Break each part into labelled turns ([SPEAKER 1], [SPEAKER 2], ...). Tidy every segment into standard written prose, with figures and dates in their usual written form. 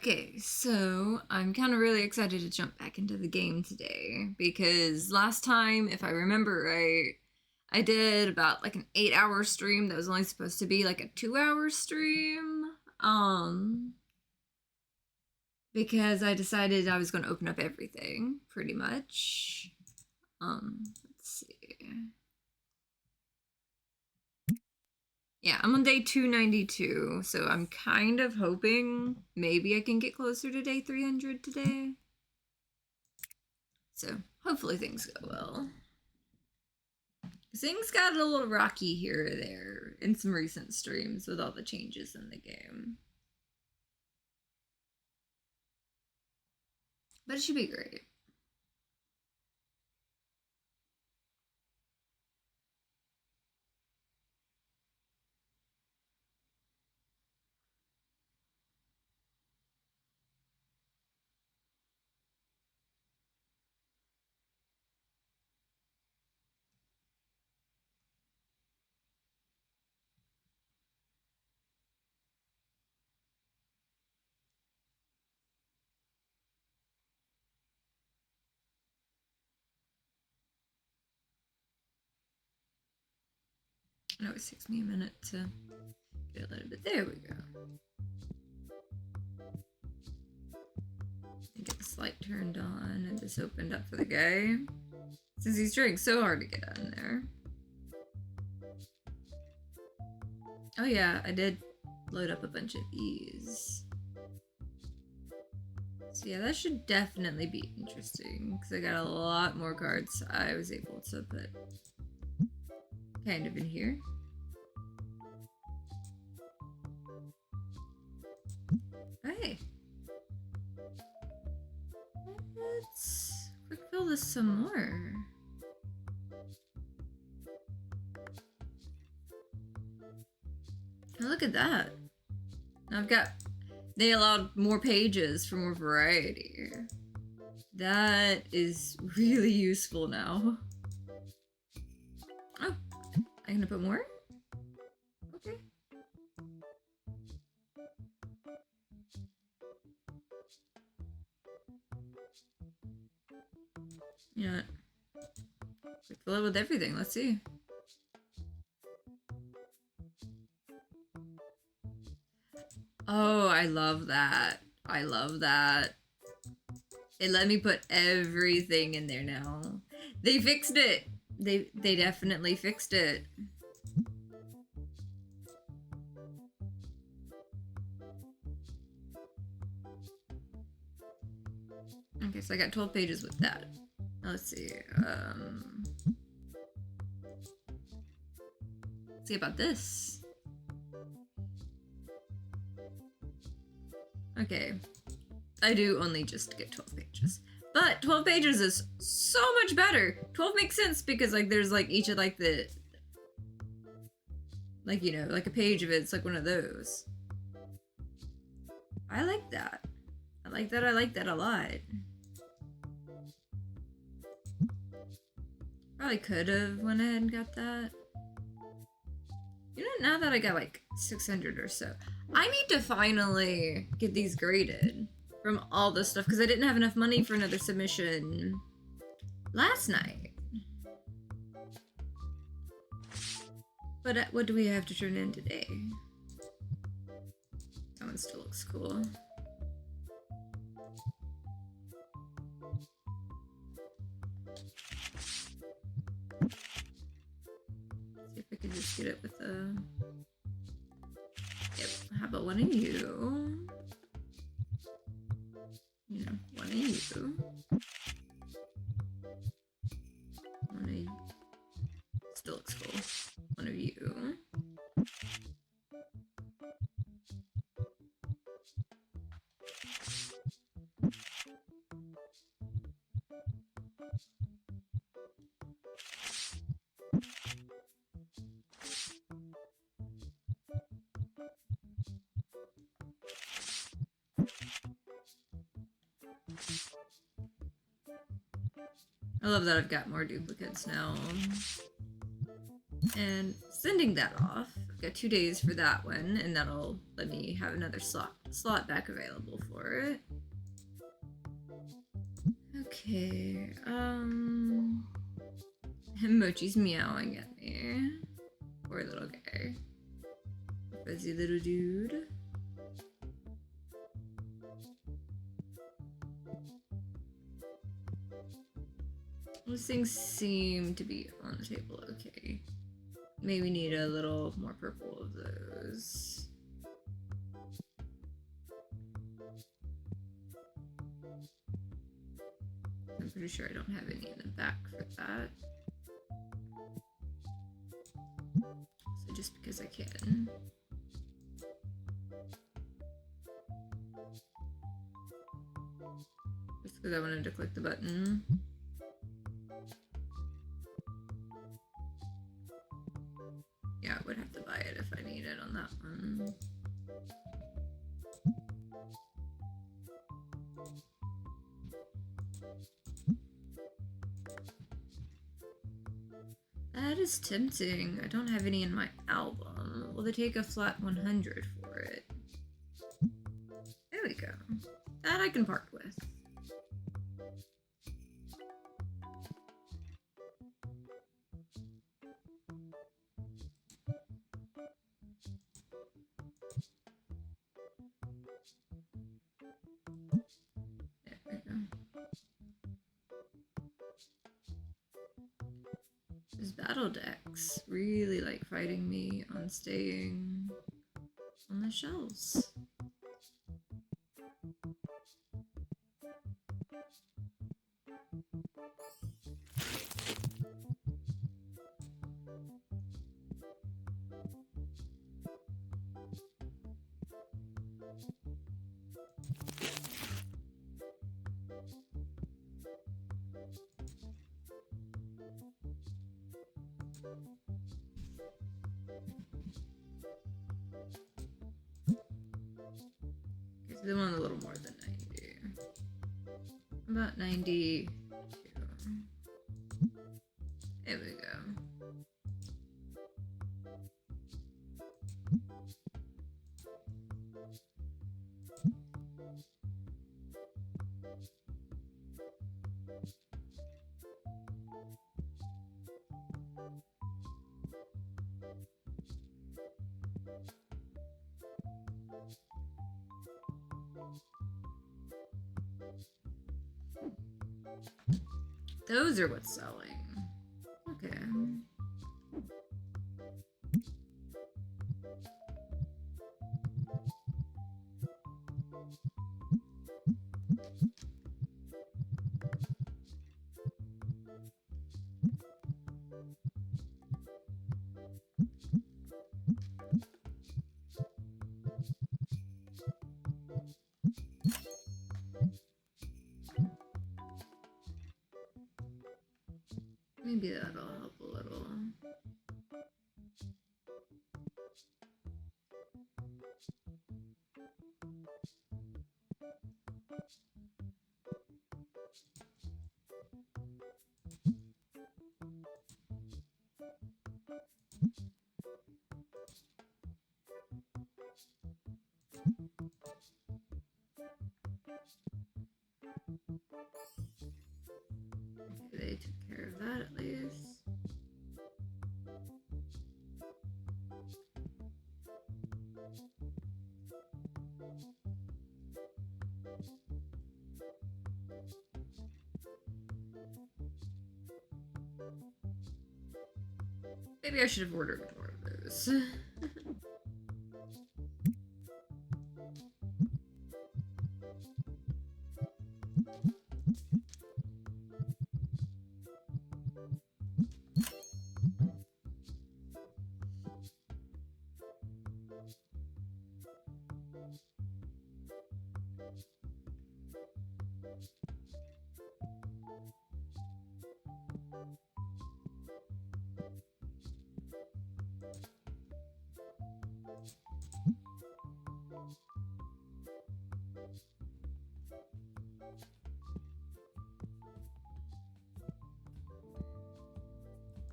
[SPEAKER 1] Okay, so I'm kind of really excited to jump back into the game today because last time, if I remember right, I did about like an 8-hour stream that was only supposed to be like a 2-hour stream. Because I decided I was going to open up everything pretty much. Let's see. Yeah, I'm on day 292, so I'm kind of hoping maybe I can get closer to day 300 today. So hopefully things go well. Things got a little rocky here or there in some recent streams with all the changes in the game. But it should be great. It always takes me a minute to get a little bit. There we go. And get this light turned on and this opened up for the guy. Since he's trying so hard to get in there. Oh yeah, I did load up a bunch of these. So yeah, that should definitely be interesting because I got a lot more cards I was able to put kind of in here. Hey. Let's quick fill this some more. Oh, look at that. Now they allowed more pages for more variety. That is really useful now. Oh, I'm gonna put more? Okay. You know what? Fill it with everything, let's see. Oh, I love that. I love that. It let me put everything in there now. They fixed it. They definitely fixed it. Okay, so I got 12 pages with that. Let's see. Let's see about this. Okay, I do only just get 12 pages. But 12 pages is so much better. 12 makes sense because like there's like each of like the, like, you know, like a page of it's like one of those. I like that. I like that. I like that a lot. Probably could have went ahead and got that. You know, now that I got like 600 or so, I need to finally get these graded from all this stuff because I didn't have enough money for another submission last night. But what do we have to turn in today? That one still looks cool. See if I can just get it with a... Yep, how about one of you? You know, one of you. One of you. Still looks cool. One of you. I love that I've got more duplicates now. And sending that off. I've got 2 days for that one, and that'll let me have another slot slot back available for it. Okay, Mochi's meowing at me. Poor little guy. Fuzzy little dude. Those things seem to be on the table okay. Maybe need a little more purple of those. I'm pretty sure I don't have any in the back for that. So just because I can. Just because I wanted to click the button. Yeah, I would have to buy it if I need it on that one. That is tempting. I don't have any in my album. Will they take a flat 100 for it? There we go. That I can part with. There we go. These battle decks really like fighting me on staying on the shelves. They want a little more than 90. About 92. There we go. Those are what's selling. Okay. Maybe that'll help a little. Okay, they took care of that at least. Maybe I should have ordered more of those.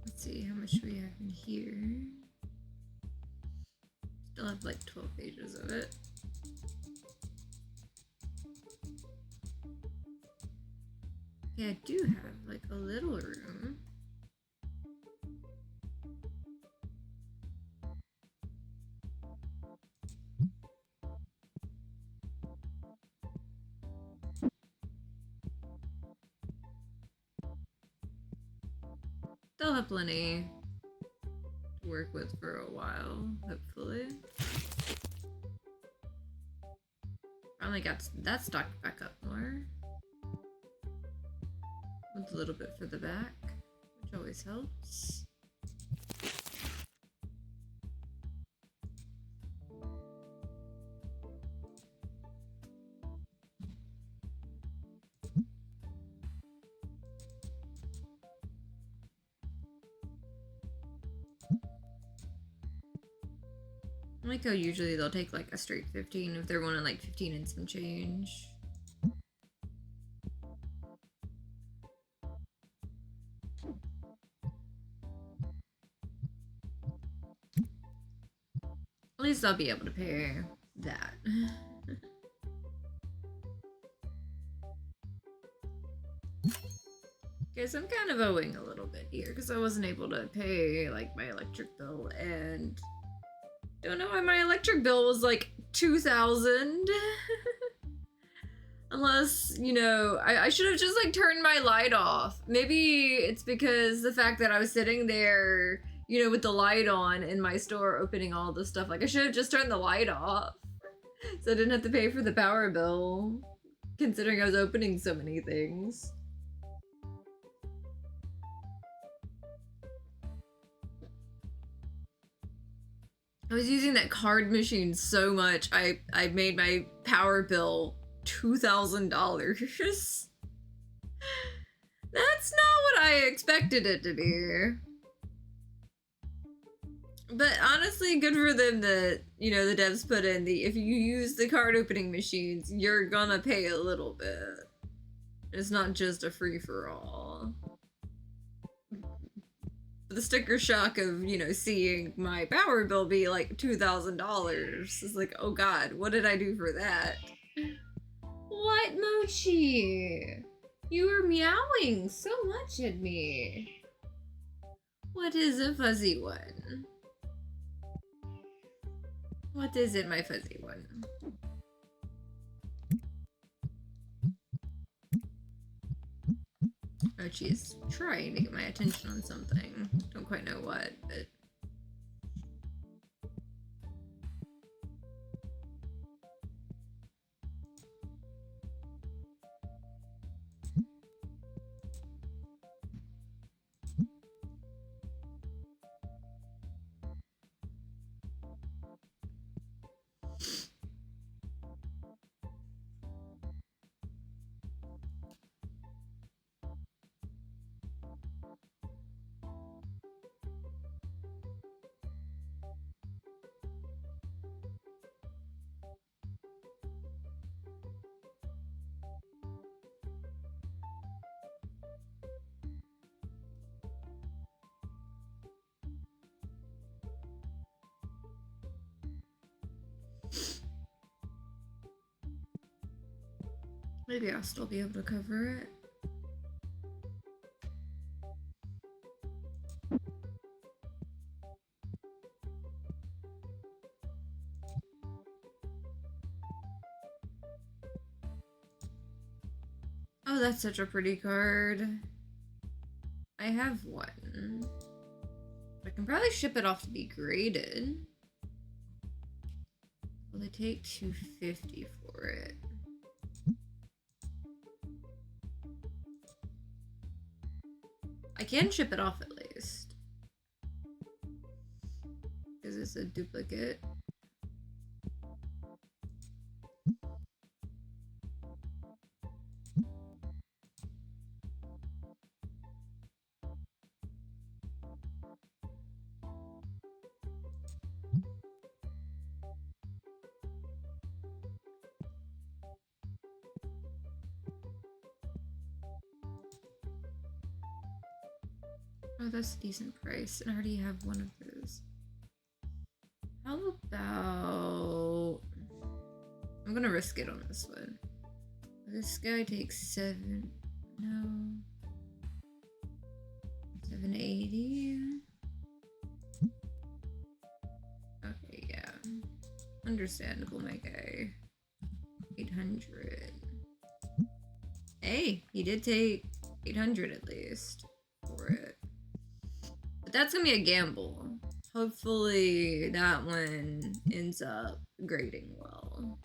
[SPEAKER 1] Let's see how much we have in here. Still have like 12 pages of it. Okay, I do have like a little room. They'll have plenty to work with for a while, hopefully. Finally got that stocked back up more. With a little bit for the back, which always helps. I like how usually they'll take like a straight 15 if they're wanting like 15 and some change. At least I'll be able to pay that. Guys, I'm kind of owing a little bit here because I wasn't able to pay like my electric bill, and don't know why my electric bill was like 2,000. Unless, you know, I should have just like turned my light off. Maybe it's because the fact that I was sitting there, you know, with the light on in my store opening all the stuff. Like I should have just turned the light off so I didn't have to pay for the power bill, considering I was opening so many things. I was using that card machine so much, I made my power bill $2,000. That's not what I expected it to be. But honestly, good for them that, you know, the devs put in the, if you use the card opening machines, you're gonna pay a little bit. It's not just a free-for-all. The sticker shock of, you know, seeing my power bill be like $2,000 is like, oh god, what did I do for that? What, Mochi? You were meowing so much at me. What is a fuzzy one? What is it, my fuzzy one? Mochi is trying to get my attention on something. Don't quite know what, but... maybe I'll still be able to cover it. Oh, that's such a pretty card. I have one. I can probably ship it off to be graded. Will they take $250 for it? I can ship it off at least. Because it's a duplicate. Oh, that's a decent price, and I already have one of those. How about... I'm gonna risk it on this one. This guy takes 7... No. 780. Okay, yeah. Understandable, my guy. 800. Hey, he did take 800 at least for it. But that's gonna be a gamble. Hopefully that one ends up grading well.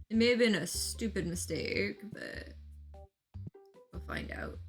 [SPEAKER 1] It may have been a stupid mistake, but we'll find out.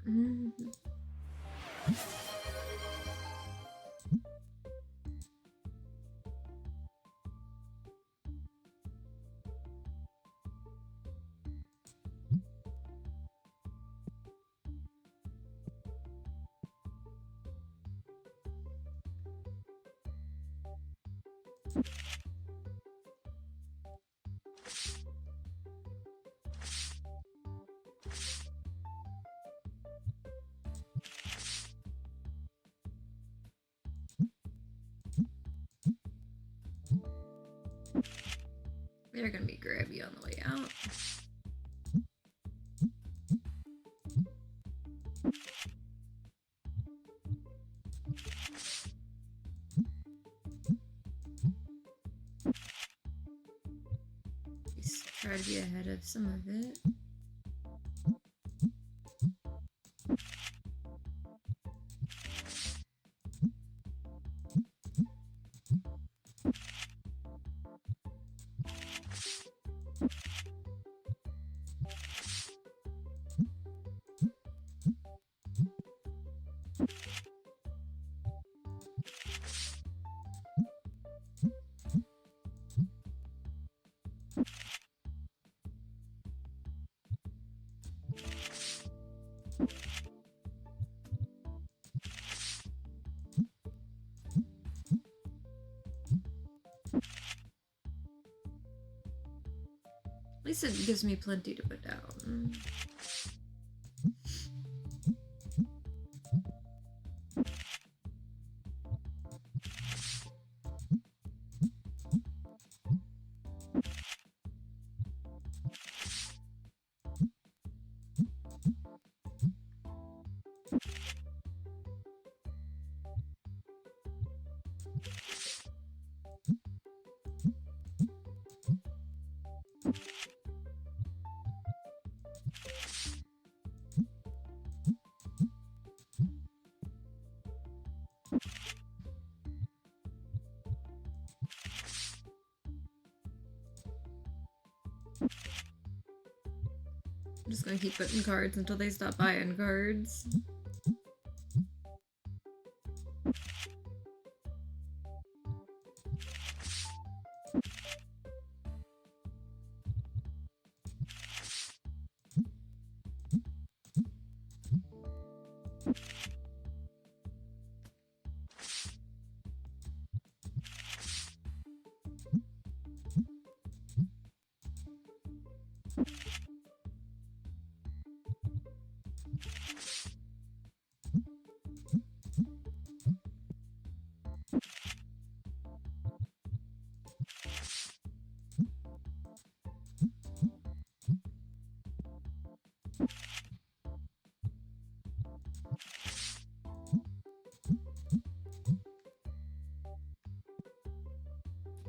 [SPEAKER 1] They're gonna be grabby on the way out. Just try to be ahead of some of it. At least it gives me plenty to put down. I'm just gonna keep putting cards until they stop buying cards.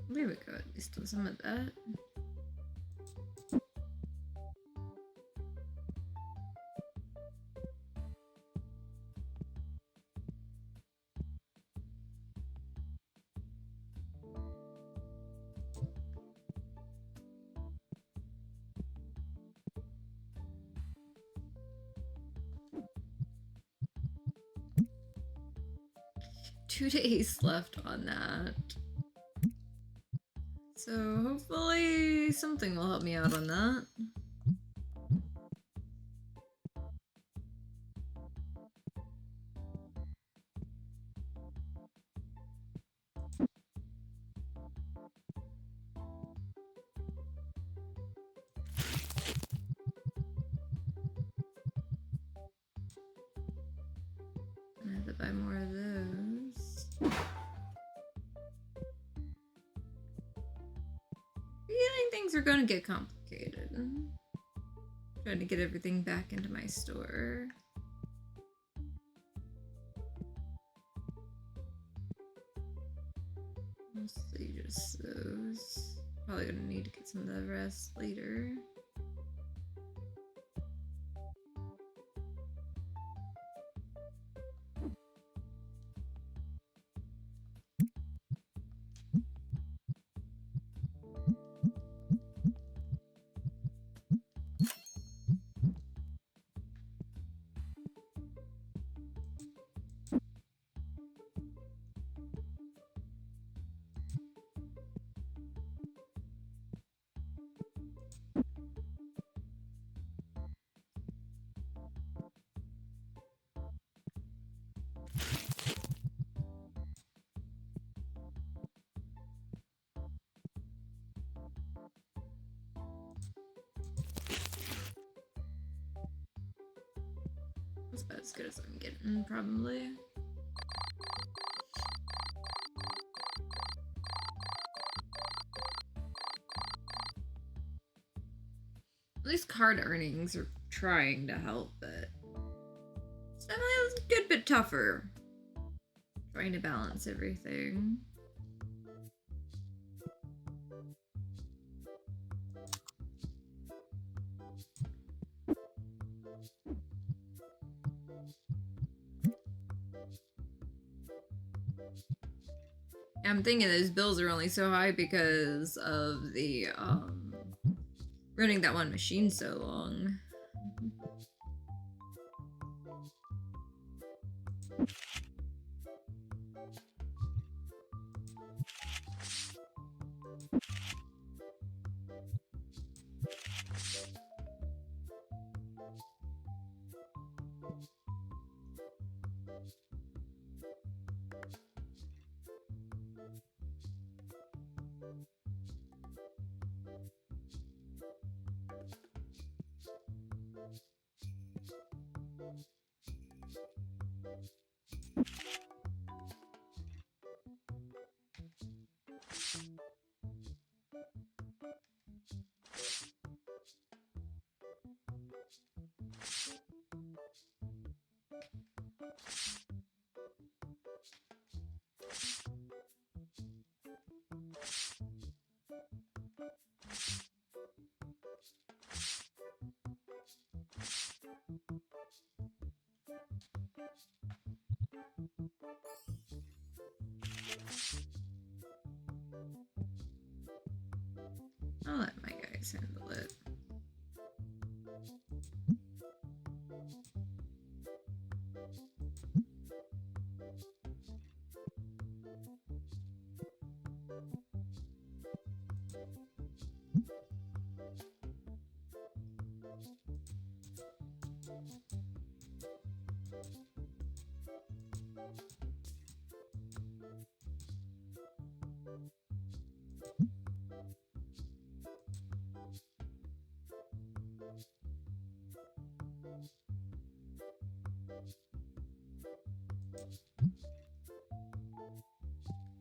[SPEAKER 1] There we go, at least do some of that. Two days left on that. So hopefully something will help me out on that. I have to buy more of those. Feeling things are gonna get complicated. Trying to get everything back into my store. Mostly just those. Probably gonna need to get some of the rest later. That's about as good as I'm getting, probably. At least card earnings are trying to help, but it's definitely a good bit tougher. Trying to balance everything. I'm thinking those bills are only so high because of the running that one machine so long. I'll let my guys handle it.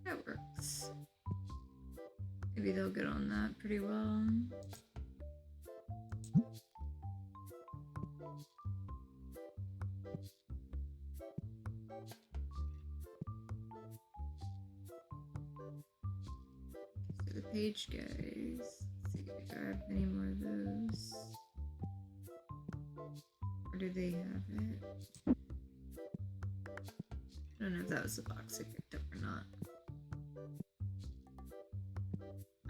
[SPEAKER 1] That works. Maybe they'll get on that pretty well. So the page guys. Let's see if I have any more of those. Or do they have it? I don't know if that was the box I picked up or not.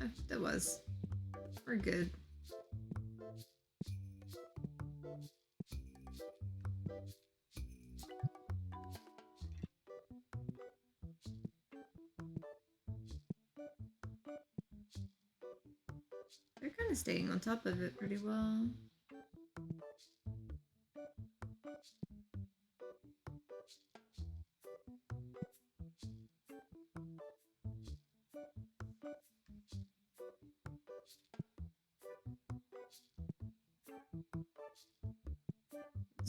[SPEAKER 1] Oh, that was. We're good. They're kind of staying on top of it pretty well.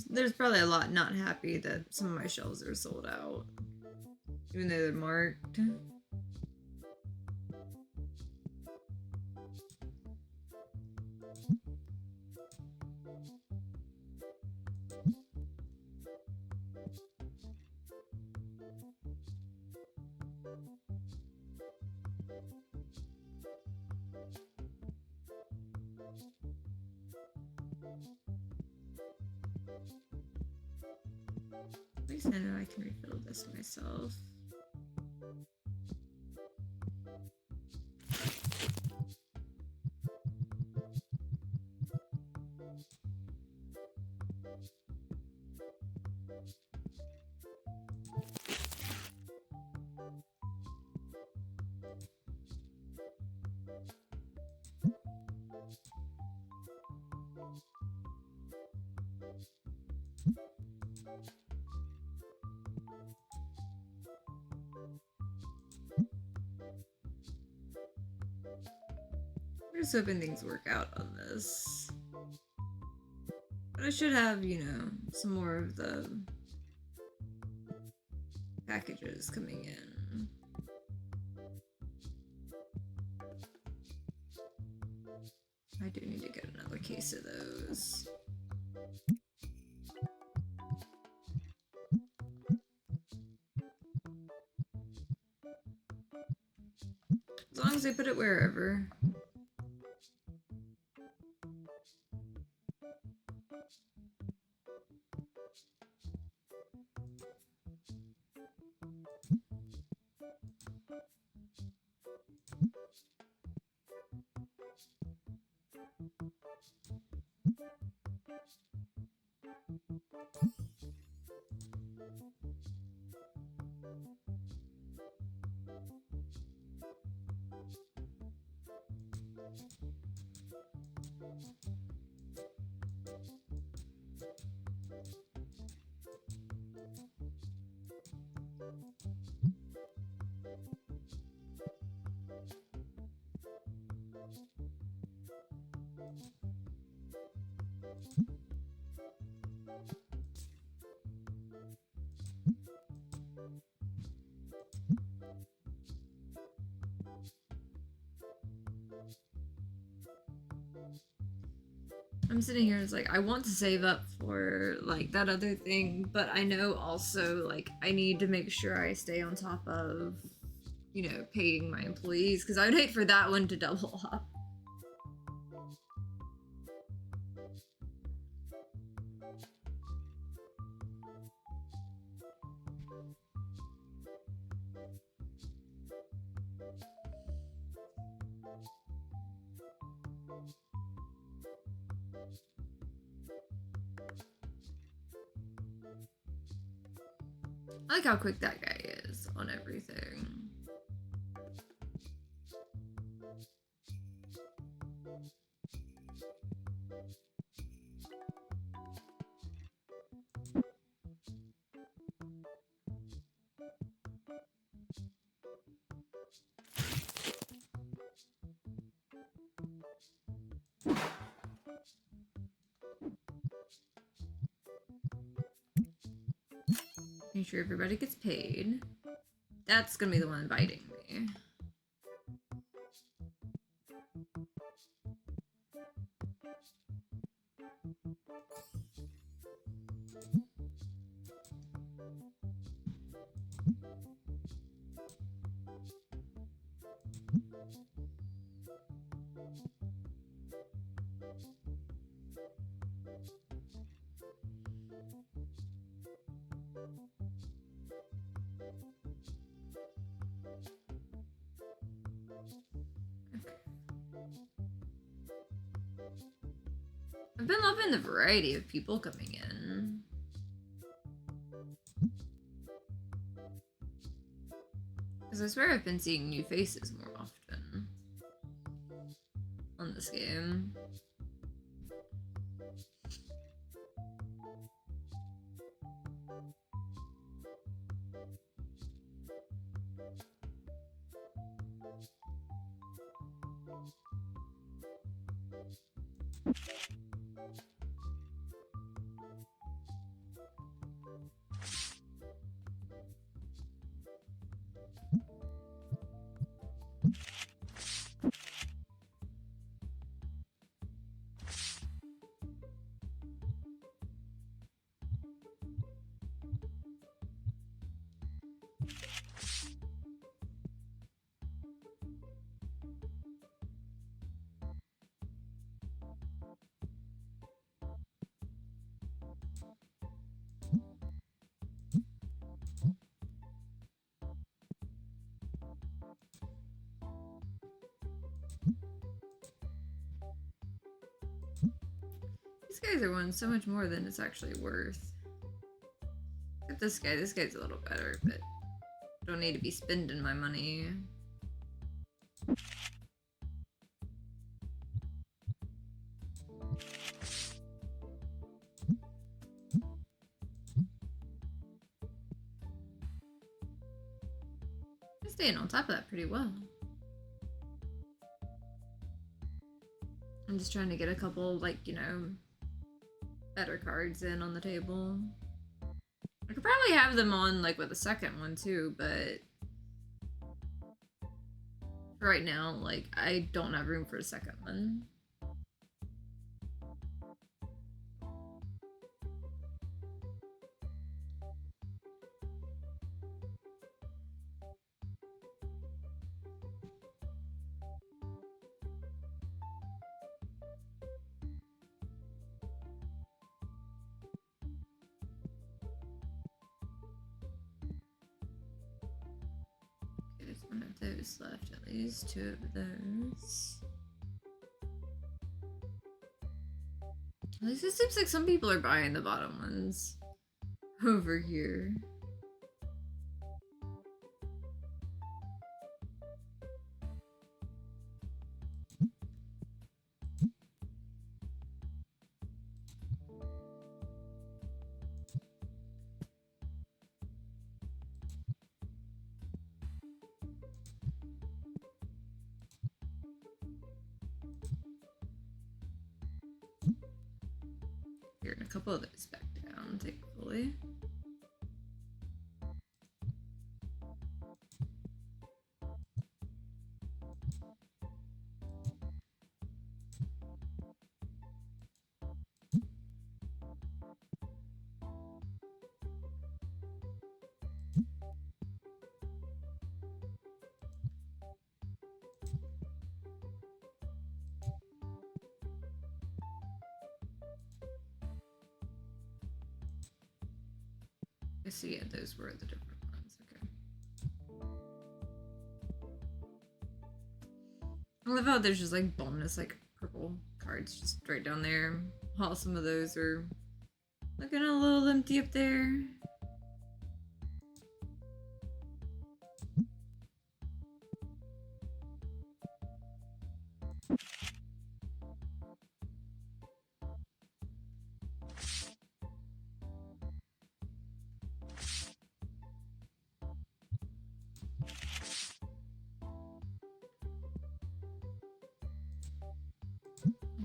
[SPEAKER 1] There's probably a lot not happy that some of my shelves are sold out, even though they're marked. I know I can refill this myself. I'm just hoping things work out on this. But I should have, you know, some more of the packages coming in. I do need to get another case of those. As long as they put it wherever. I'm sitting here and it's like, I want to save up for like that other thing, but I know also like I need to make sure I stay on top of, you know, paying my employees, because I would hate for that one to double up. I like how quick that guy is on everything. Make sure everybody gets paid. That's gonna be the one biting me. I've been loving the variety of people coming in. Because I swear I've been seeing new faces more often on this game. guys are wanting so much more than it's actually worth. Look at this guy. This guy's a little better, but don't need to be spending my money. I'm staying on top of that pretty well. I'm just trying to get a couple, like, you know, better cards in on the table. I could probably have them on, like, with the second one, too, but right now, like, I don't have room for a second one. There's one of those left, at least 2 of those. At least it seems like some people are buying the bottom ones over here. Here, a couple of those back down, thankfully. I see, yeah, those were the different ones. Okay. I love how there's just like bonus, like purple cards just right down there. While some of those are looking a little empty up there.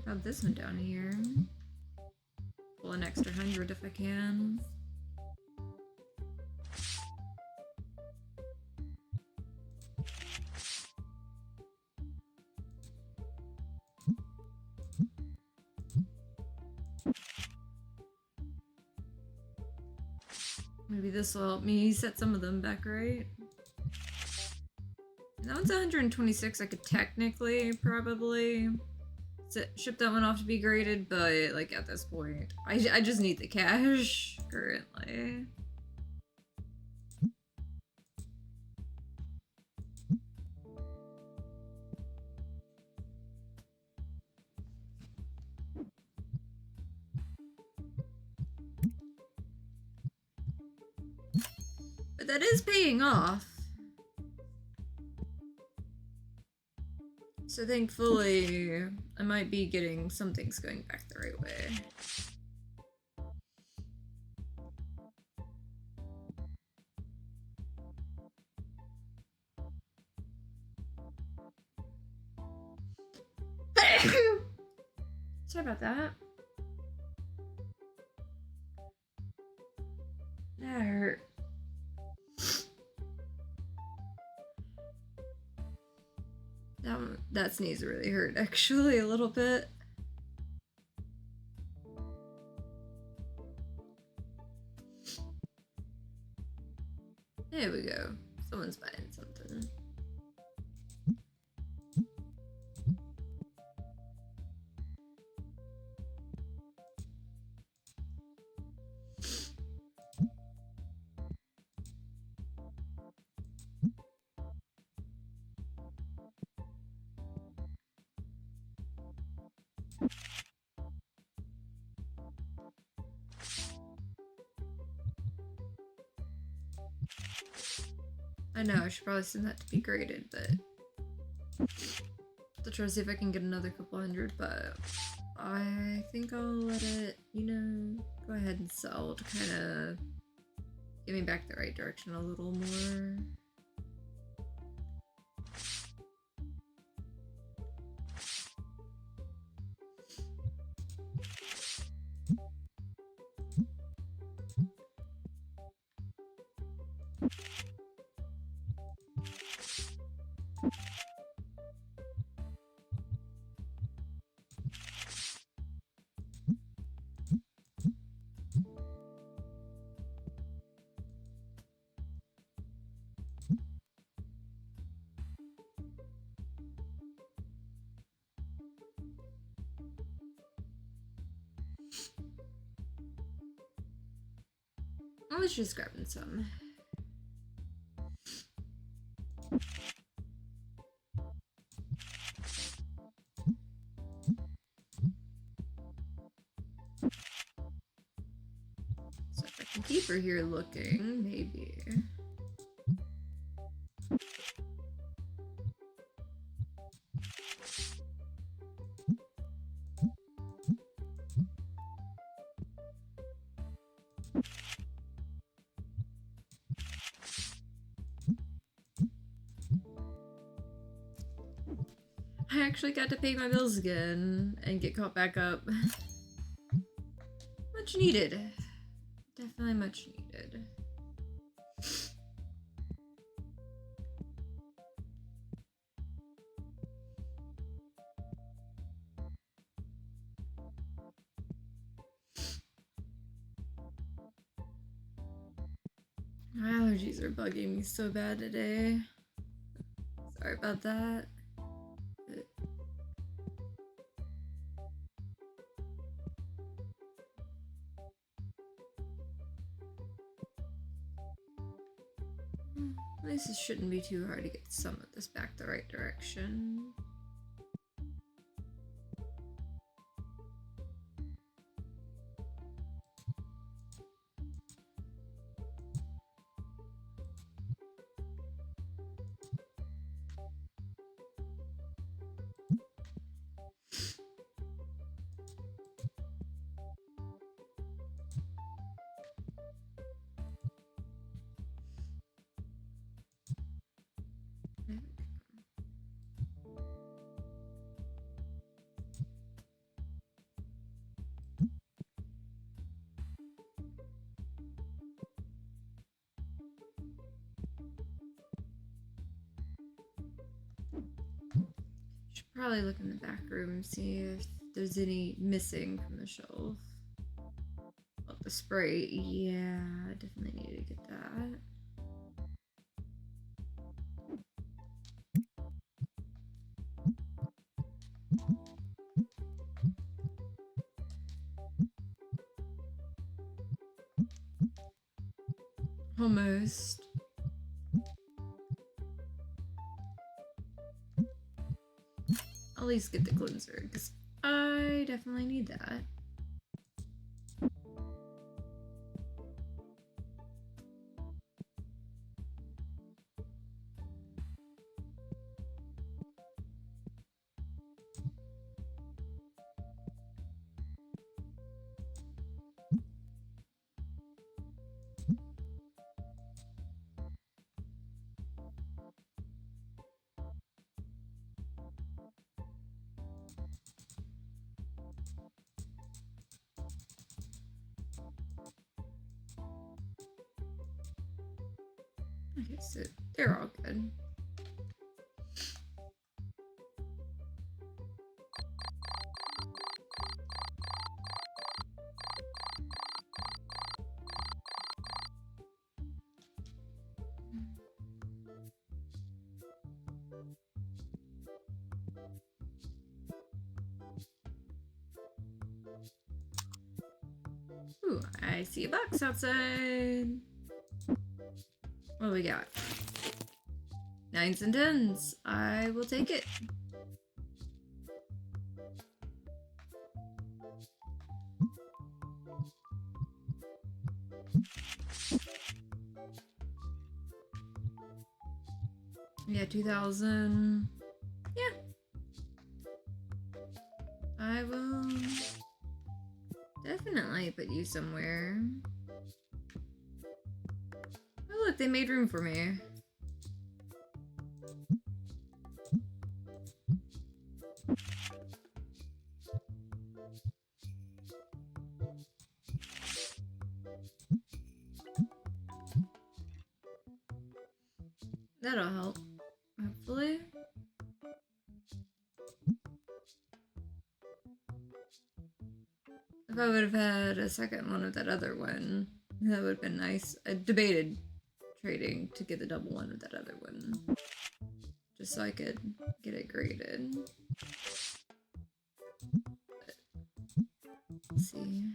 [SPEAKER 1] Got this one down here. Pull an extra 100 if I can. Maybe this will help me set some of them back right. That one's 126. I could technically probably ship that one off to be graded, but like at this point, I just need the cash currently. But that is paying off. So thankfully, I might be getting some things going back the right way. Sorry about that. That hurt. That sneeze really hurt, actually, a little bit. There we go. Someone's buying something. I know, I should probably send that to be graded, but I'll try to see if I can get another couple hundred, but I think I'll let it, you know, go ahead and sell to kind of get me back the right direction a little more. I was just grabbing some. So if I can keep her here looking, maybe. I actually got to pay my bills again and get caught back up. Much needed. Definitely much needed. My allergies are bugging me so bad today. Sorry about that. At least it shouldn't be too hard to get some of this back the right direction. Should probably look in the back room and see if there's any missing from the shelf. Oh, the spray. Yeah, I definitely need to get that. Almost. I'll at least get the cleanser, because I definitely need that. Okay, so they're all good. Ooh, I see a box outside. What do we got? 9s and 10s. I will take it. Yeah, 2,000. Yeah. I will definitely put you somewhere. Oh look, they made room for me. That'll help, hopefully. If I would have had a second one of that other one, that would have been nice. I debated trading to get the double one of that other one, just so I could get it graded. But, let's see.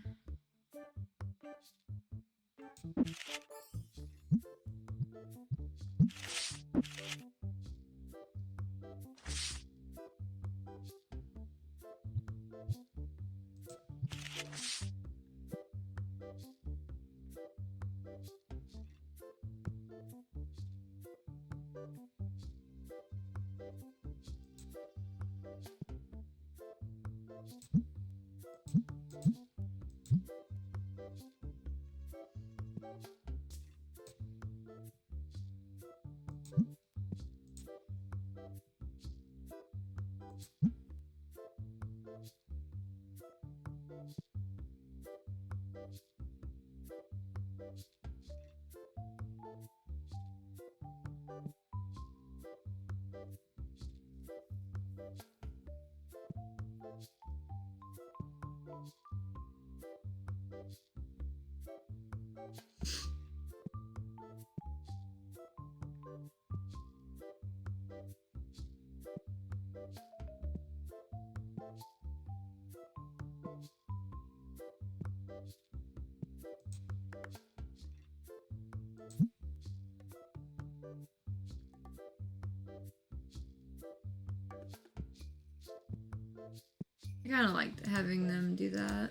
[SPEAKER 1] I kind of liked having them do that.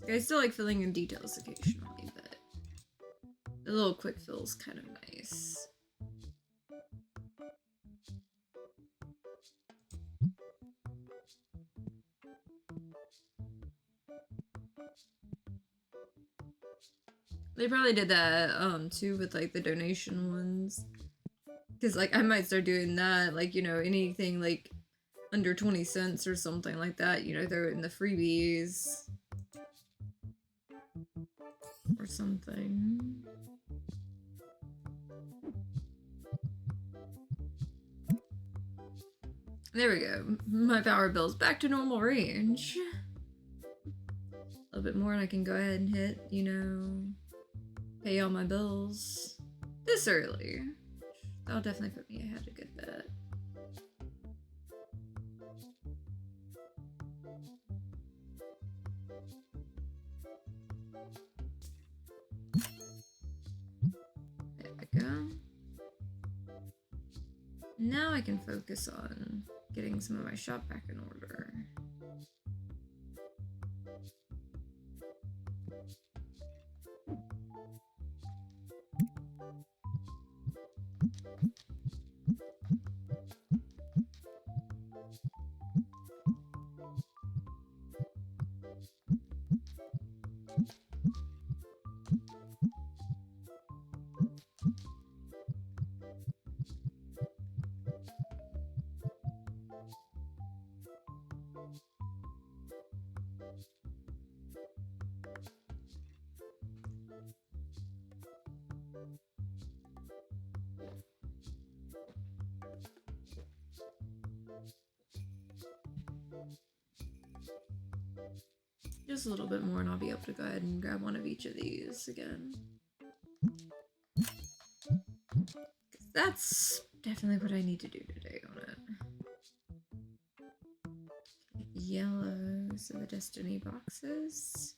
[SPEAKER 1] Like, I still like filling in details occasionally, but the little quick fill's kind of nice. They probably did that too with like the donation ones, because like I might start doing that, like, you know, anything like under 20 cents or something like that, you know, throw it in the freebies or something. There we go. My power bill's back to normal range. A little bit more and I can go ahead and hit, you know, pay all my bills this early. That'll definitely put me ahead a good bit. There we go. Now I can focus on getting some of my shop back in order. Just a little bit more and I'll be able to go ahead and grab one of each of these again. That's definitely what I need to do today on it. Yellows of the Destiny boxes.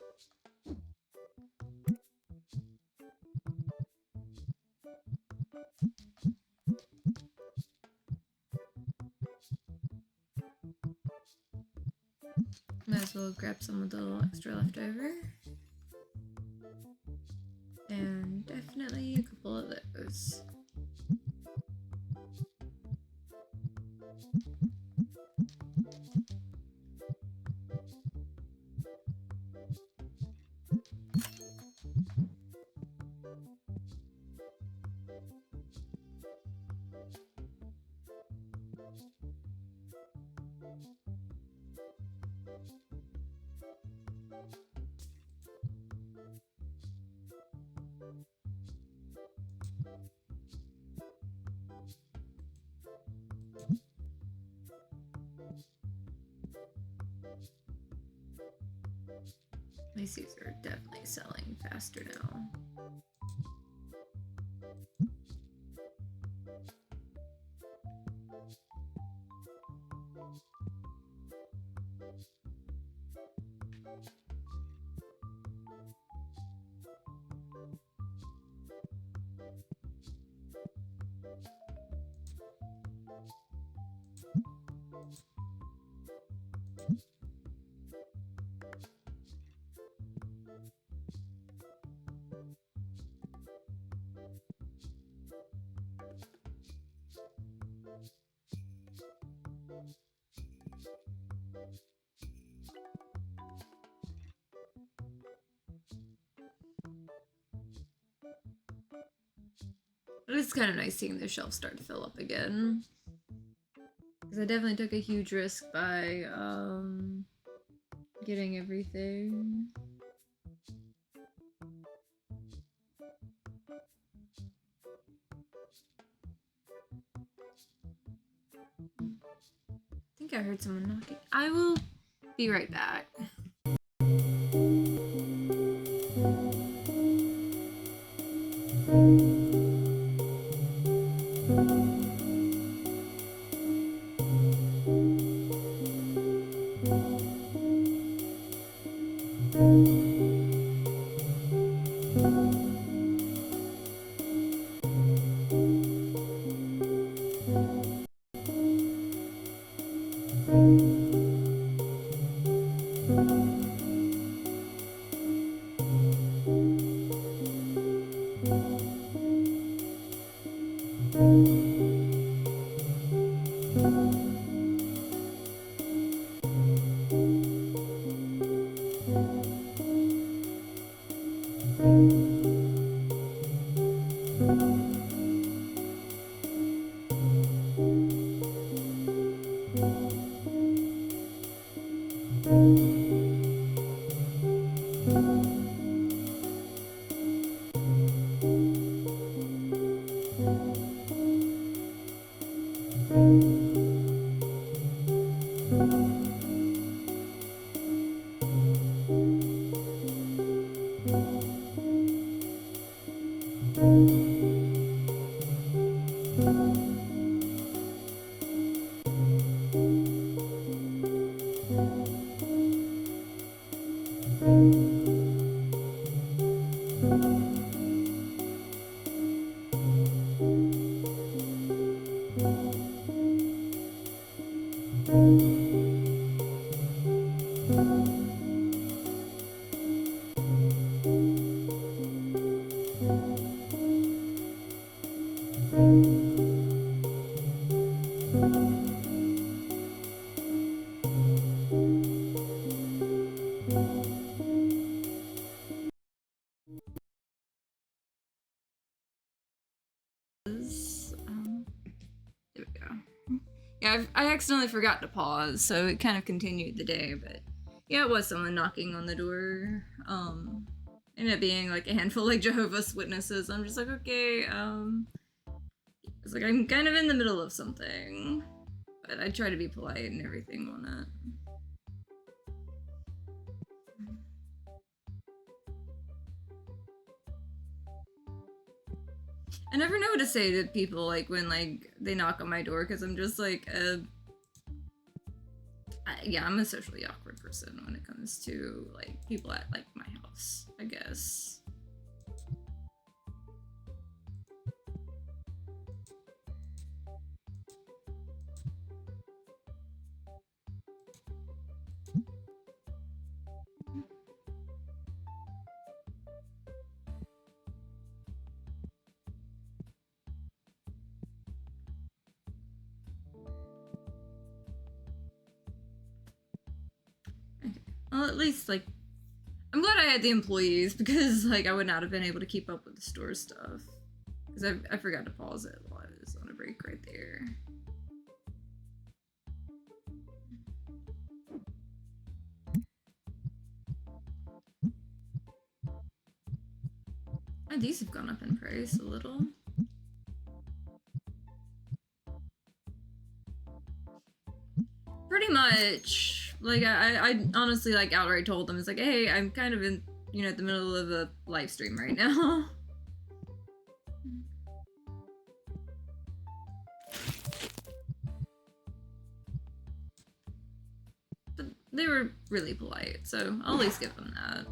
[SPEAKER 1] Might as well grab some of the little extra left over. And definitely a couple of those. Macy's are definitely selling faster now. But it's kind of nice seeing the shelves start to fill up again. Because I definitely took a huge risk by getting everything. I think I heard someone knocking. I will be right back. There we go. Yeah, I accidentally forgot to pause, so it kind of continued the day, but yeah, it was someone knocking on the door. Ended up being like a handful like Jehovah's Witnesses. I'm just like, okay, it's like I'm kind of in the middle of something, but I try to be polite and everything on it. I never know what to say to people like when like they knock on my door because I'm just like, yeah, I'm a socially awkward person when it comes to like people at like my house, I guess. Okay. Well, at least like I'm glad I had the employees because like I would not have been able to keep up with the store stuff because I forgot to pause it while I was on a break right there. And these have gone up in price a little. Pretty much Like, I honestly, like, outright told them, it's like, hey, I'm kind of in, you know, at the middle of a live stream right now. But they were really polite, so I'll at least give them that.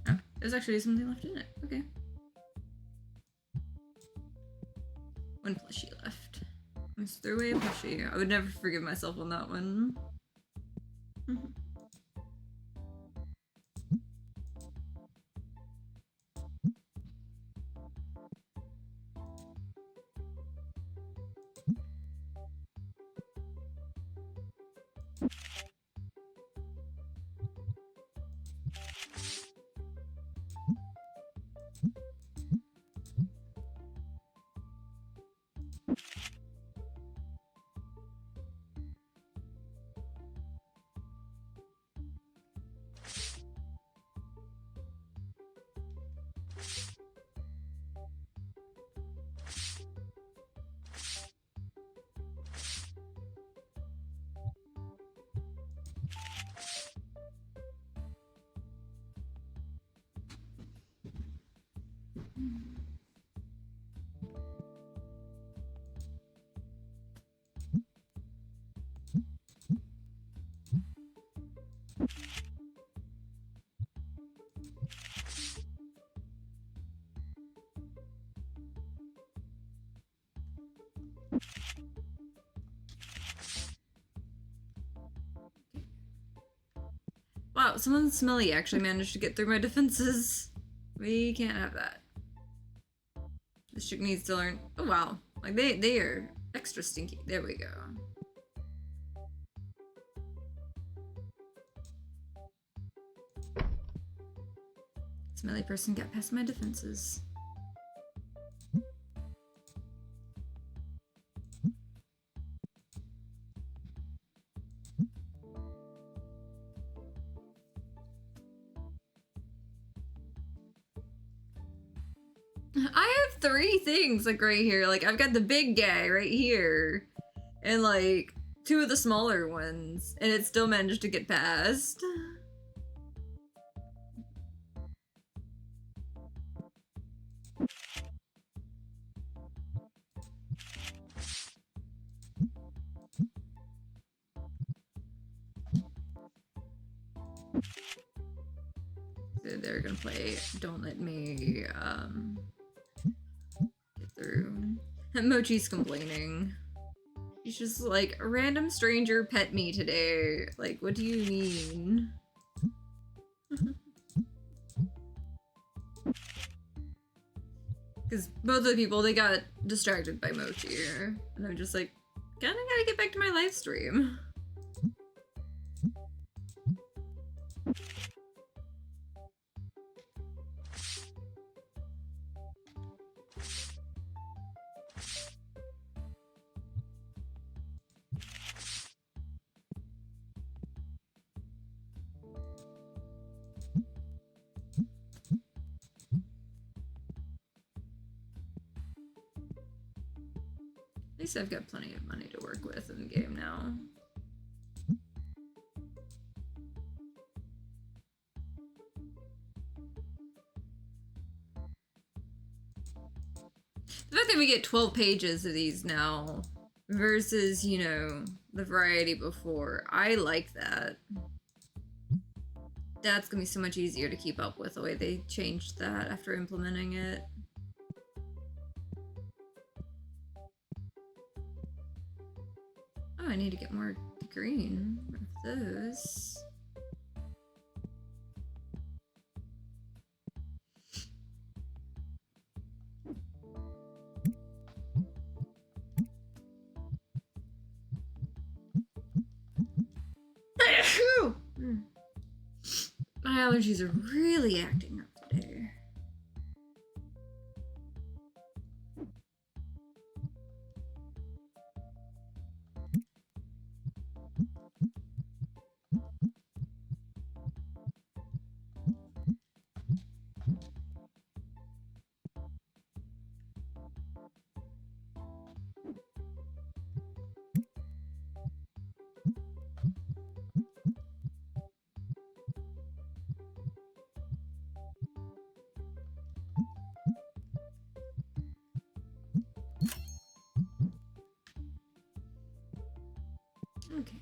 [SPEAKER 1] Oh, there's actually something left in it. Okay. One plushie left. I just threw away a plushie. I would never forgive myself on that one. Wow, someone smelly actually managed to get through my defenses. We can't have that. This chick needs to learn. Oh wow, like they are extra stinky. There we go. Smelly person got past my defenses. I have 3 things like right here. Like I've got the big guy right here, and like 2 of the smaller ones, and it still managed to get past. So they're gonna play Don't Let Me get through. Mochi's complaining. He's just like, a random stranger pet me today. Like, what do you mean? Because both of the people, they got distracted by Mochi. And I'm just like, kinda gotta get back to my live stream. At least I've got plenty of money to work with in the game now. The fact that we get 12 pages of these now versus, you know, the variety before, I like that. That's gonna be so much easier to keep up with the way they changed that after implementing it. Oh, I need to get more green of those. My allergies are really acting up today. Okay.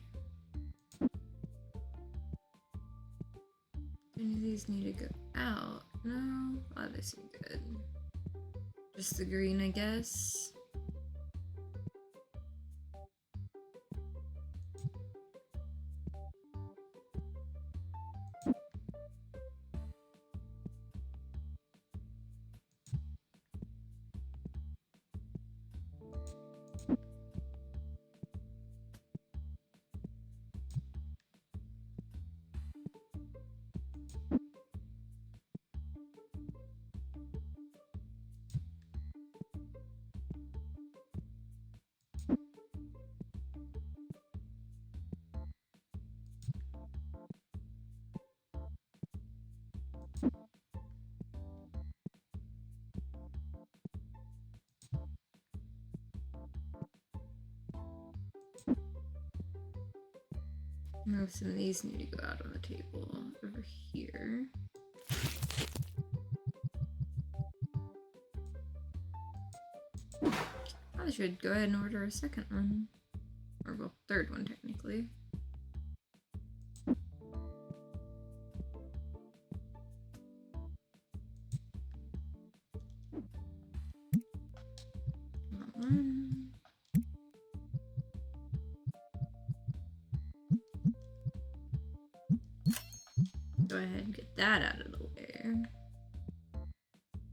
[SPEAKER 1] Any of these need to go out? No? Oh, they seem good. Just the green, I guess. I know some of these need to go out on the table over here. Probably should go ahead and order a second one. Or, well, third one, technically. Go ahead and get that out of the way.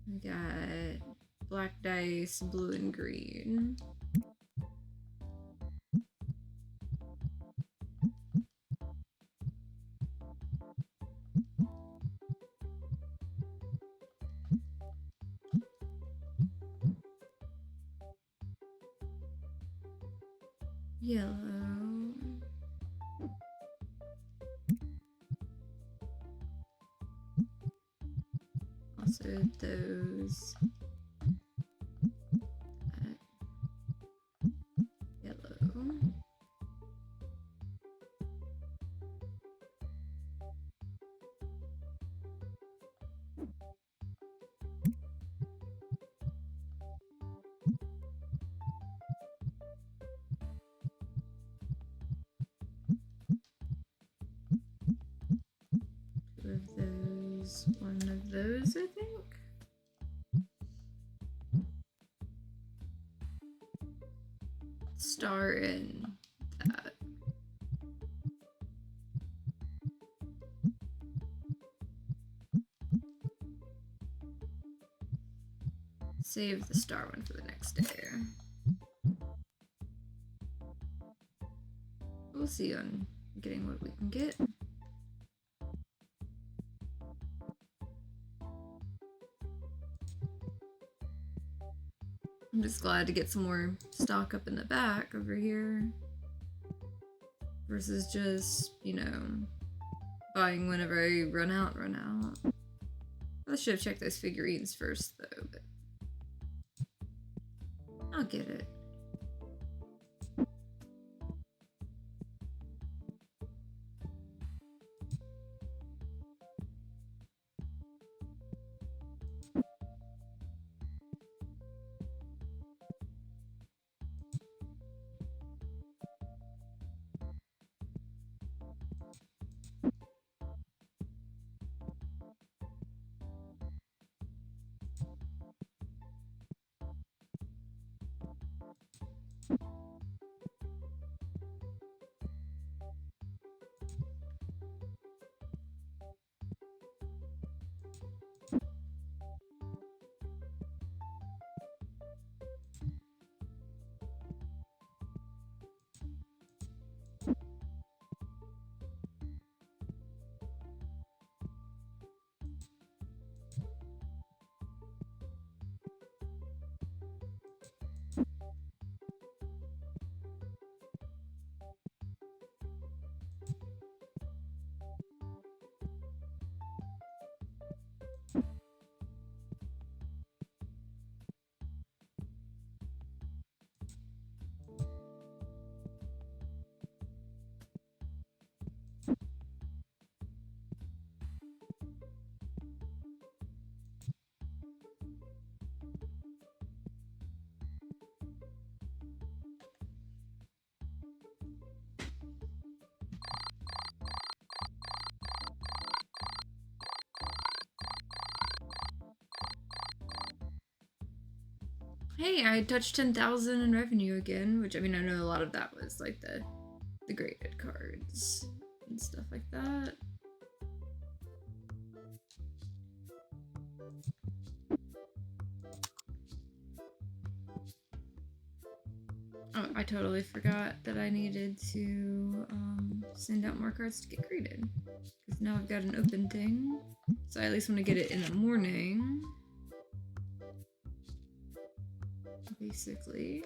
[SPEAKER 1] We got black dice, blue and green. Yellow. Also those. Yellow. Two of those, one of those, I think. Star in that. Save the star one for the next day. We'll see on getting what we can get. I'm just glad to get some more stock up in the back over here. Versus just, you know, buying whenever I run out. I should have checked those figurines first though, but I'll get it. Hey, I touched 10,000 in revenue again, which I mean, I know a lot of that was like the graded cards and stuff like that. Oh, I totally forgot that I needed to send out more cards to get graded. Because now I've got an open thing. So I at least want to get it in the morning. Basically.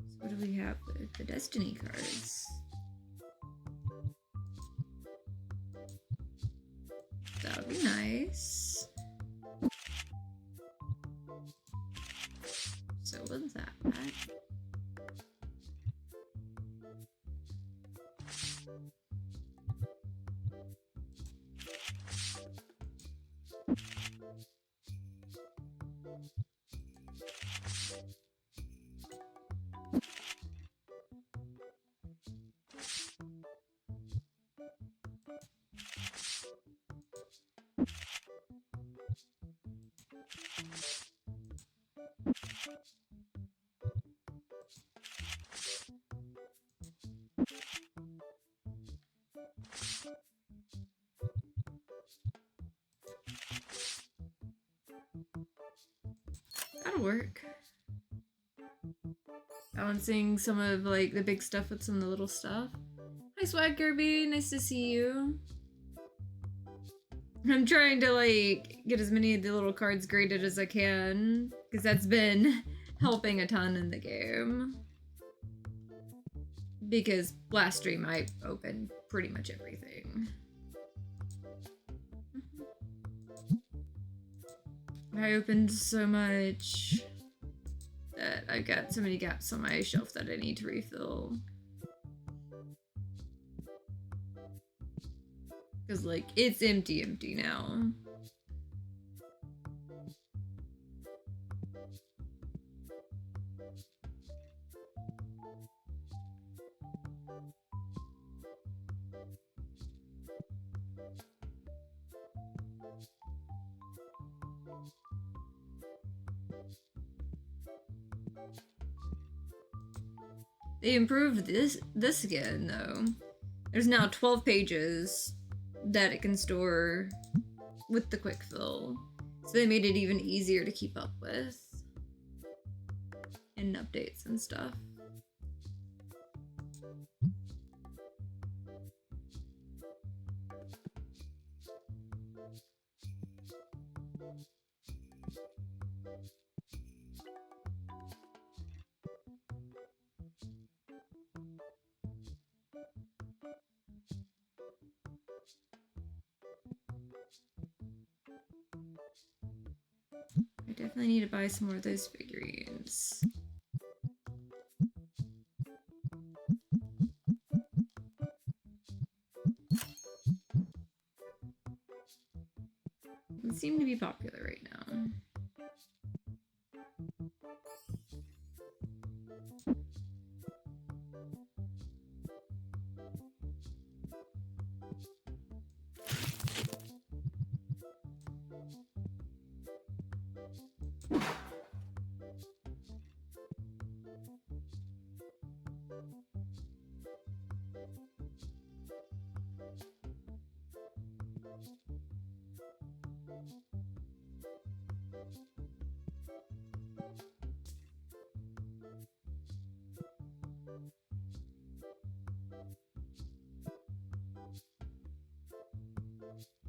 [SPEAKER 1] So what do we have with the Destiny cards? That would be nice. So what's that? That'll work. Balancing some of like the big stuff with some of the little stuff. Hi Swag Kirby, nice to see you. I'm trying to like get as many of the little cards graded as I can because that's been helping a ton in the game. Because last stream I opened pretty much everything. I opened so much that I've got so many gaps on my shelf that I need to refill. Because, like, it's empty now. They improved this again, though. There's now 12 pages that it can store with the quick fill. So they made it even easier to keep up with in updates and stuff. I definitely need to buy some more of those figurines. They seem to be popular right now.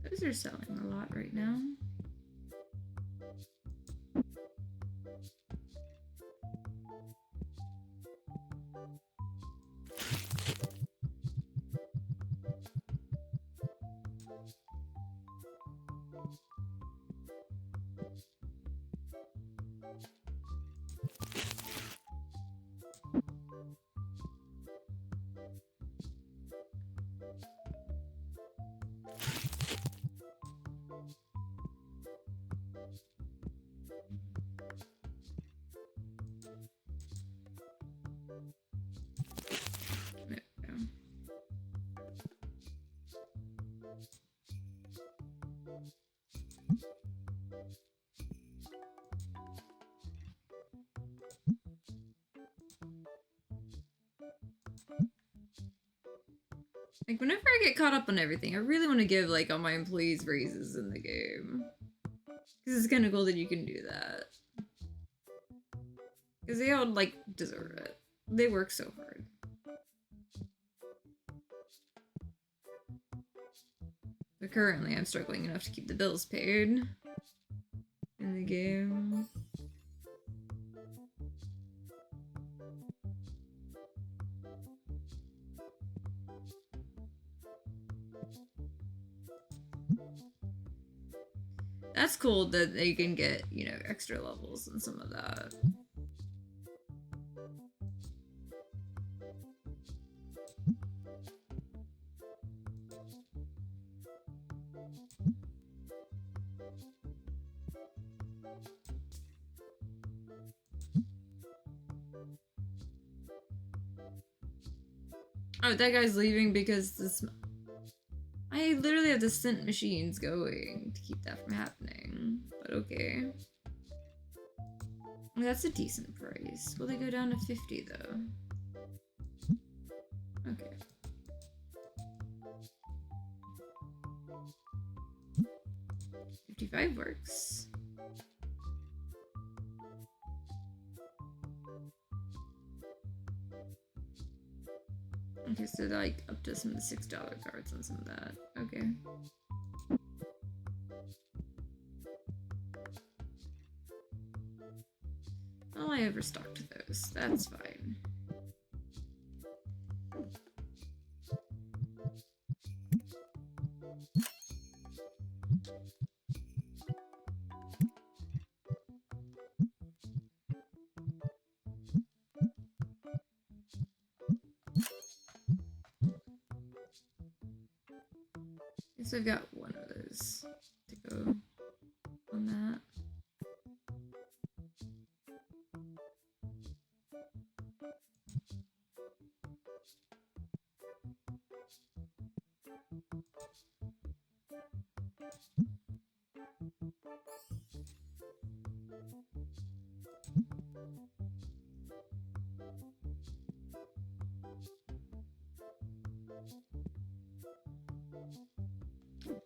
[SPEAKER 1] Those are selling a lot right now. Like, whenever I get caught up on everything, I really want to give, like, all my employees raises in the game. Because it's kind of cool that you can do that. Because they all, like, deserve it. They work so hard. But currently, I'm struggling enough to keep the bills paid in the game. That's cool that they can get, you know, extra levels and some of that. Oh, that guy's leaving because this... I literally have the scent machines going to keep that from happening. But okay. Well, that's a decent price. Will they go down to 50 though? Okay. $55 works. Okay, so they're like up to some of the $6 cards and some of that. Okay. Well, I overstocked those. That's fine. So I've got one of those to go on that.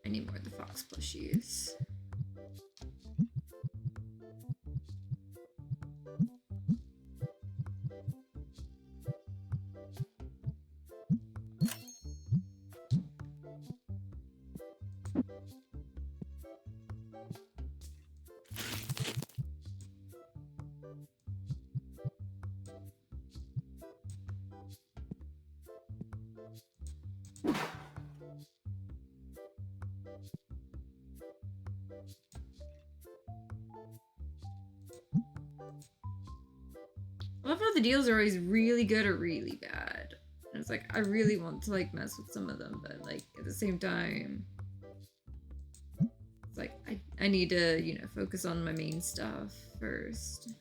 [SPEAKER 1] I need more of the fox plushies. I love how the deals are always really good or really bad. And it's like, I really want to like mess with some of them, but like at the same time, it's like, I need to, you know, focus on my main stuff first.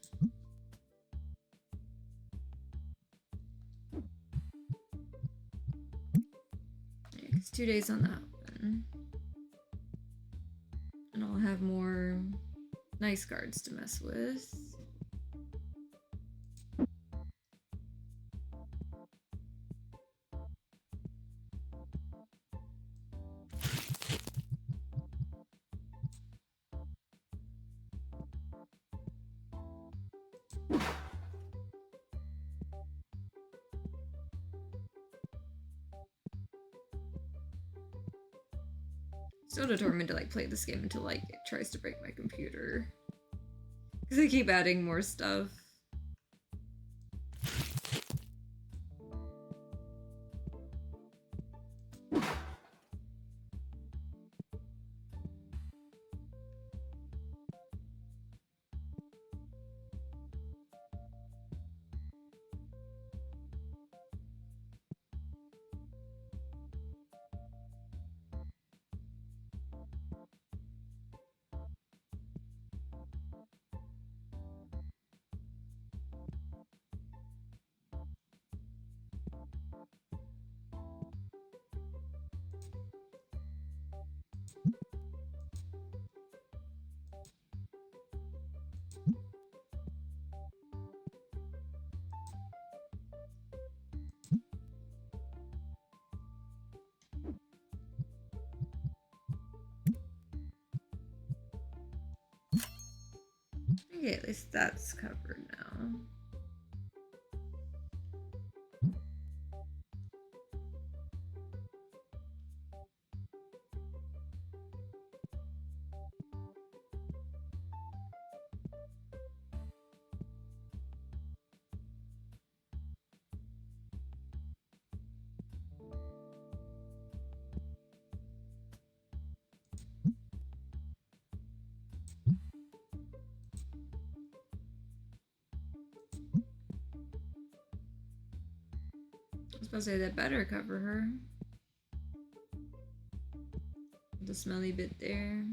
[SPEAKER 1] Yeah, it's 2 days on that one. And I'll have more nice cards to mess with. So determined to like play this game until like it tries to break my computer. Because they keep adding more stuff. Okay, at least that's covered now. I was supposed to say that better cover her. The smelly bit there.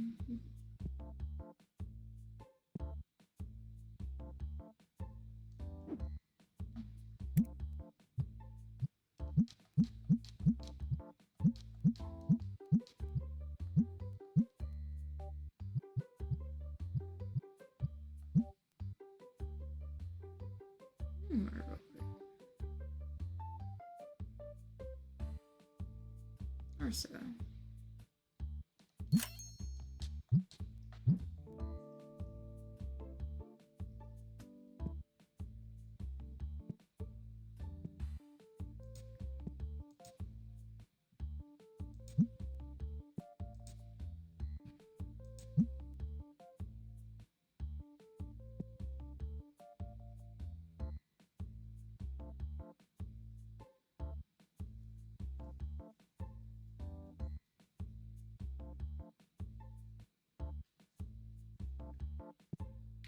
[SPEAKER 1] Real quick. Or so.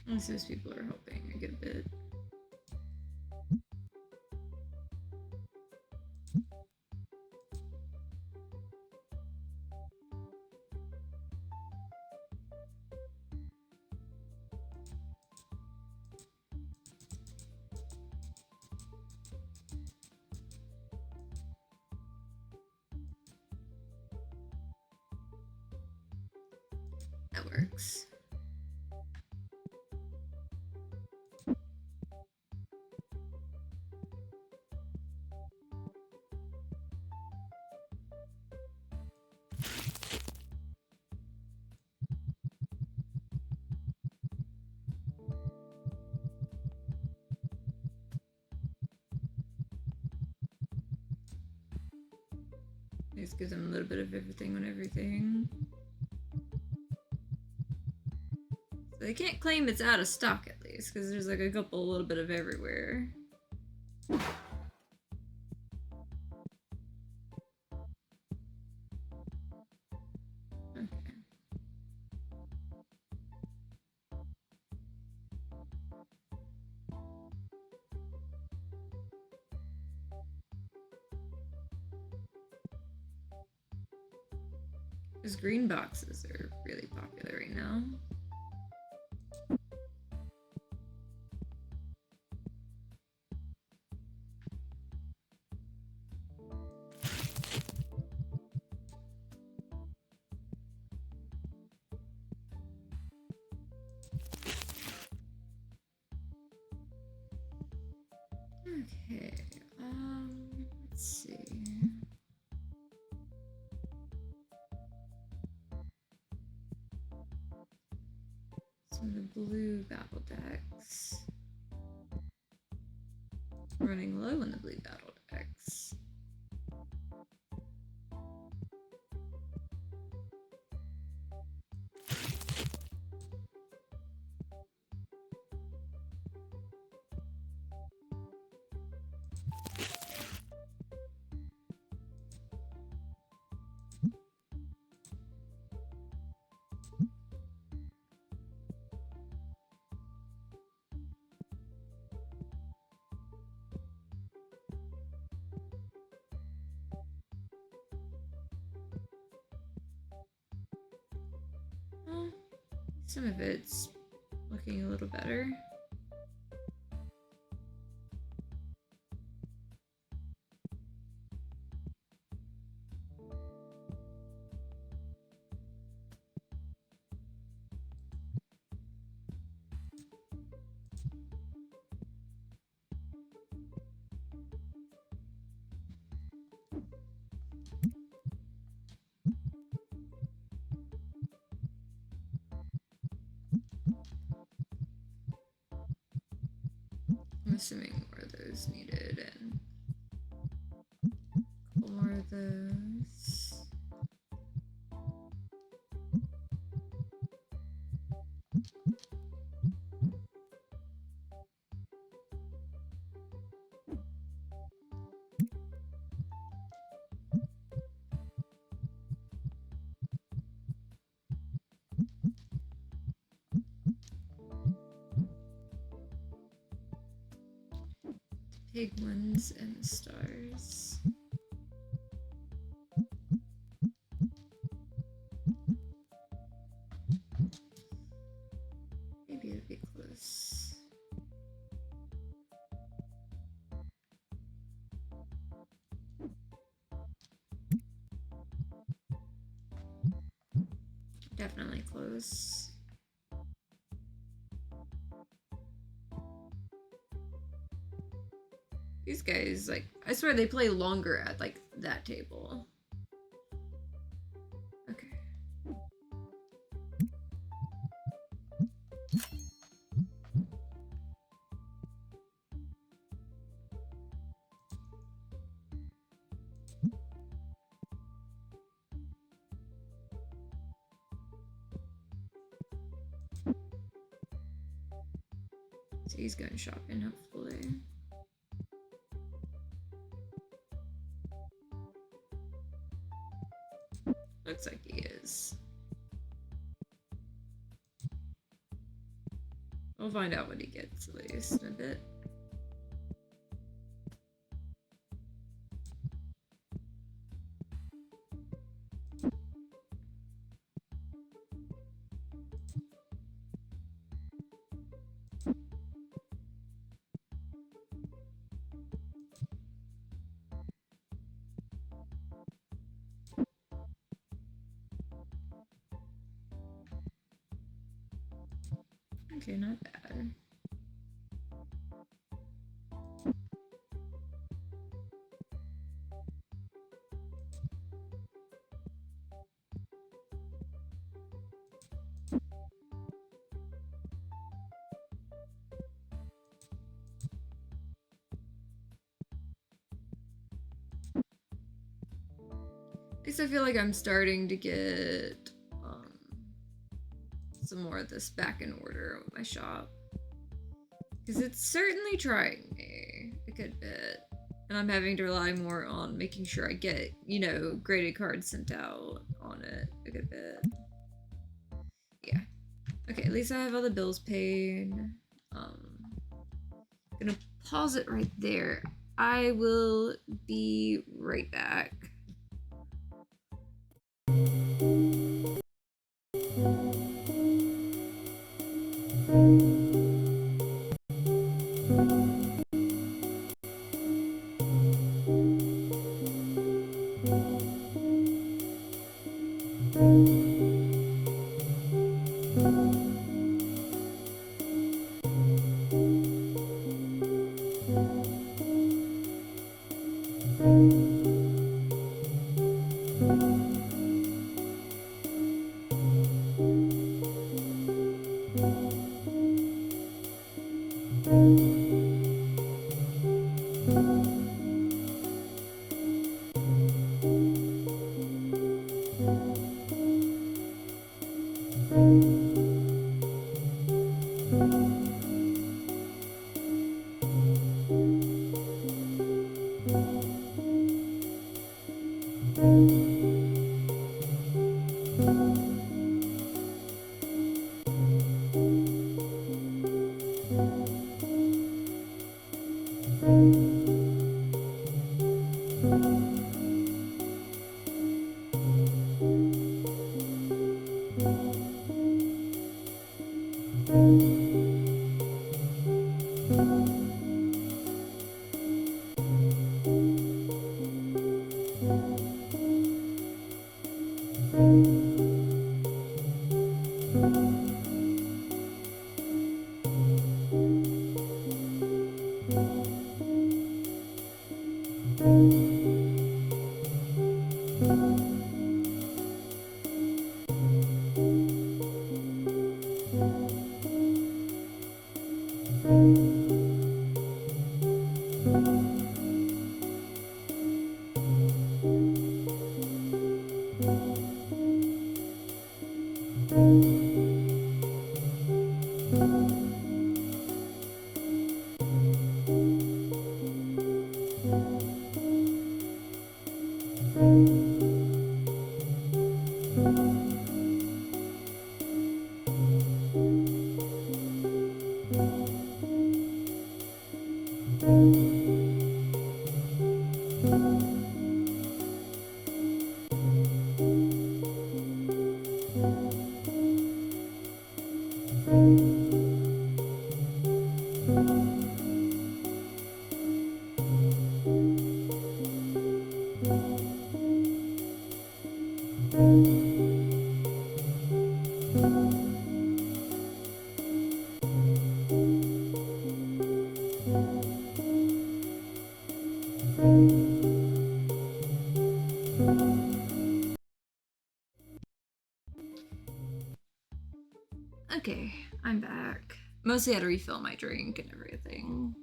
[SPEAKER 1] At least those people are helping a good bit. That works. Just gives them a little bit of everything on everything. So they can't claim it's out of stock at least, because there's like a little bit of everywhere. Okay. Those green boxes are really popular right now. Okay, let's see. Some of the blue battle decks. Running low on the blue battle decks. Well, some of it's looking a little better. assuming more of those needed and a couple more of those. Big ones and the stars. Maybe it'll be close. Definitely close. These guys, like, I swear they play longer at, like, that table. Okay. So he's going shopping, hopefully. Looks like he is. We'll find out what he gets at least in a bit. Okay, not bad. At least I feel like I'm starting to get some more of this back in order with my shop. Because it's certainly trying me a good bit. And I'm having to rely more on making sure I get, you know, graded cards sent out on it a good bit. Yeah. Okay, at least I have all the bills paid. Gonna pause it right there. I will be right back. Okay, I'm back. Mostly had to refill my drink and everything.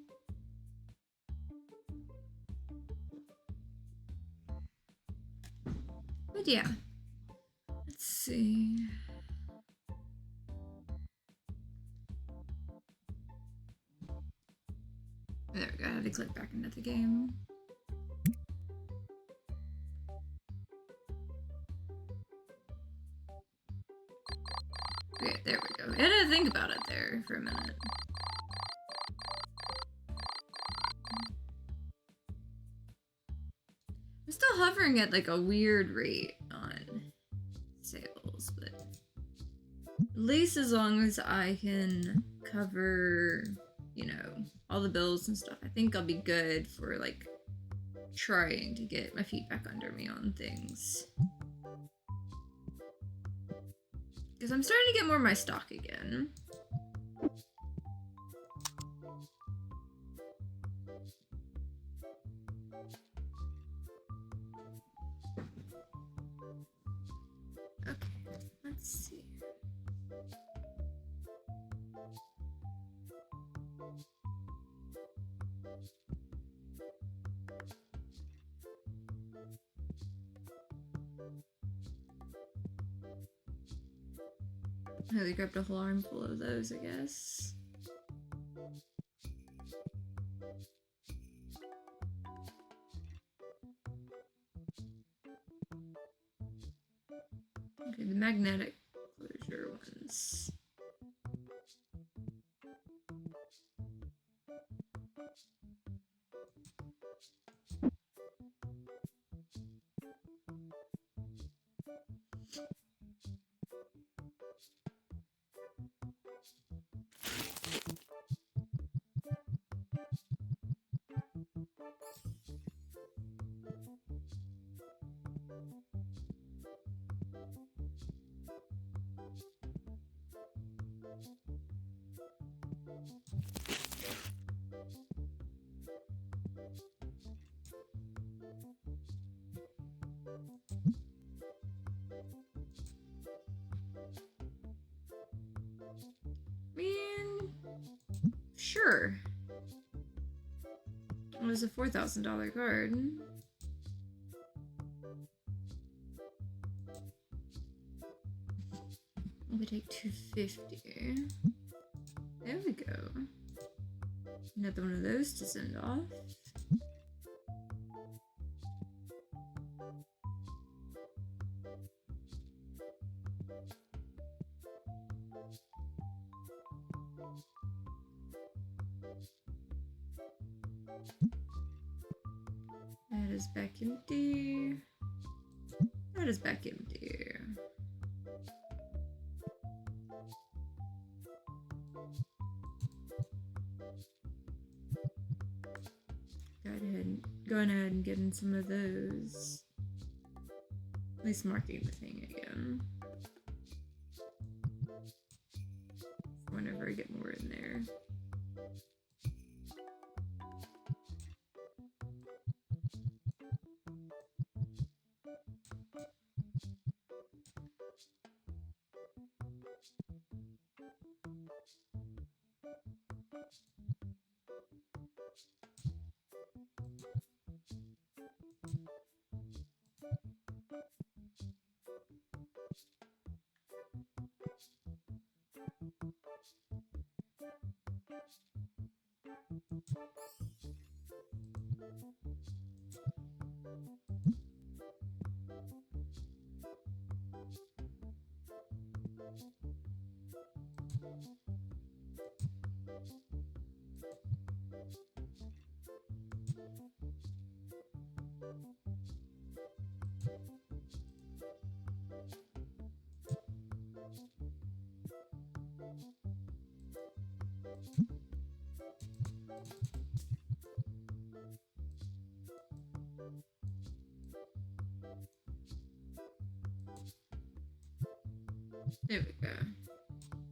[SPEAKER 1] But yeah. Let's see. There we go, I had to click back into the game. Okay, there we go. I had to think about it there for a minute. I'm still hovering at like a weird rate on sales, but at least as long as I can cover, you know, all the bills and stuff, I think I'll be good for like trying to get my feet back under me on things. Because I'm starting to get more of my stock again. Okay, let's see. Oh, they grabbed a whole armful of those, I guess. Okay, the magnetic closure ones. Man, sure. It was a $4,000 card. We take 250. There we go. Another one of those to send off. That is back empty. That is back empty. Going ahead and getting some of those. At least marking the thing again. Whenever I get more in there. There we go.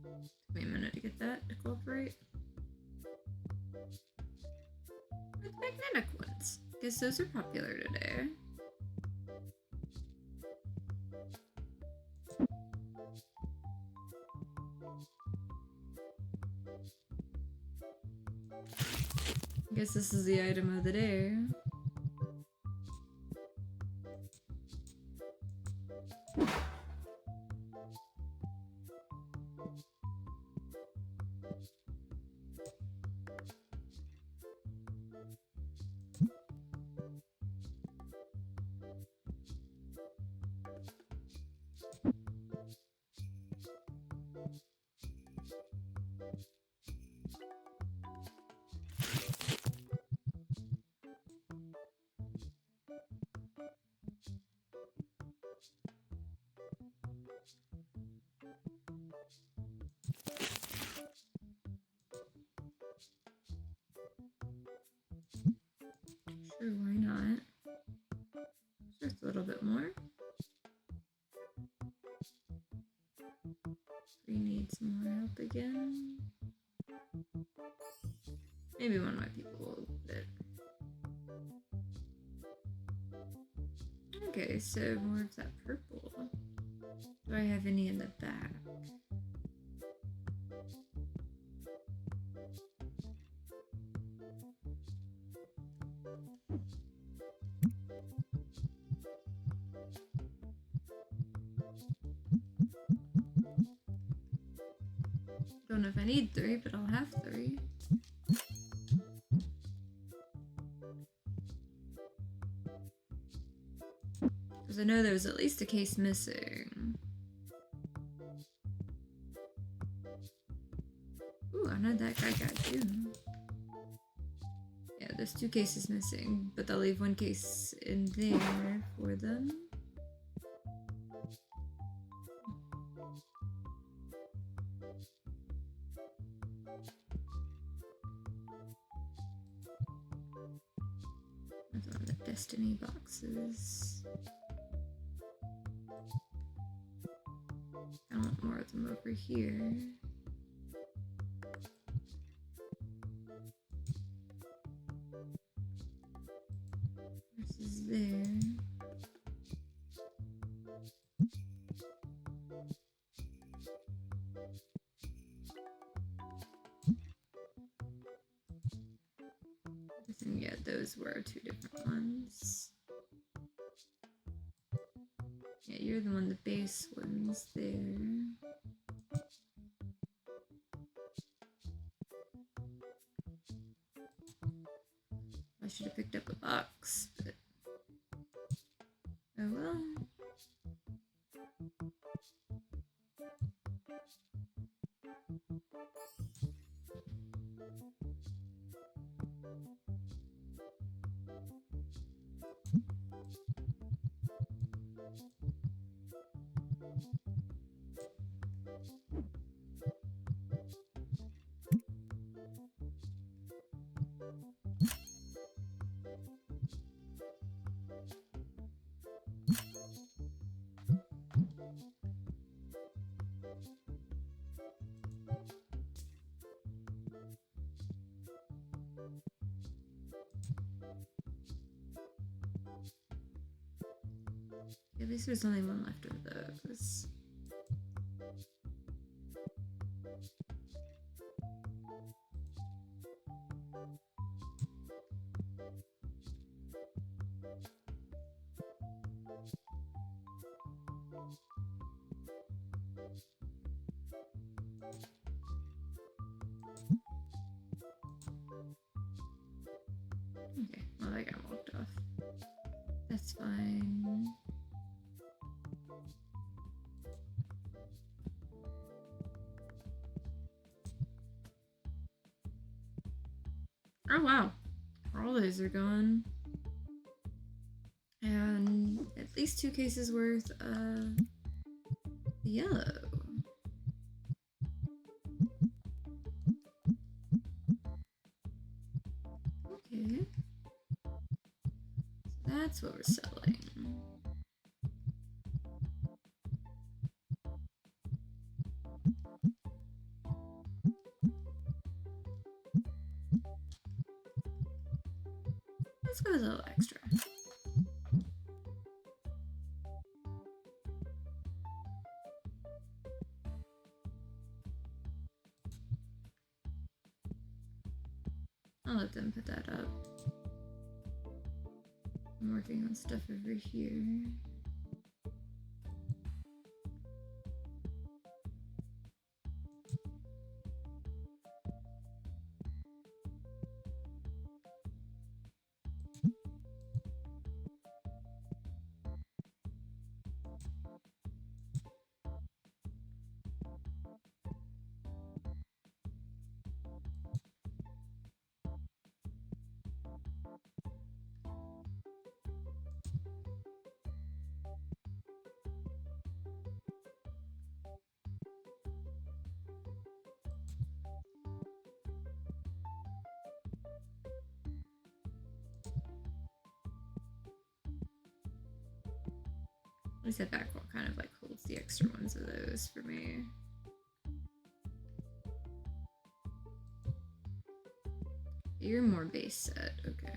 [SPEAKER 1] Took me a minute to get that to cooperate. With magnetic ones. Guess those are popular today. Guess this is the item of the day. Sure, why not? Just a little bit more. We need some more help again. Maybe one of my people will bit. Okay, so more of that purple. Do I have any in the back? Don't know if I need 3, but I'll have 3. Because I know there was at least a case missing. Ooh, I know that guy got 2. Yeah, there's 2 cases missing, but they'll leave 1 case in there for them. That's on the Destiny boxes. I want more of them over here. This is there. And yeah, those were 2 different ones. Yeah, you're the one, the base one's there. I should have picked up a box, but oh well. At least there's only 1 left of those. Okay, well, that got walked off. That's fine. Oh wow, all those are gone. And at least 2 cases worth of yellow. Okay. So that's what we're selling. Let's go with a little extra. I'll let them put that up. I'm working on stuff over here. At least that back wall kind of like holds the extra ones of those for me. You're more base set, okay.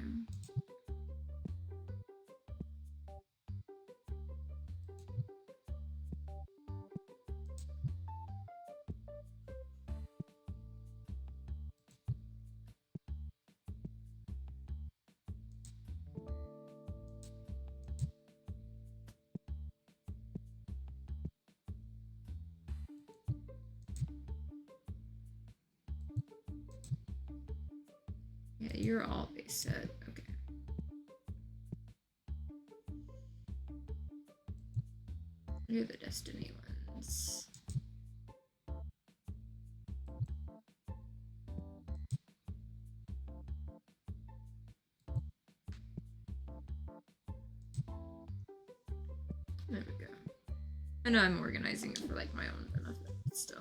[SPEAKER 1] Yeah, you're all base set, okay. You're the Destiny ones. There we go. I know I'm organizing it for like my own benefit still.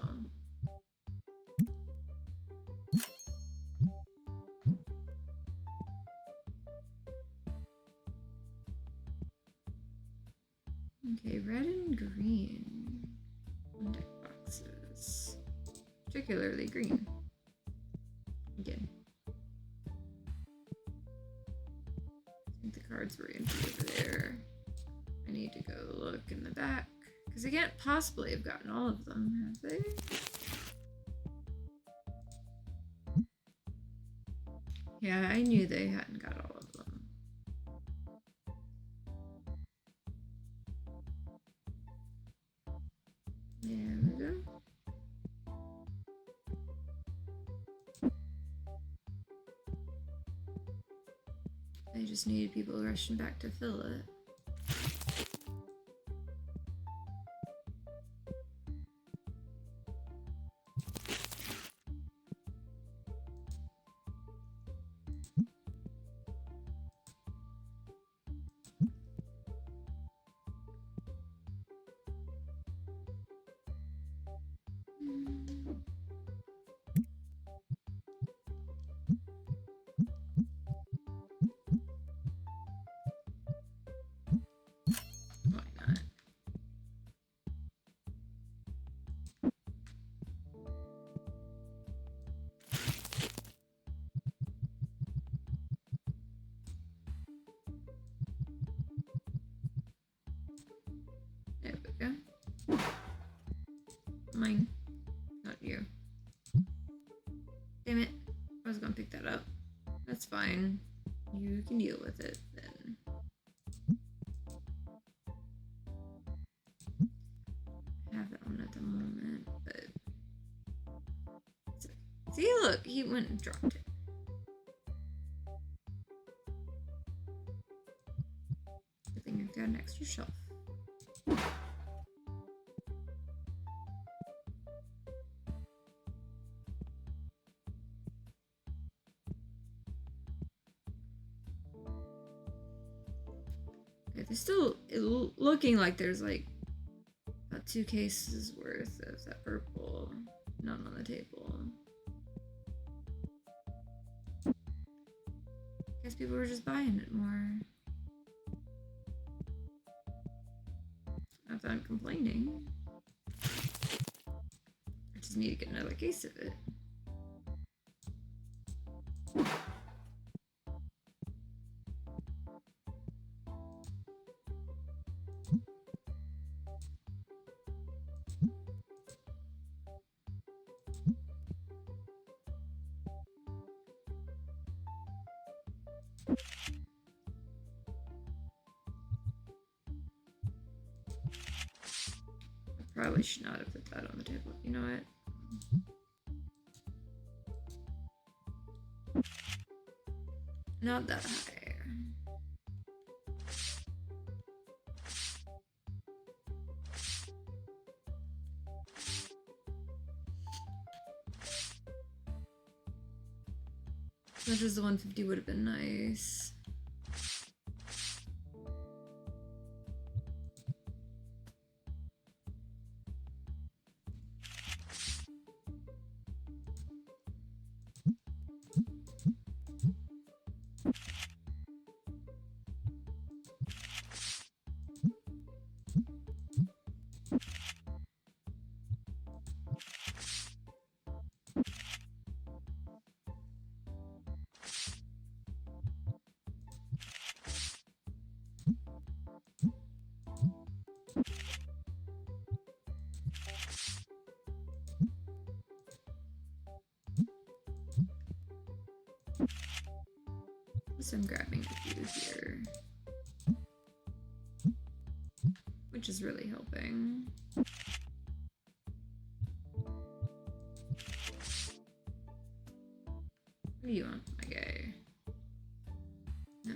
[SPEAKER 1] Okay, red and green. Deck boxes. Particularly green. Again. I think the cards were empty over there. I need to go look in the back. Because they can't possibly have gotten all of them, have they? Yeah, I knew they hadn't got all of them. There we go. I just needed people rushing back to fill it. Why not? There we go. Mine, not you. Damn it. I was gonna pick that up. That's fine. You can deal with it then. I have it on at the moment, but... See, look, he went and dropped it. The your shelf. Okay, there's still looking like there's like about 2 cases worth of that purple. None on the table. Guess people were just buying it more. Not that I'm complaining. I just need to get another case of it. Probably should not have put that on the table. You know what? Not that high. As much as the 150 would have been nice. So I'm grabbing a few here, which is really helping. What do you want, my guy? No.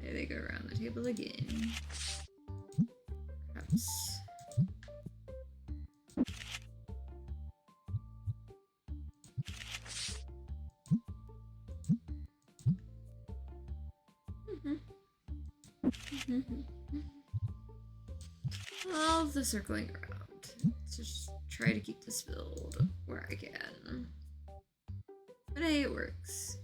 [SPEAKER 1] There they go around the table again. Perhaps. All the circling around. Let's just try to keep this filled where I can. But hey, it works.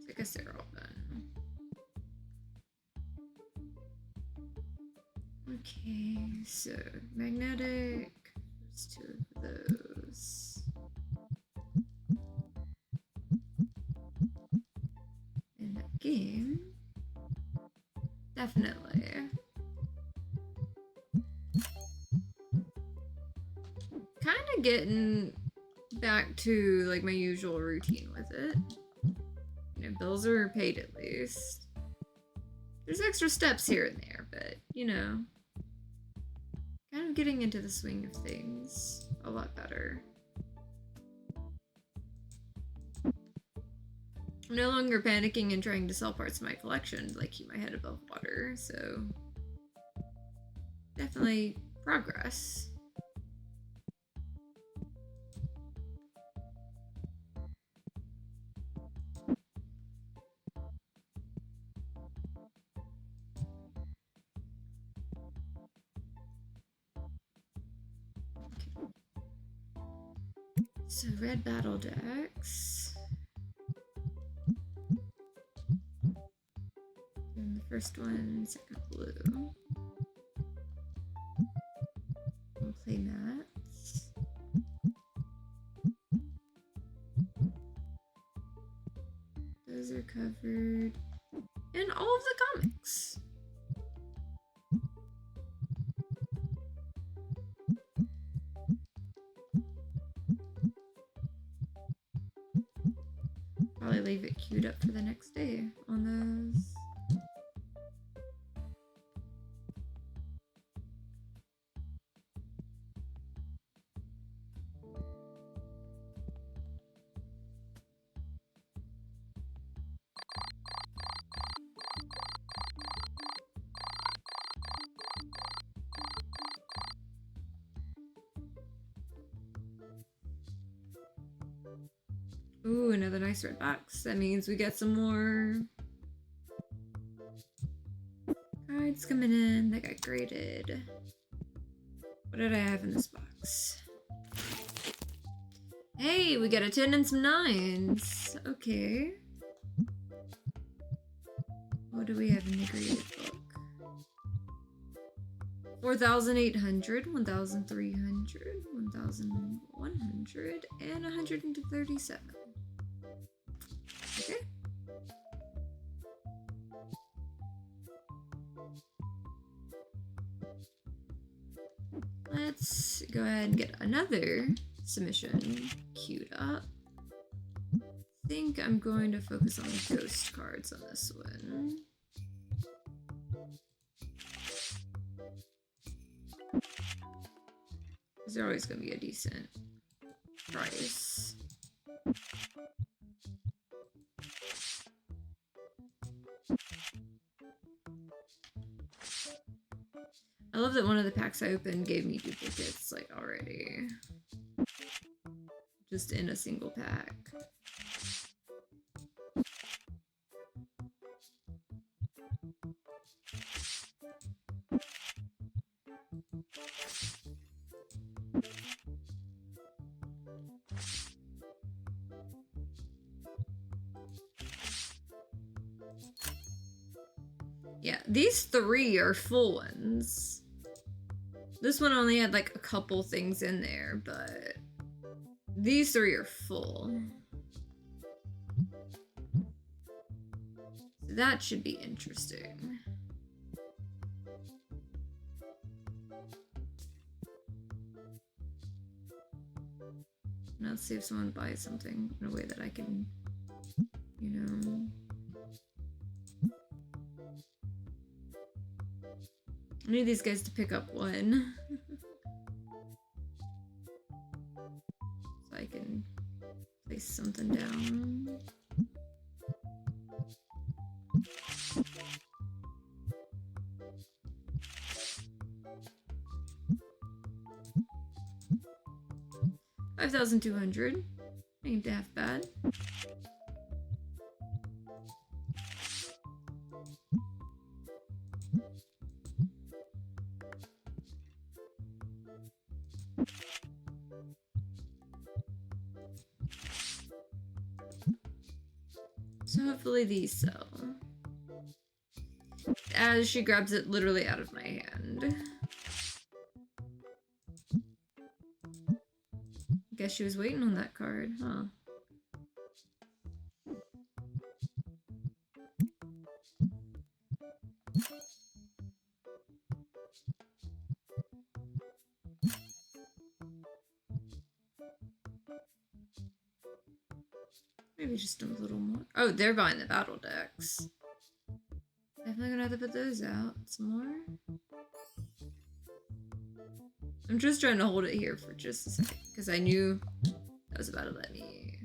[SPEAKER 1] I guess they're all done. Okay, so magnetic. There's 2 of those. In that game. Definitely. Kind of getting back to like my usual routine with it. You know, bills are paid at least. There's extra steps here and there, but you know, kind of getting into the swing of things a lot better. I'm no longer panicking and trying to sell parts of my collection to like keep my head above water, so definitely progress. So red battle decks. And the first one, second blue. We'll play mats. Those are covered in all of the comics. Probably leave it queued up for the next day on those. Ooh, another nice red box. That means we get some more cards coming in that got graded. What did I have in this box? Hey, we got a 10 and some 9s. Okay. What do we have in the graded book? 4,800, 1,300, 1,100, and 137. Okay. Let's go ahead and get another submission queued up. I think I'm going to focus on the ghost cards on this one. They're always going to be a decent price. I love that one of the packs I opened gave me duplicates, like, already. Just in a single pack. Yeah, these 3 are full ones. This one only had like a couple things in there, but these 3 are full. So that should be interesting. Now let's see if someone buys something in a way that I can, you know... I need these guys to pick up one. So I can place something down. $5,200. Ain't half bad. So hopefully these sell. As she grabs it literally out of my hand. Guess she was waiting on that card, huh? Maybe just a little more. Oh, they're buying the battle decks. Definitely gonna have to put those out some more. I'm just trying to hold it here for just a second because I knew that was about to let me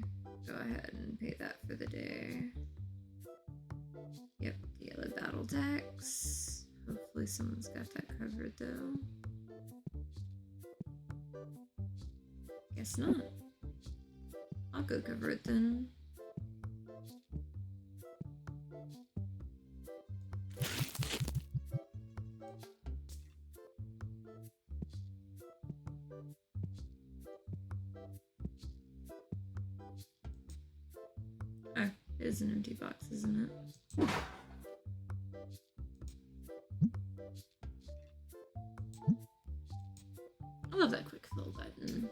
[SPEAKER 1] go ahead and pay that for the day. Yep, the yellow battle decks. Hopefully someone's got that covered though. Guess not. I'll go cover it then. It is an empty box, isn't it? I love that quick fill button.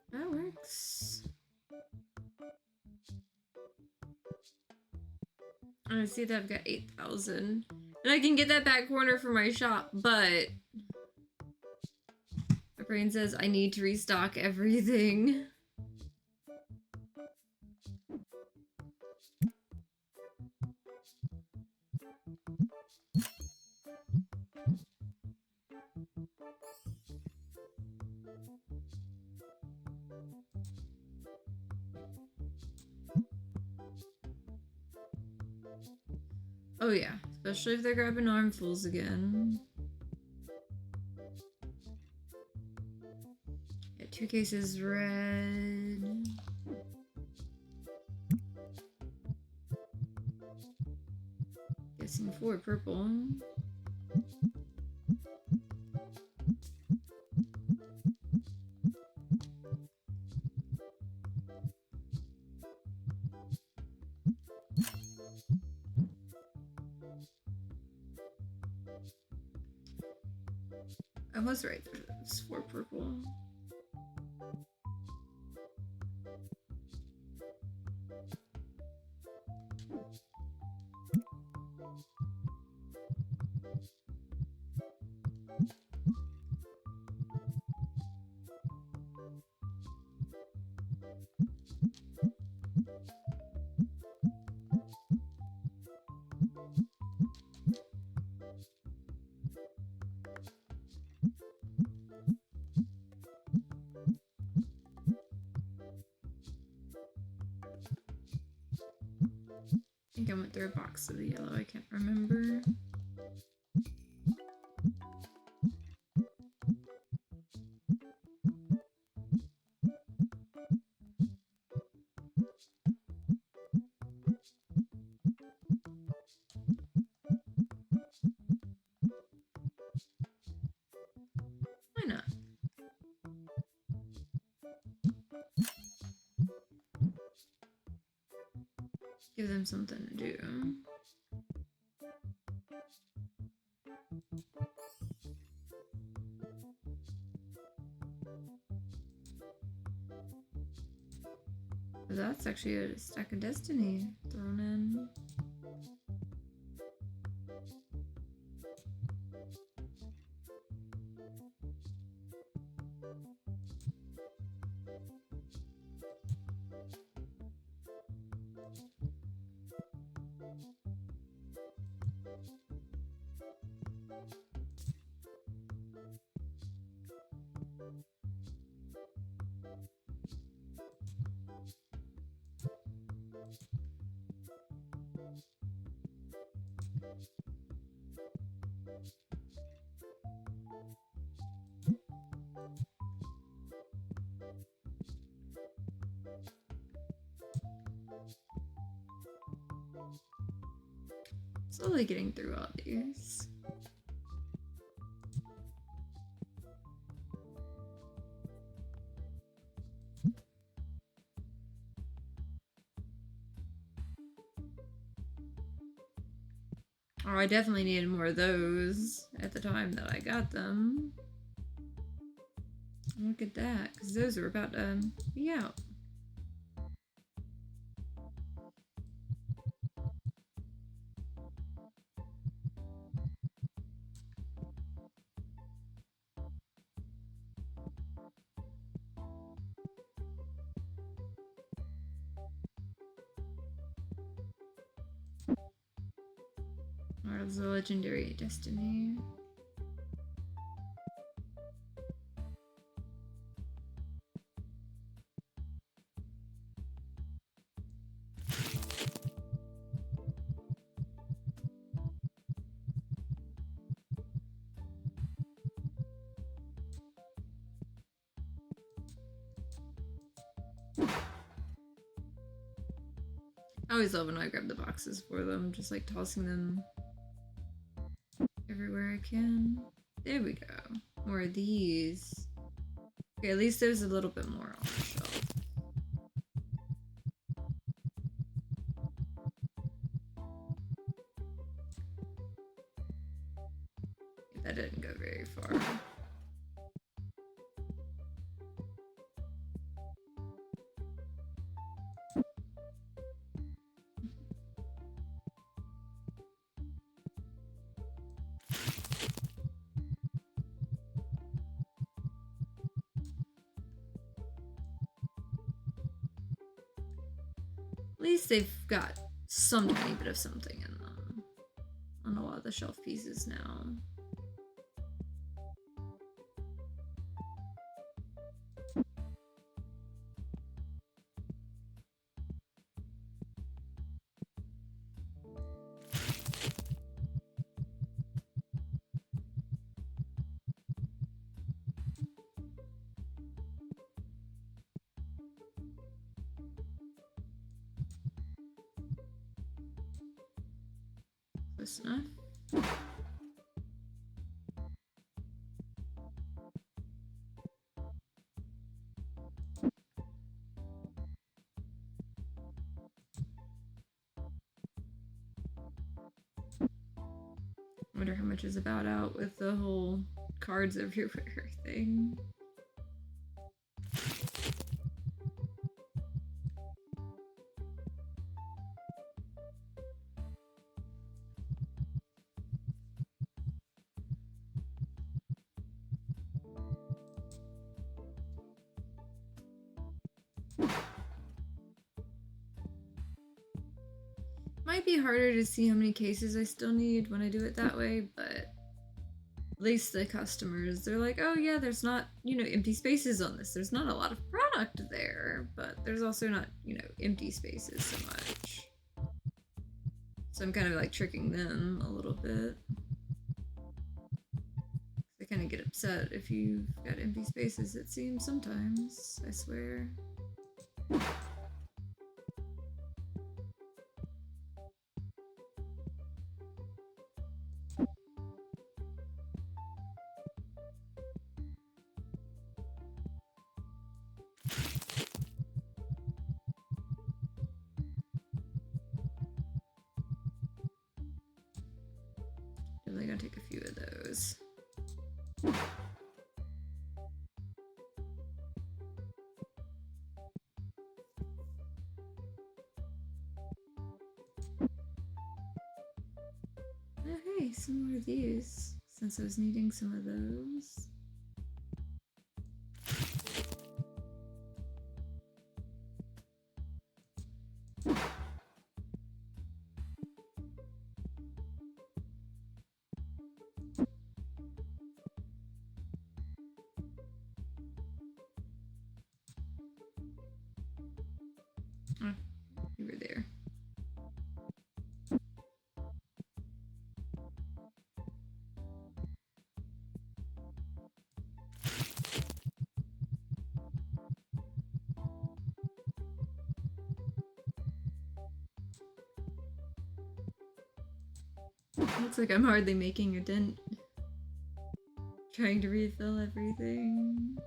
[SPEAKER 1] That works. I see that I've got 8,000. And I can get that back corner for my shop, but my brain says I need to restock everything. Oh yeah, especially if they're grabbing armfuls again. Yeah, 2 cases red. Guessing 4 purple. I was right, there's 4 purple. I think I went through a box of the yellow, I can't remember. Why not? Give them something to do. That's actually a stack of destiny thrown in. Slowly getting through all these. Oh, I definitely needed more of those at the time that I got them. Look at that, because those are about to be out. Or is the legendary destiny? I always love when I grab the boxes for them, just like tossing them everywhere I can. There we go. More of these. Okay, at least there's a little bit more on the shelf. That didn't go very far. At least they've got some tiny bit of something in them on a lot of the shelf pieces now. Close enough. I wonder how much is about out with the whole cards everywhere thing. Might be harder to see how many cases I still need when I do it that way, but at least the customers, they're like, oh yeah, there's not, empty spaces on this. There's not a lot of product there, but there's also not, empty spaces so much. So I'm kind of like tricking them a little bit. They kind of get upset if you've got empty spaces, it seems sometimes, I swear. Definitely gonna take a few of those. Oh hey, some more of these, since I was needing some of those. Oh, you were there. Looks like I'm hardly making a dent. Trying to refill everything.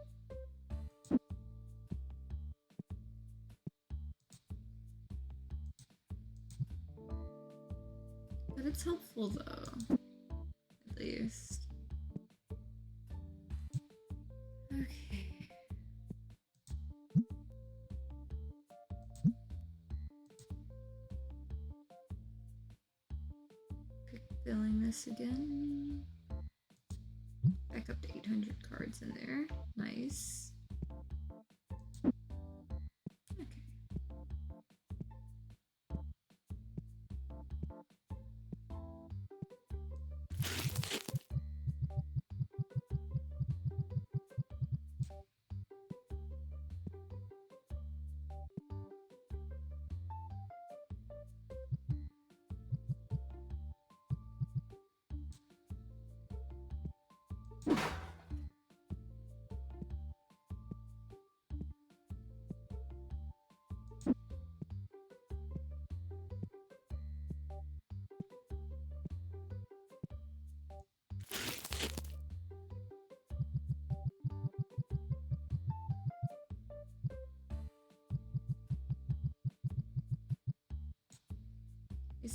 [SPEAKER 1] But it's helpful though. At least. Okay. Quick filling this again. Back up to 800 cards in there. Nice. Okay.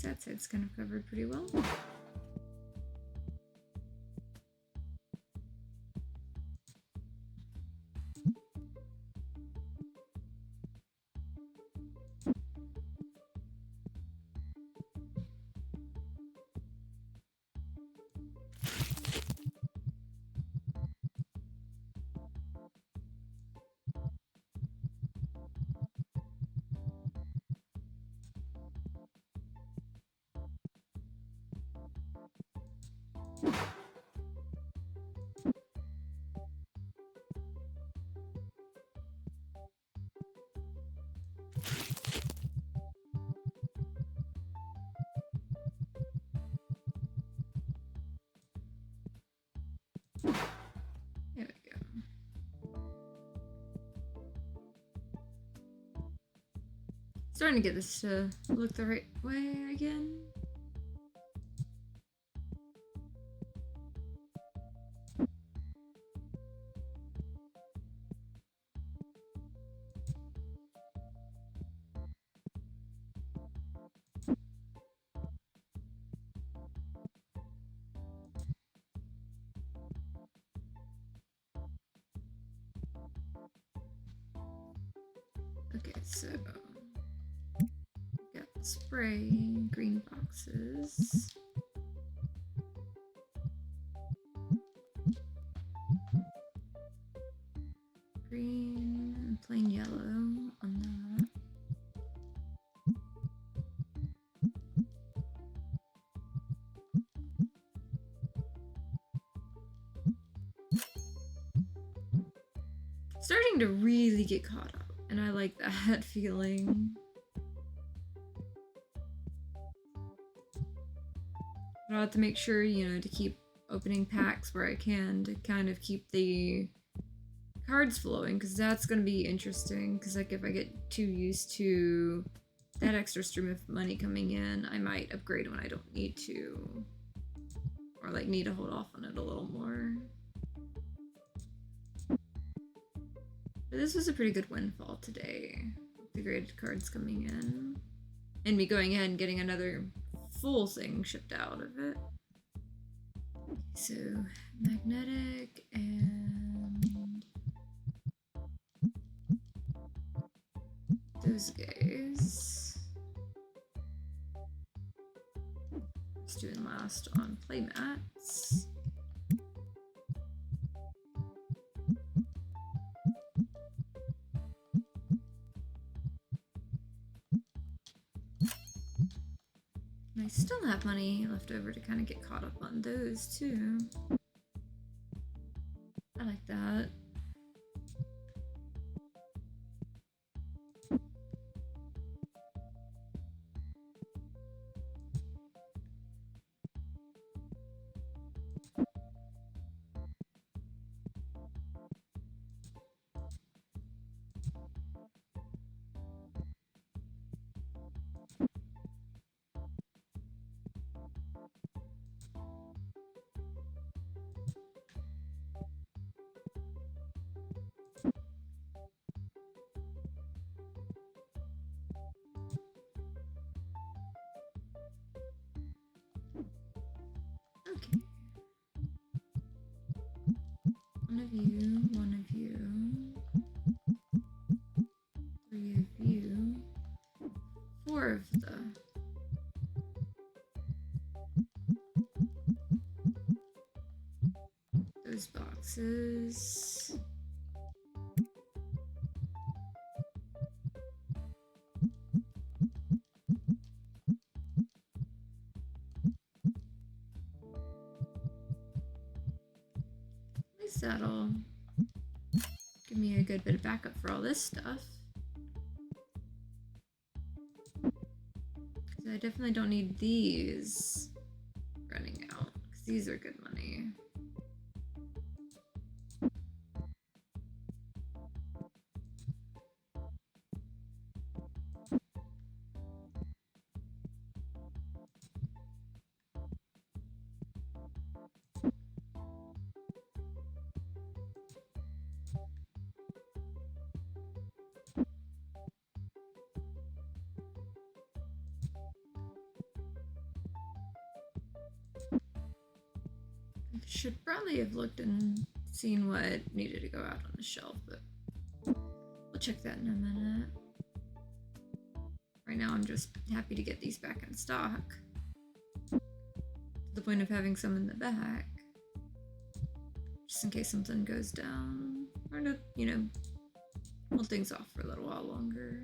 [SPEAKER 1] That side's kind of covered pretty well. There we go. Starting to get this to look the right way again. Okay, so got spray, green boxes. Green and plain yellow on that. Starting to really get caught up, and I like that feeling. But I'll have to make sure, you know, to keep opening packs where I can to kind of keep the cards flowing, because that's going to be interesting, because like if I get too used to that extra stream of money coming in, I might upgrade when I don't need to, or like need to hold off on it a little more. But this was a pretty good windfall today, the graded cards coming in, and me going ahead and getting another full thing shipped out of it. So magnetic and those guys. Just doing last on playmats. And I still have money left over to kind of get caught up on those too. I like that. Okay. One of you, 3 of you, 4 of those boxes. At least that'll give me a good bit of backup for all this stuff. I definitely don't need these running out, because these are good money. Should probably have looked and seen what needed to go out on the shelf, but we'll check that in a minute. Right now I'm just happy to get these back in stock. To the point of having some in the back. Just in case something goes down. Or to, you know, hold things off for a little while longer.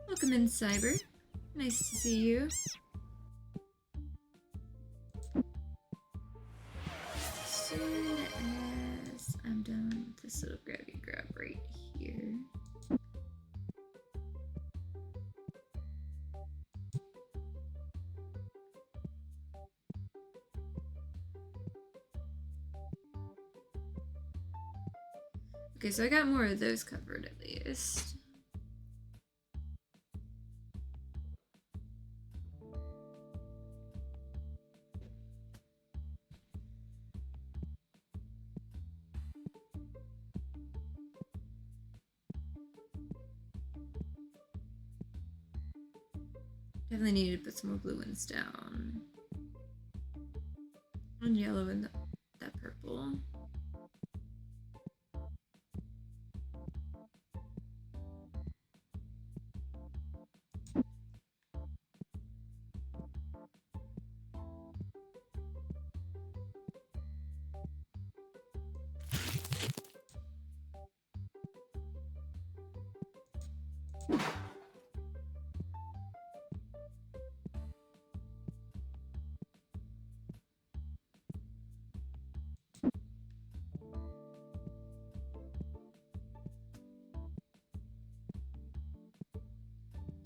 [SPEAKER 1] Welcome in, Cyber. Nice to see you. As soon as I'm done with this little grabby grab right here. Okay, so I got more of those covered at least. Definitely need to put some more blue ones down. And yellow and that purple.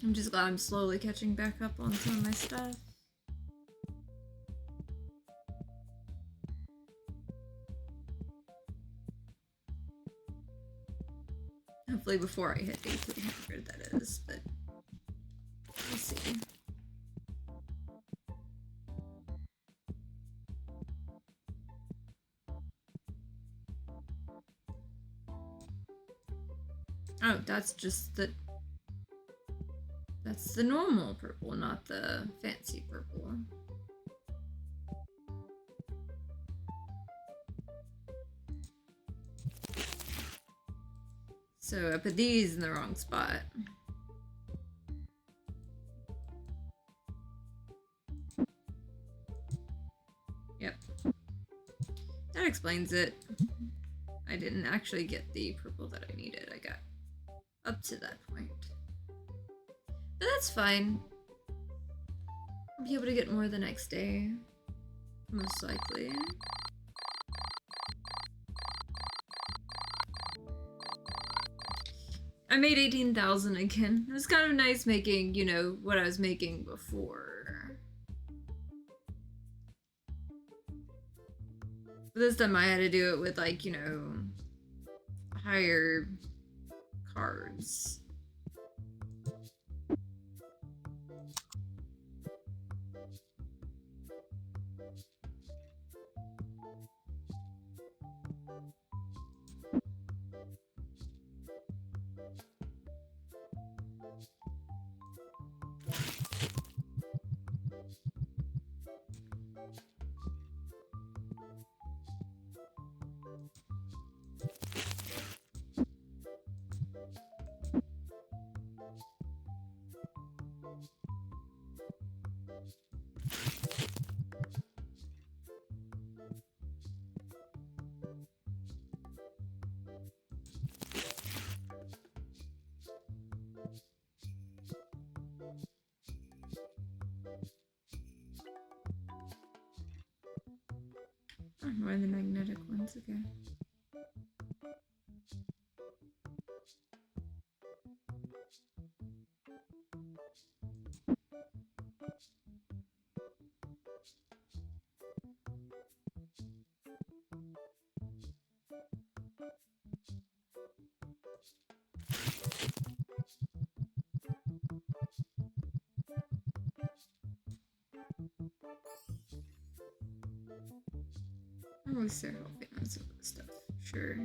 [SPEAKER 1] I'm just glad I'm slowly catching back up on some of my stuff. Hopefully before I hit A300 that is, but we'll see. Oh, that's just the... That's the normal purple, not the fancy purple. So I put these in the wrong spot. Yep. That explains it. I didn't actually get the purple that I needed. I got up to that point. But that's fine. I'll be able to get more the next day. Most likely. I made 18,000 again. It was kind of nice making, you know, what I was making before. But this time I had to do it with, like, you know, higher cards. Oh, where are the magnetic ones again? Or was there helping on some of the stuff? Sure.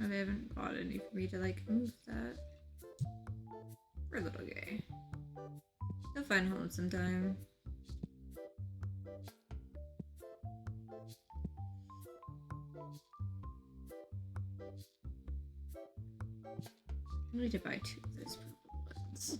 [SPEAKER 1] Oh, they haven't bought any for me to like move that. Poor little guy. He'll find home sometime. I need to buy 2 of those purple ones.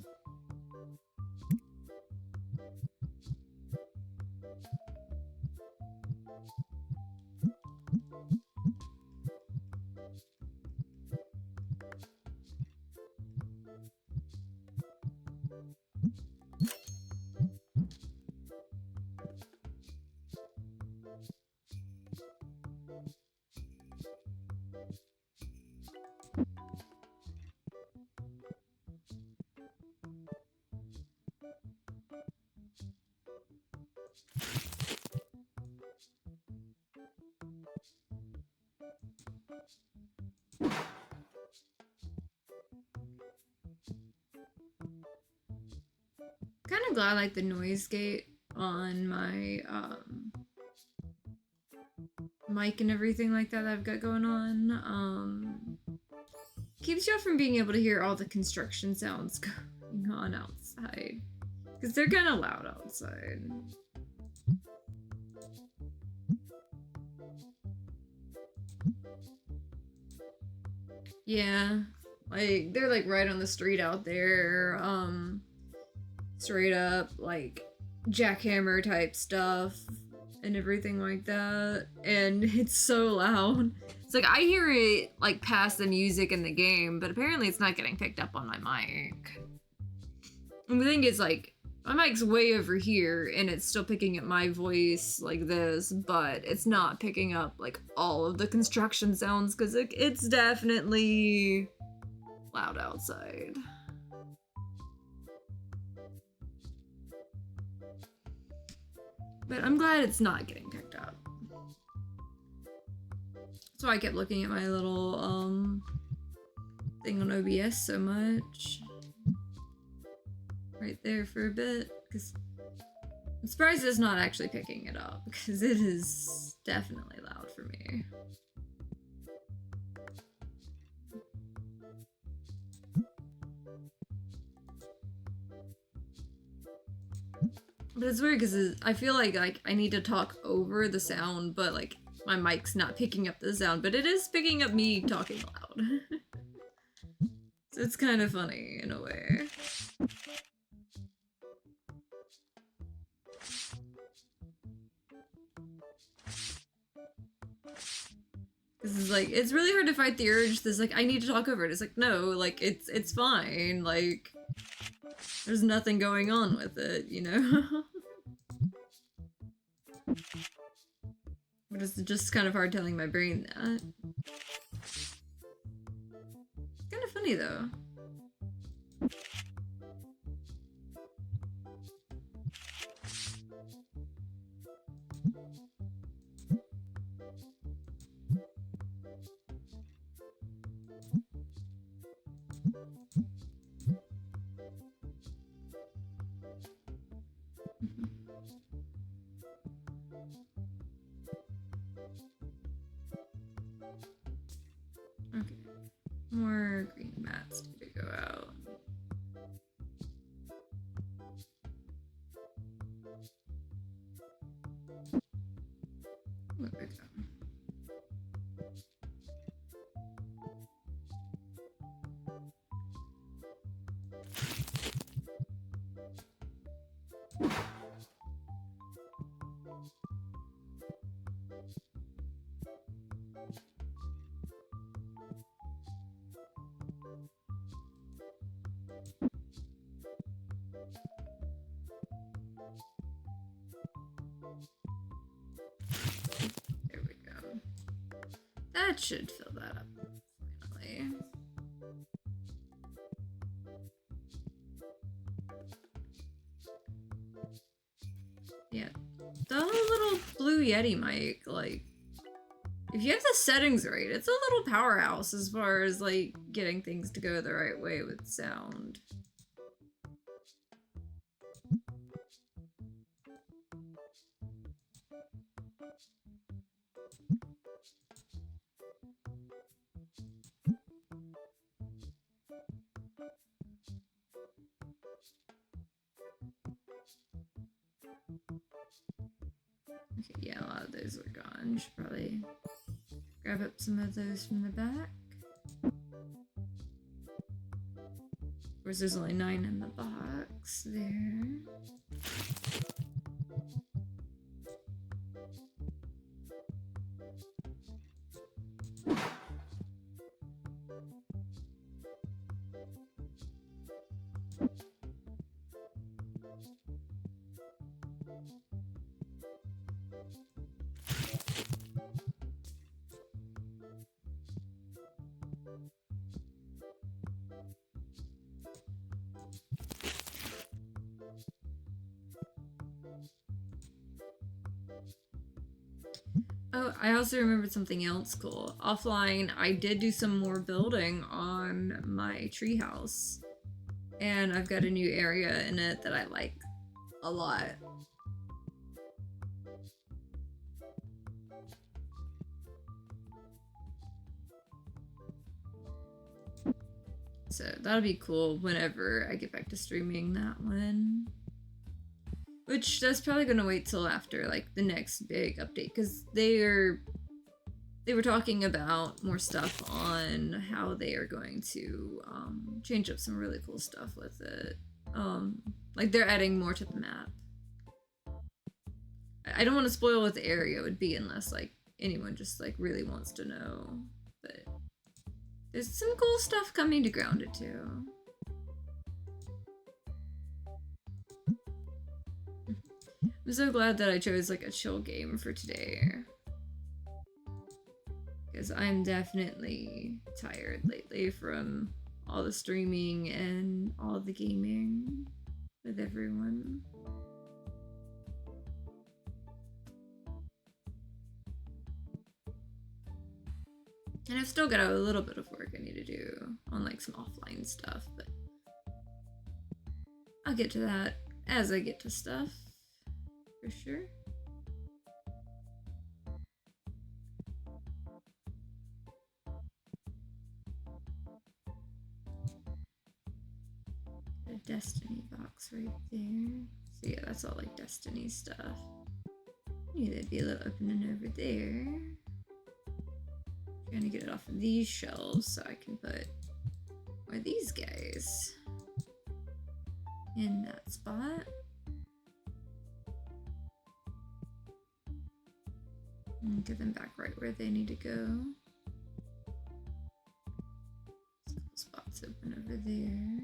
[SPEAKER 1] Kind of glad like the noise gate on my mic and everything like that I've got going on keeps you from being able to hear all the construction sounds going on outside, because they're kind of loud outside. Yeah, like they're like right on the street out there, straight up like jackhammer type stuff and everything like that, and it's so loud. It's like I hear it like past the music in the game, but apparently it's not getting picked up on my mic. And the thing is, like, my mic's way over here and it's still picking up my voice like this, but it's not picking up like all of the construction sounds because it's definitely loud outside. But I'm glad it's not getting picked up. That's why I kept looking at my little thing on OBS so much. Right there for a bit, because I'm surprised it's not actually picking it up, because it is definitely loud for me. But it's weird because I feel like I need to talk over the sound, but like my mic's not picking up the sound, but it is picking up me talking loud. So it's kind of funny in a way. This is like, it's really hard to fight the urge that's like, I need to talk over it. It's like, no, like, it's fine. Like, there's nothing going on with it, you know? But it's just kind of hard telling my brain that. It's kind of funny, though. Okay, more green mats need to go out. There we go. That should fill that up finally. Yeah, the whole little Blue Yeti mic, like, if you have the settings right, it's a little powerhouse as far as, like, getting things to go the right way with sound. Okay, yeah, a lot of those are gone. Should probably grab up some of those from the back. Of course, there's only 9 in the box there. Oh, I also remembered something else cool. Offline, I did do some more building on my treehouse. And I've got a new area in it that I like a lot. So that'll be cool whenever I get back to streaming that one. Which, that's probably gonna wait till after, like, the next big update, because they were talking about more stuff on how they are going to change up some really cool stuff with it. Like, they're adding more to the map. I don't want to spoil what the area would be unless, like, anyone just, like, really wants to know. But there's some cool stuff coming to Grounded too. I'm so glad that I chose, like, a chill game for today. Because I'm definitely tired lately from all the streaming and all the gaming with everyone. And I've still got a little bit of work I need to do on, like, some offline stuff, but I'll get to that as I get to stuff, for sure. A Destiny box right there. So yeah, that's all, like, Destiny stuff. Maybe there'd be a little opening over there. Trying to get it off of these shelves so I can put one of these guys in that spot. And get them back right where they need to go. There's a couple spots open over there.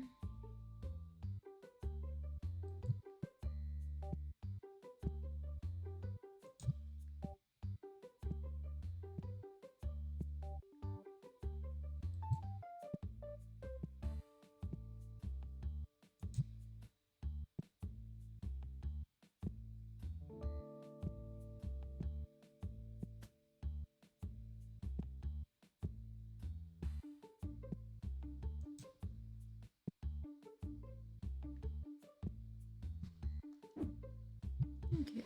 [SPEAKER 1] Okay.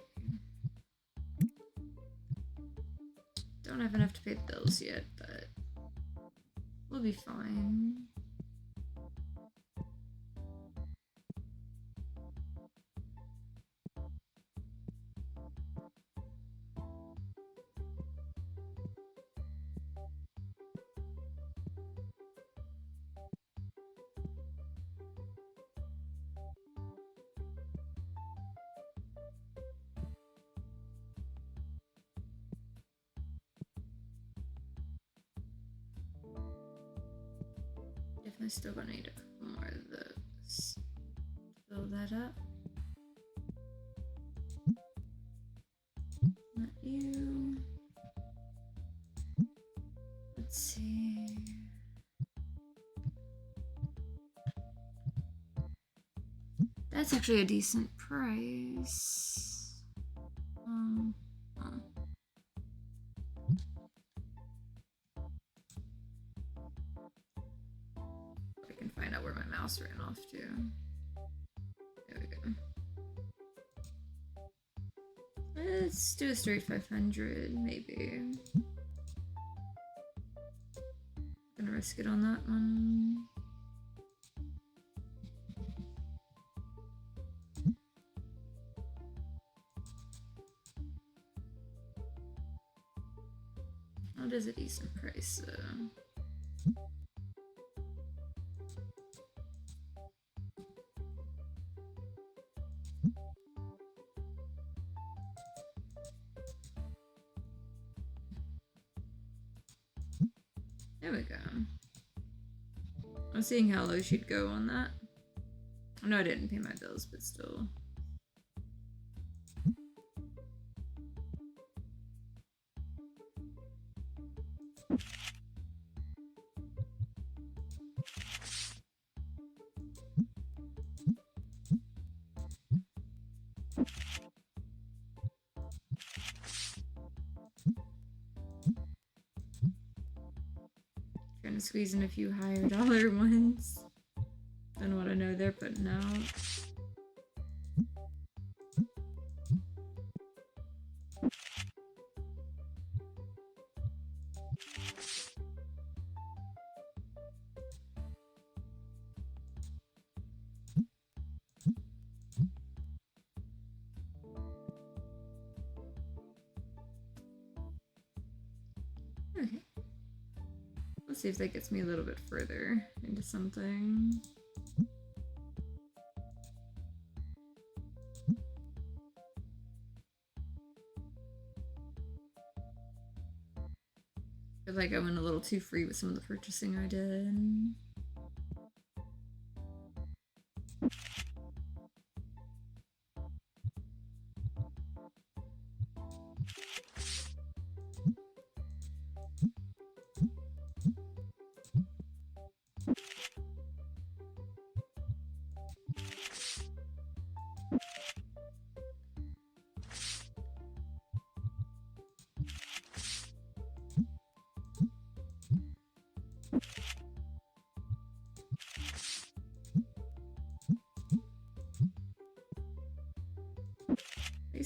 [SPEAKER 1] Don't have enough to pay the bills yet, but we'll be fine. Definitely still gonna need a couple more of those. Fill that up. Not you. That's actually a decent price. Huh. I can find out where my mouse ran off to. There we go. Let's do a straight 500, maybe. Gonna risk it on that one. That is a decent price, so. There we go. I'm seeing how low she'd go on that. I know I didn't pay my bills, but still. Trying to squeeze in a few higher dollar ones. Don't know what I know they're putting out. Okay. Let's see if that gets me a little bit further into something. I feel like I went a little too free with some of the purchasing I did.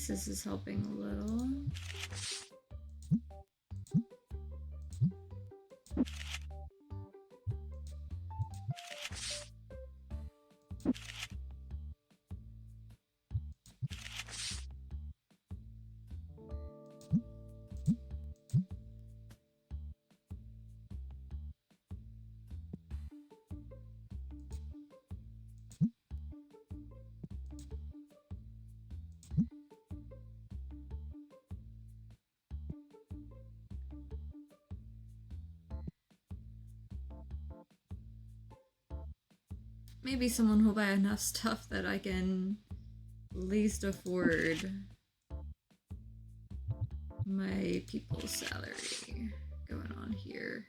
[SPEAKER 1] This is helping a little. Maybe someone will buy enough stuff that I can at least afford my people's salary going on here.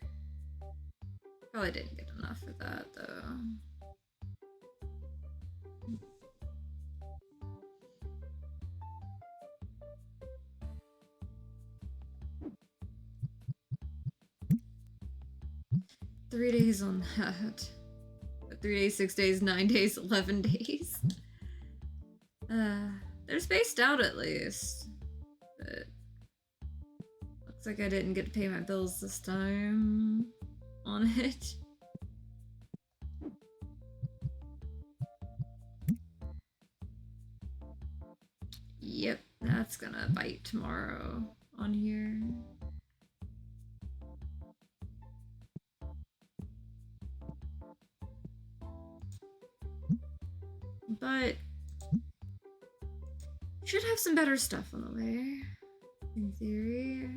[SPEAKER 1] Probably didn't get enough for that though. $3 days on that. 3 days, 6 days, 9 days, 11 days. They're spaced out at least. But looks like I didn't get to pay my bills this time on it. Yep, that's gonna bite tomorrow on here. But should have some better stuff on the way, in theory.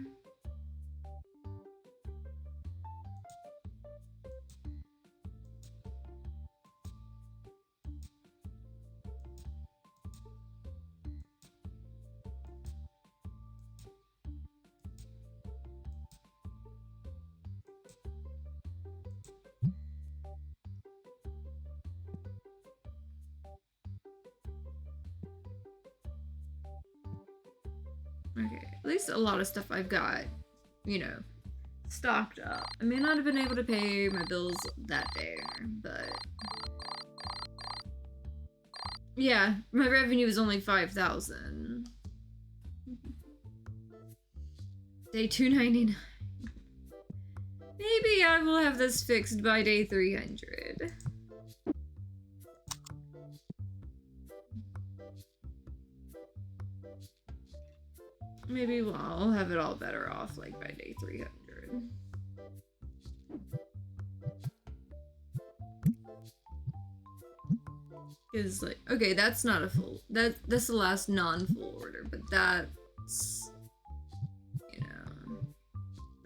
[SPEAKER 1] Okay, at least a lot of stuff I've got, you know, stocked up. I may not have been able to pay my bills that day, but yeah, my revenue was only 5,000. Day 299. Maybe I will have this fixed by day 300. Maybe I'll have it all better off like by day 300. Because like, okay, that's not a full, that's the last non-full order, but that's, you know,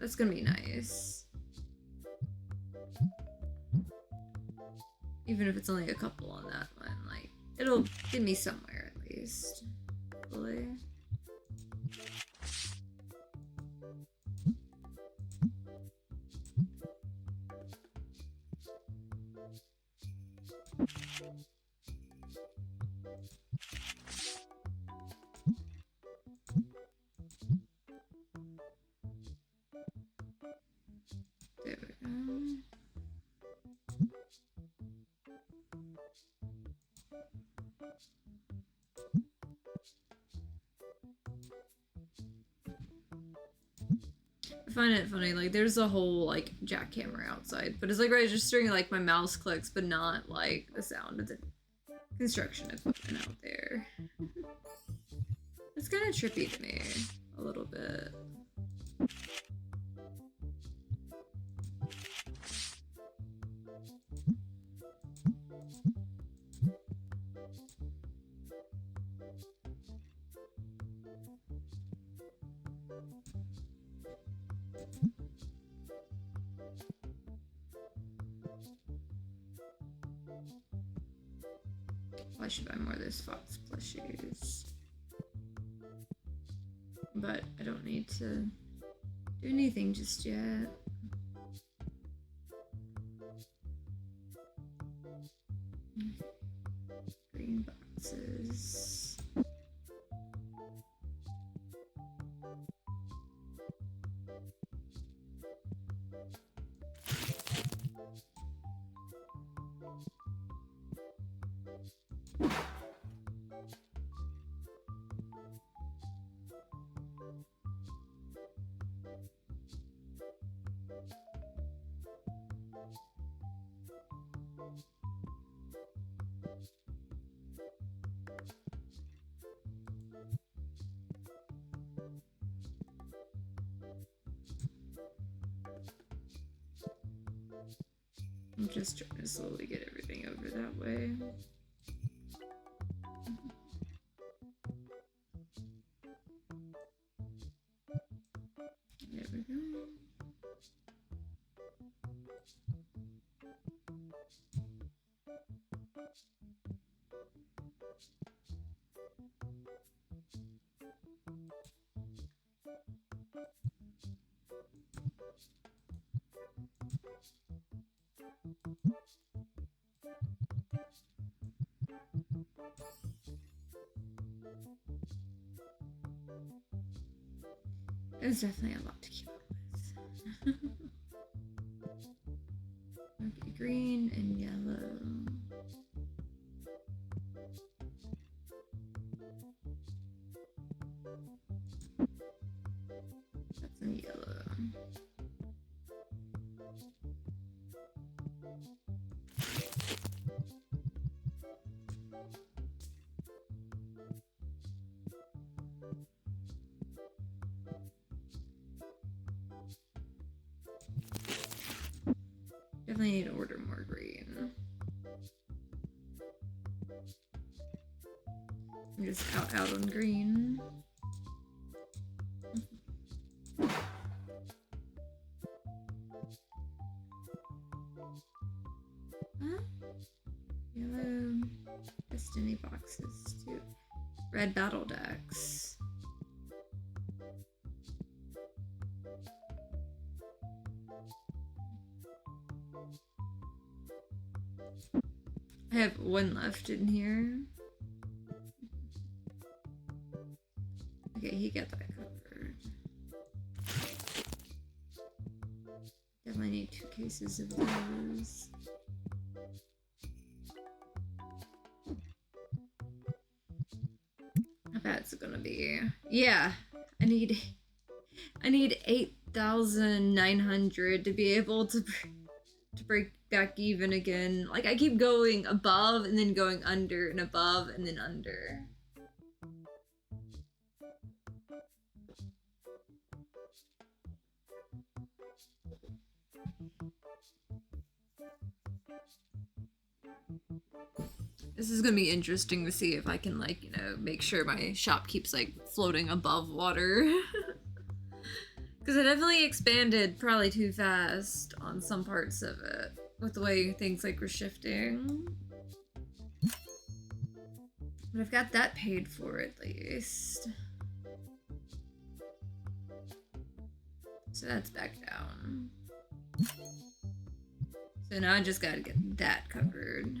[SPEAKER 1] that's gonna be nice. Even if it's only a couple on that one, like, it'll get me somewhere at least, hopefully. There we go. I find it funny, like there's a whole like jackhammer outside, but it's like registering like my mouse clicks, but not like the sound of the construction equipment out there. It's kind of trippy to me, a little bit. I should buy more of those Fox plushies. But I don't need to do anything just yet. Green boxes. I'm just trying to slowly get everything over that way. There we go. It was definitely a lot to keep up with. Okay, green and yellow. That's in yellow. Definitely need to order more green. I'm just out on green. Huh? Yellow Destiny boxes too. Red battle decks. I have one left in here. Okay, he got that covered. Definitely need 2 cases of those. How bad is it gonna be? Yeah, I need 8,900 to be able to break back even again. Like, I keep going above and then going under and above and then under. This is gonna be interesting to see if I can, like, you know, make sure my shop keeps, like, floating above water. Because I definitely expanded probably too fast on some parts of it, with the way things, like, were shifting. But I've got that paid for at least. So that's back down. So now I just gotta get that covered.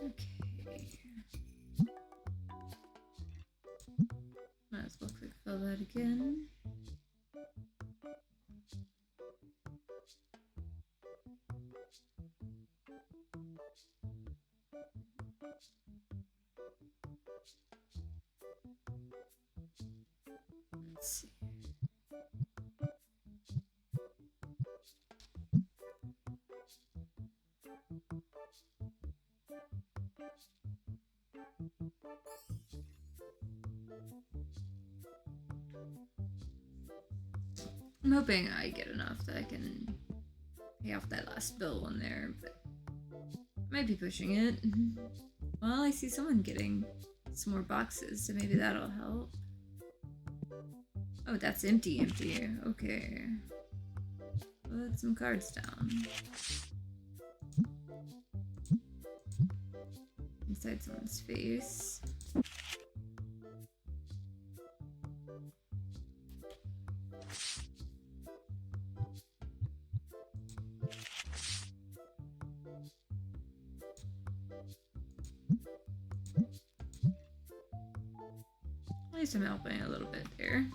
[SPEAKER 1] Okay. Might as well quick fill that again. Let's see. I'm hoping I get enough that I can pay off that last bill in there, but I might be pushing it. Well, I see someone getting some more boxes, so maybe that'll help. Oh, that's empty. Okay. Put some cards down. Inside someone's face. At least I'm helping a little bit there.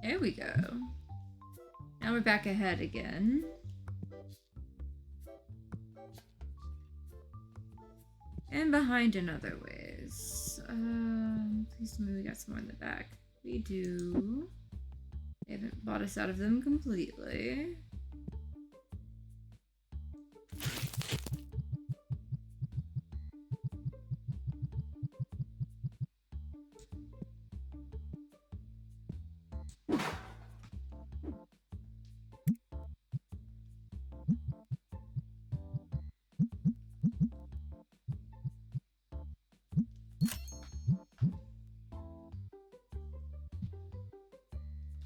[SPEAKER 1] There we go. Now we're back ahead again. And behind in other ways. Please tell me we got some more in the back. We do. They haven't bought us out of them completely.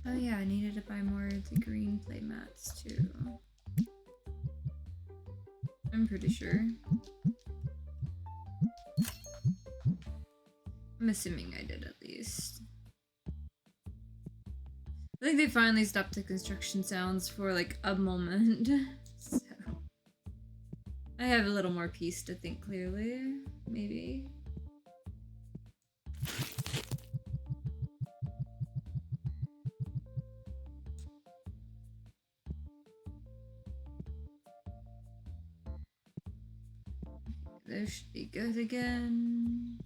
[SPEAKER 1] Oh yeah, I needed to buy more of the green play mats too. I'm pretty sure. I'm assuming I did at least. I think they finally stopped the construction sounds for like a moment. So I have a little more peace to think clearly, maybe. This should be good again.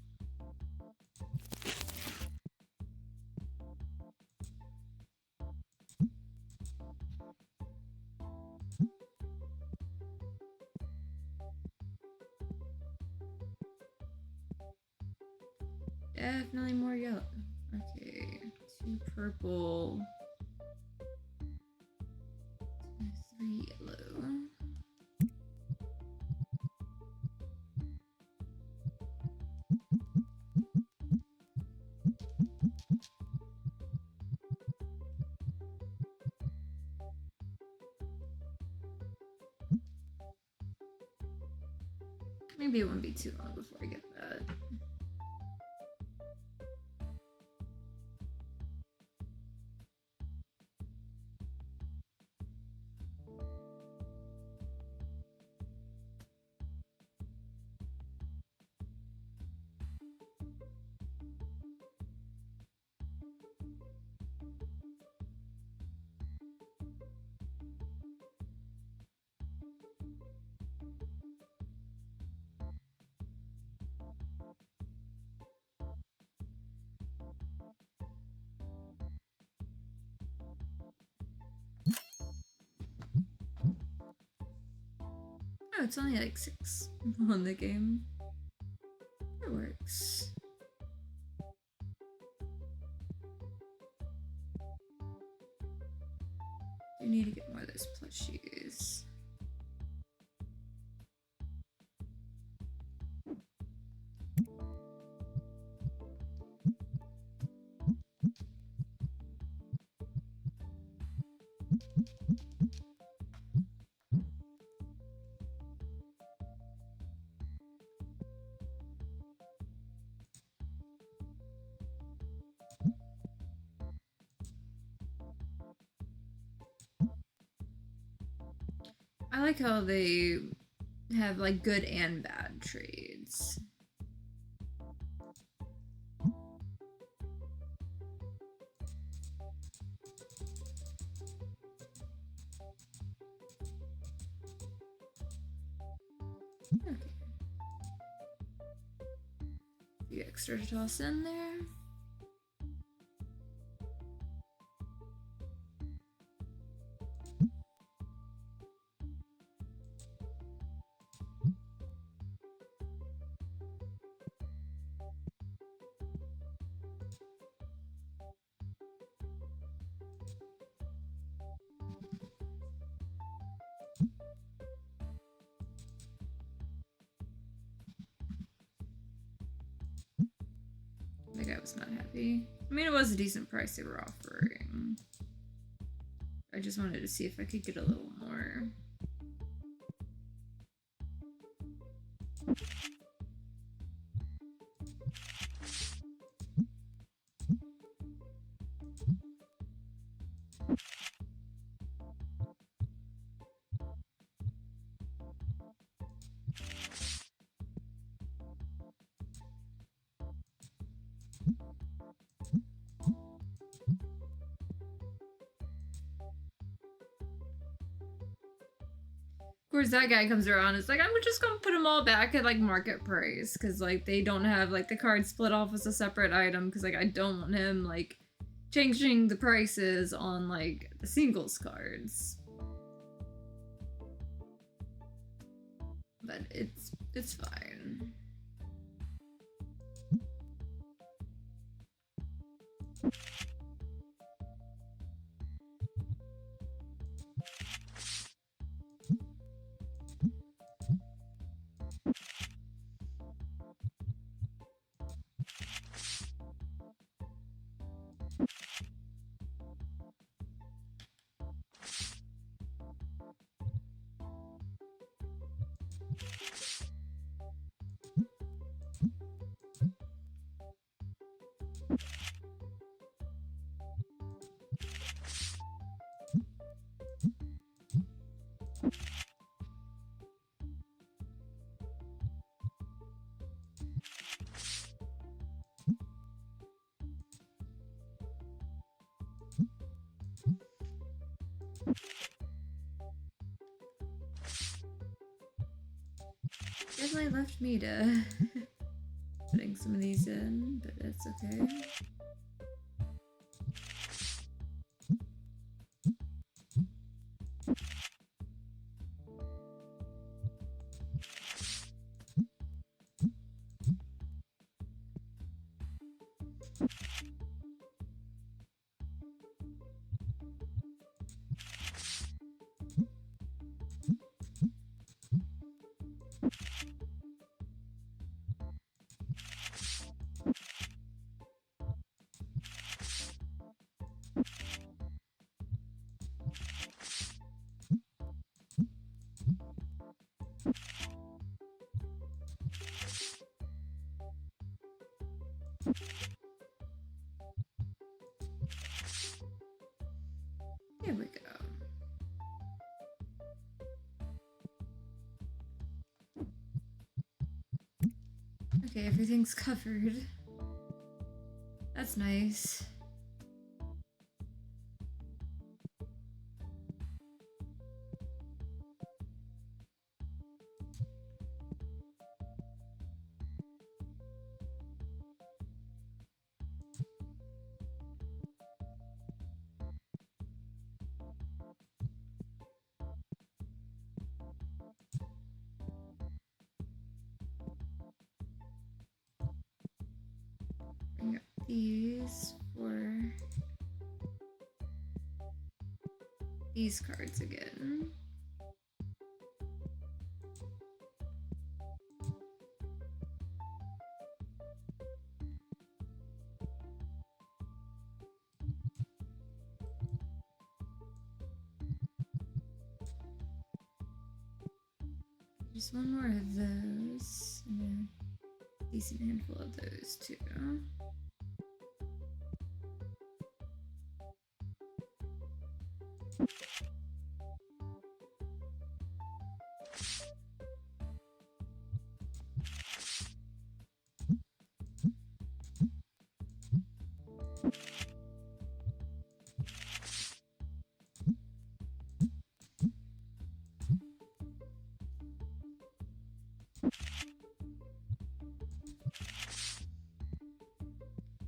[SPEAKER 1] Definitely more yellow. Okay, 2 purple. 3 yellow. Maybe it won't be too long before I get that. Oh, it's only like 6 on the game. It works. You need to get more of those plushies. I like how they have like good and bad trades. Okay. A few extra to toss in there. The guy was not happy. I mean, it was a decent price they were offering. I just wanted to see if I could get a little more. Of course, that guy comes around. It's like, I'm just gonna put them all back at like market price because like they don't have like the card split off as a separate item because like I don't want him like changing the prices on like the singles cards. But it's fine. Definitely left me to putting some of these in, but it's okay. There we go. Okay, everything's covered. That's nice. Bring up these for these cards again. Just one more of those, and a decent handful of those too.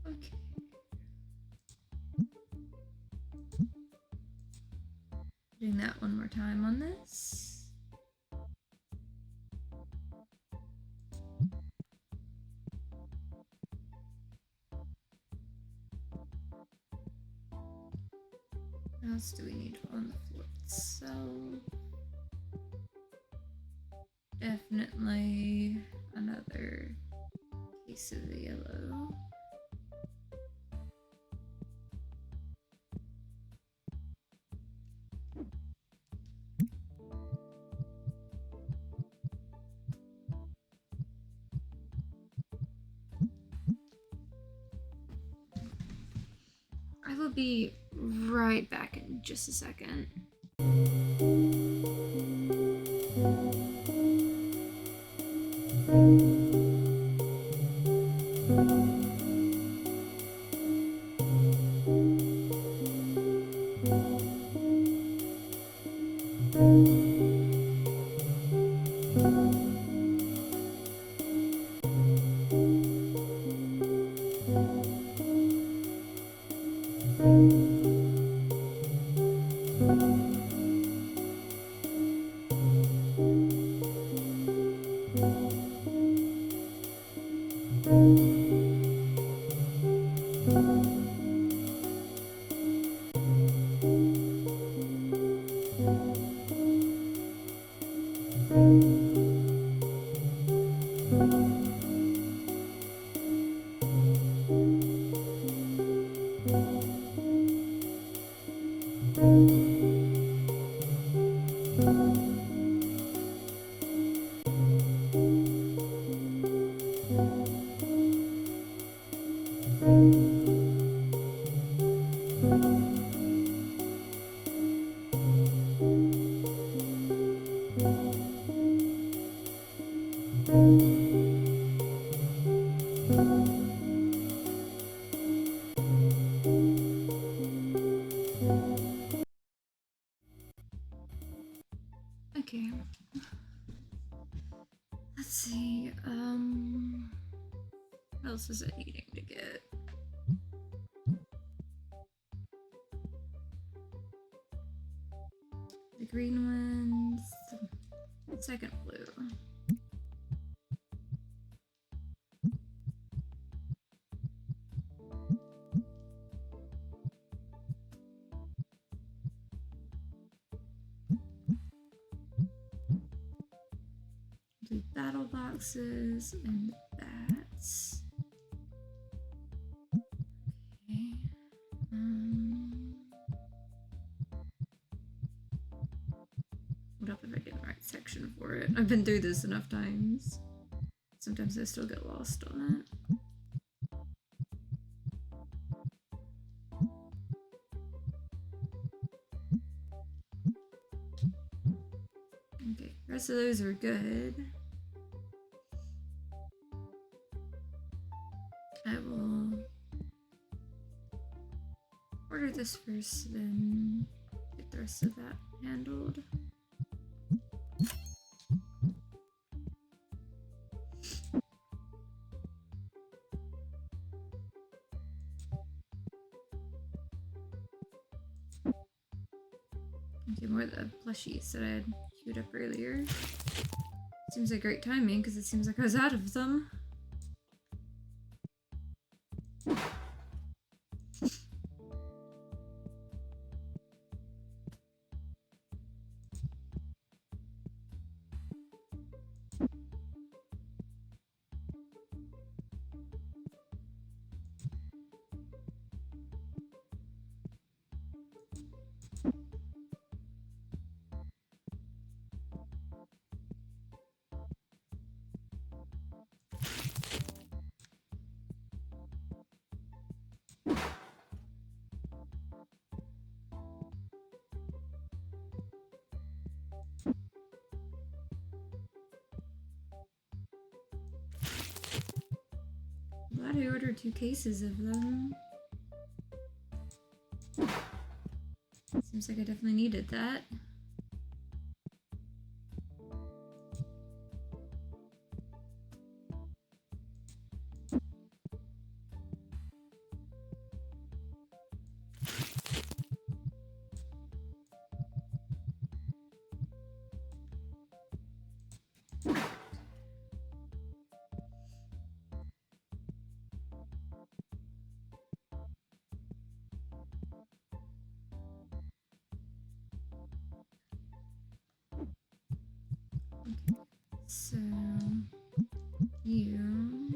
[SPEAKER 1] Okay. Doing that one more time on this. What else do we need on the floor itself? Definitely another case of the yellow. I will be right back in just a second. Okay. Let's see, what else is it needing to get? The green ones, the second blue. Do battle boxes and bats. Okay. What up if I get the right section for it? I've been through this enough times. Sometimes I still get lost on it. The rest of those are good. I will order this first, then get the rest of that handled. Okay, more of the plushies that I had queued up earlier. Seems like great timing because it seems like I was out of them. Glad I ordered 2 cases of them. Seems like I definitely needed that. So you,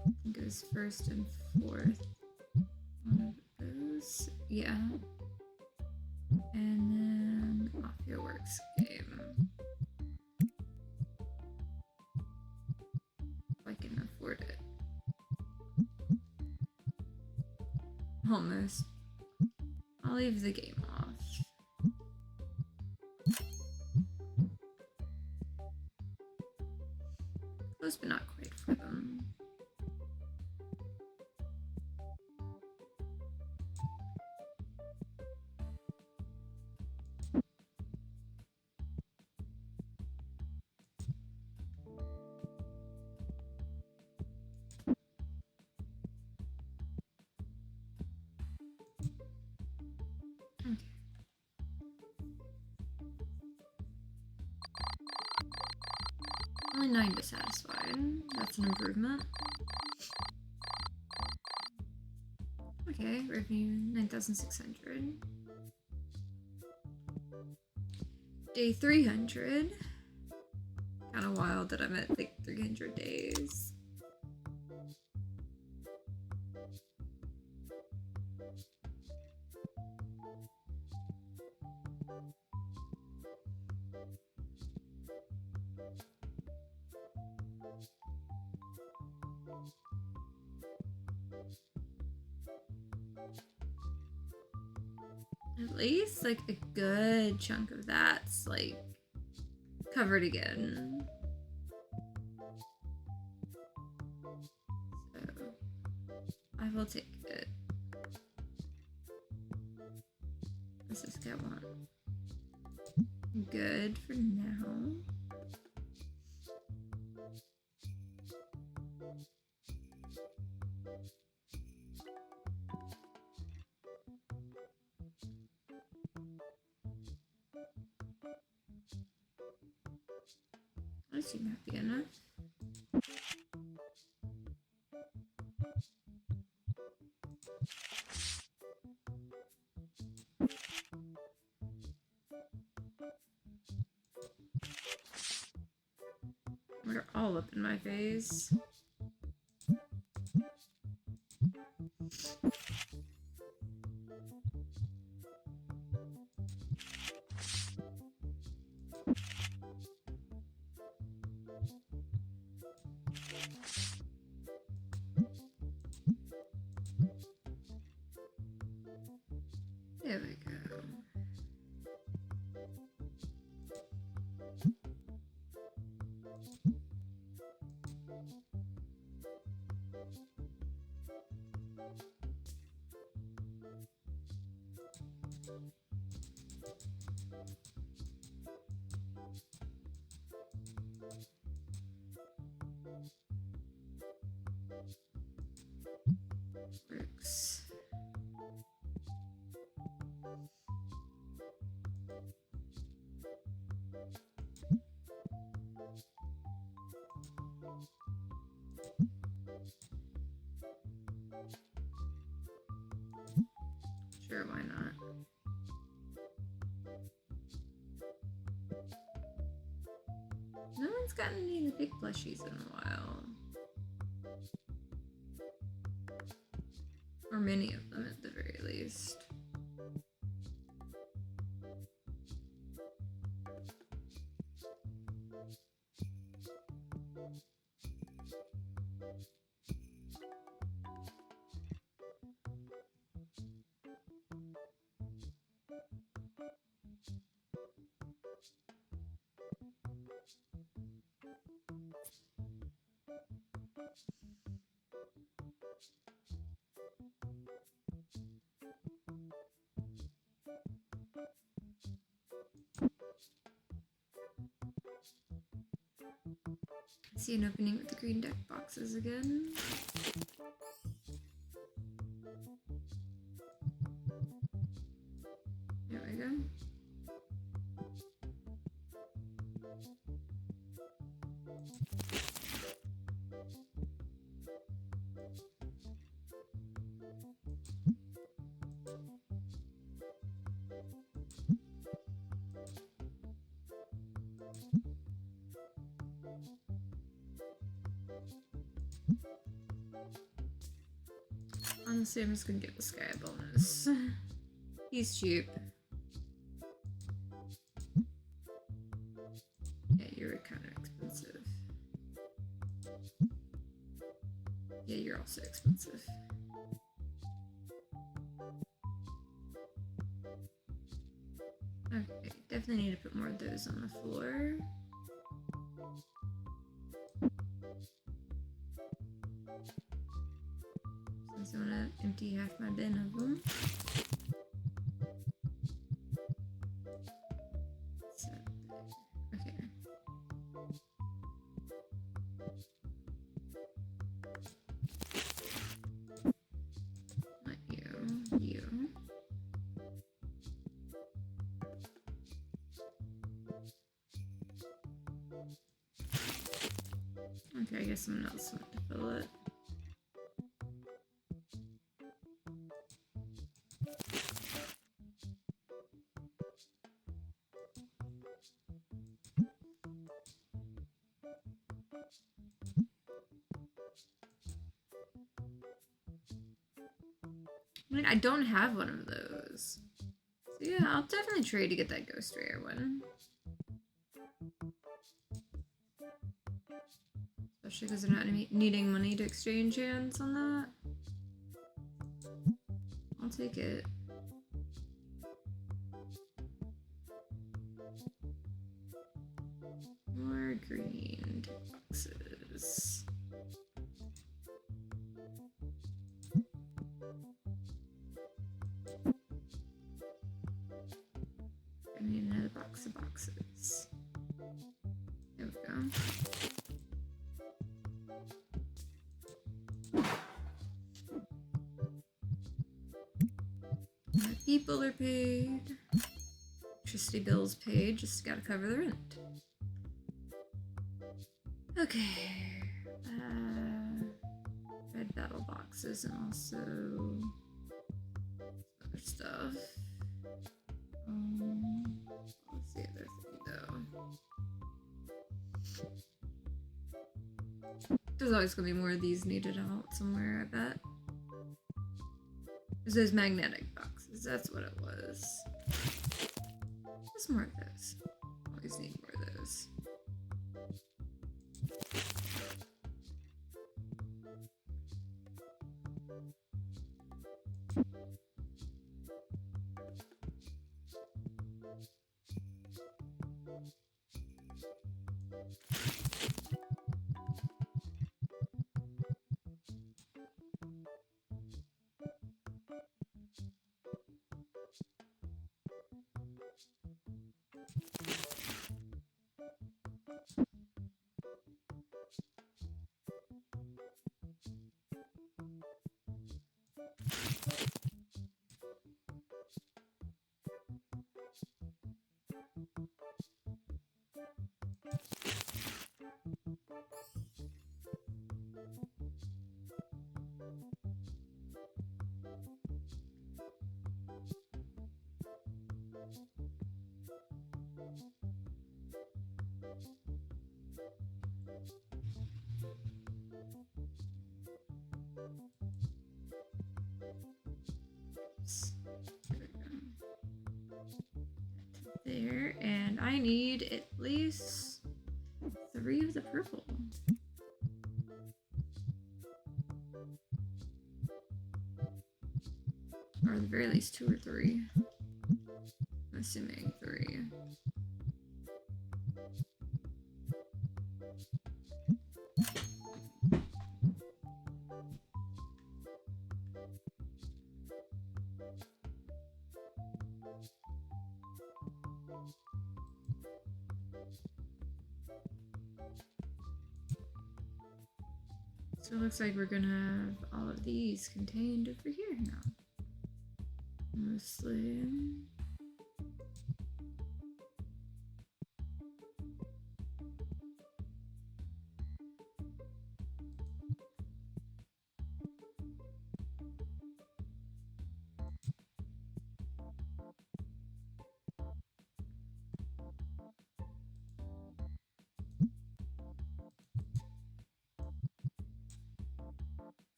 [SPEAKER 1] I think it was first and fourth. One of those, yeah. And then off your works game. If I can afford it. Almost. I'll leave the game off. Close but not quite for them. Okay. Only 9 dissatisfied. That's an improvement. Okay, revenue 9,600. Day 300. Kind of wild that I'm at like 300 days. At least like a good chunk of that's like covered again. So I will take it. Let's just get one. Good for now. I seem happy enough. They're all up in my face. There we go. Sure, why not? No one's gotten any of the big plushies in a while. Or many of them at the very least. I see an opening with the green deck boxes again. There we go. Honestly, I'm just gonna get this guy a bonus. He's cheap. Yeah, you're kind of expensive. Yeah, you're also expensive. Okay, definitely need to put more of those on the floor. Since I want to empty half my bin of them. Okay. Not you. You. Okay, I guess someone else wants to fill it. I mean, I don't have one of those. So yeah, I'll definitely trade to get that ghost rare one. Especially because they're not needing money to exchange hands on that. I'll take it. More green boxes. I need another box of boxes. There we go. My people are paid. Electricity bills paid, just gotta cover the rent. Okay. Red battle boxes and also other stuff. What's the other thing though? There's always gonna be more of these needed out somewhere, I bet. There's those magnetic boxes, that's what it was. There's more of those. Always need more of those. There, and I need at least 3 of the purple. Or at the very least 2 or 3. I'm assuming 3. So it looks like we're gonna have all of these contained over here now. Mostly.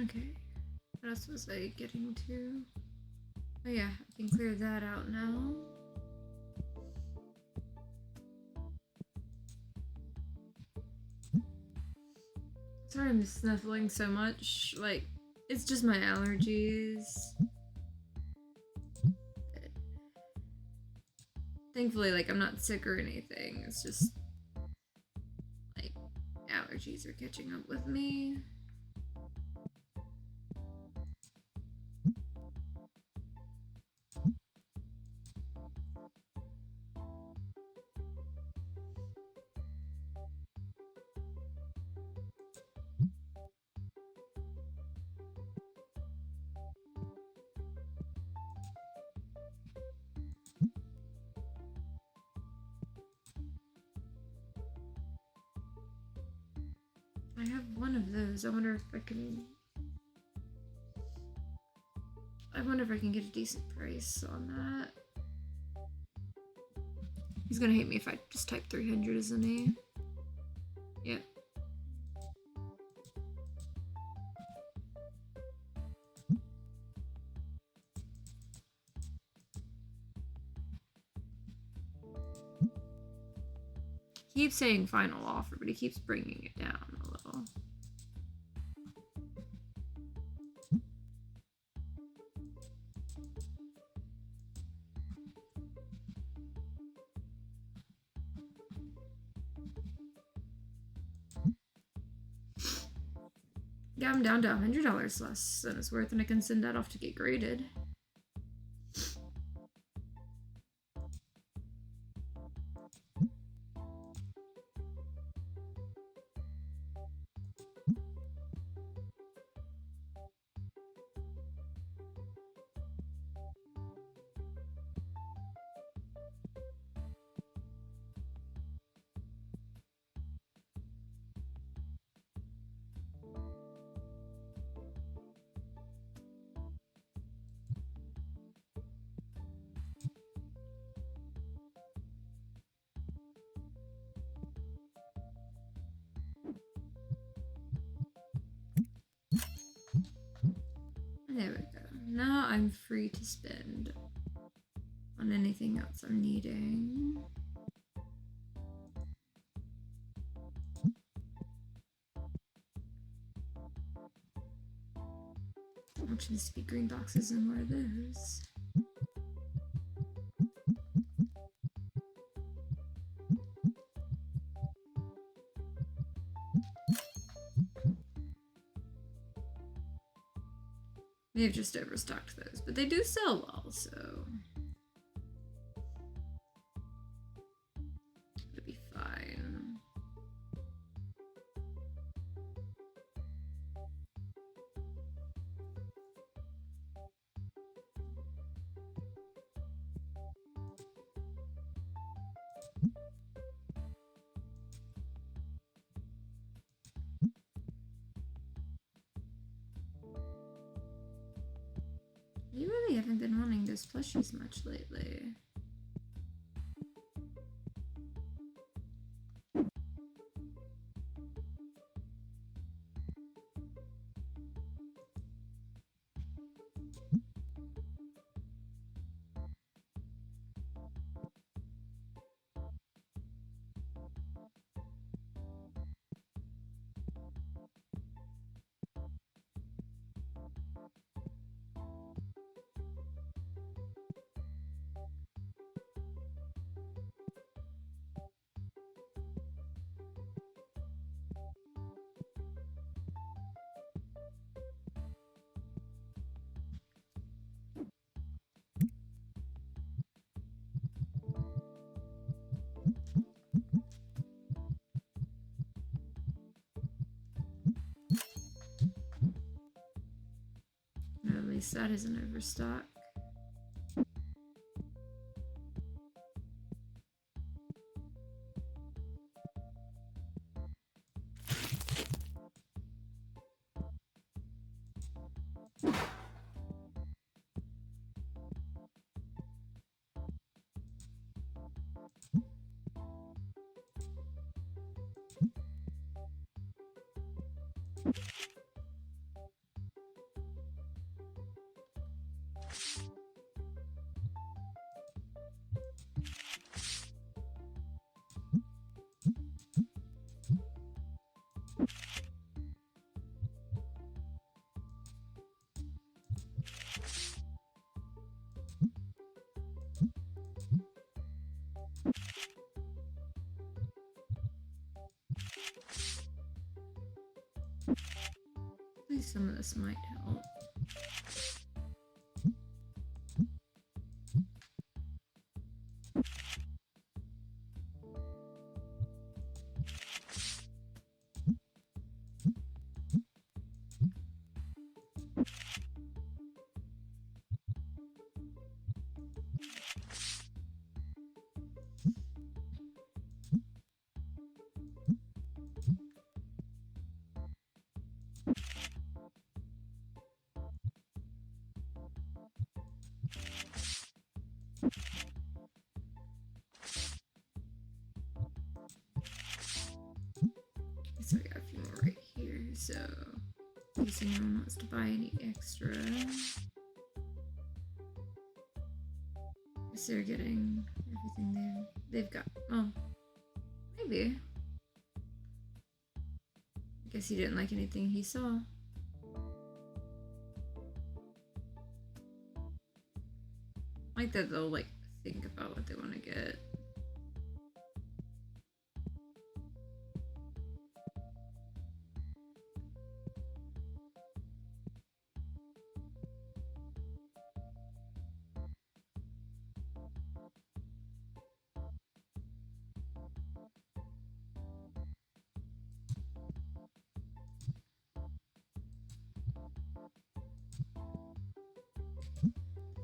[SPEAKER 1] Okay. What else was I getting to? Oh yeah, I can clear that out now. Sorry I'm sniffling so much. Like, it's just my allergies. Thankfully, like, I'm not sick or anything. It's just, like, allergies are catching up with me. I have one of those. I wonder if I can get a decent price on that. He's gonna hate me if I just type 300, isn't he? Yep. He keeps saying final offer, but he keeps bringing it down a little. Yeah, I'm down to $100 less than it's worth, and I can send that off to get graded. There we go. Now I'm free to spend on anything else I'm needing. Which needs to be green boxes and more of those. May have just overstocked those, but they do sell well, so it'll be fine. You really haven't been wanting those plushies much lately. At least that isn't overstock. At least some of this might help. So I got a few more right here, so in case anyone wants to buy any extra. So they're getting everything they've got. Oh, maybe. I guess he didn't like anything he saw. Like that they'll like think about what they want to get.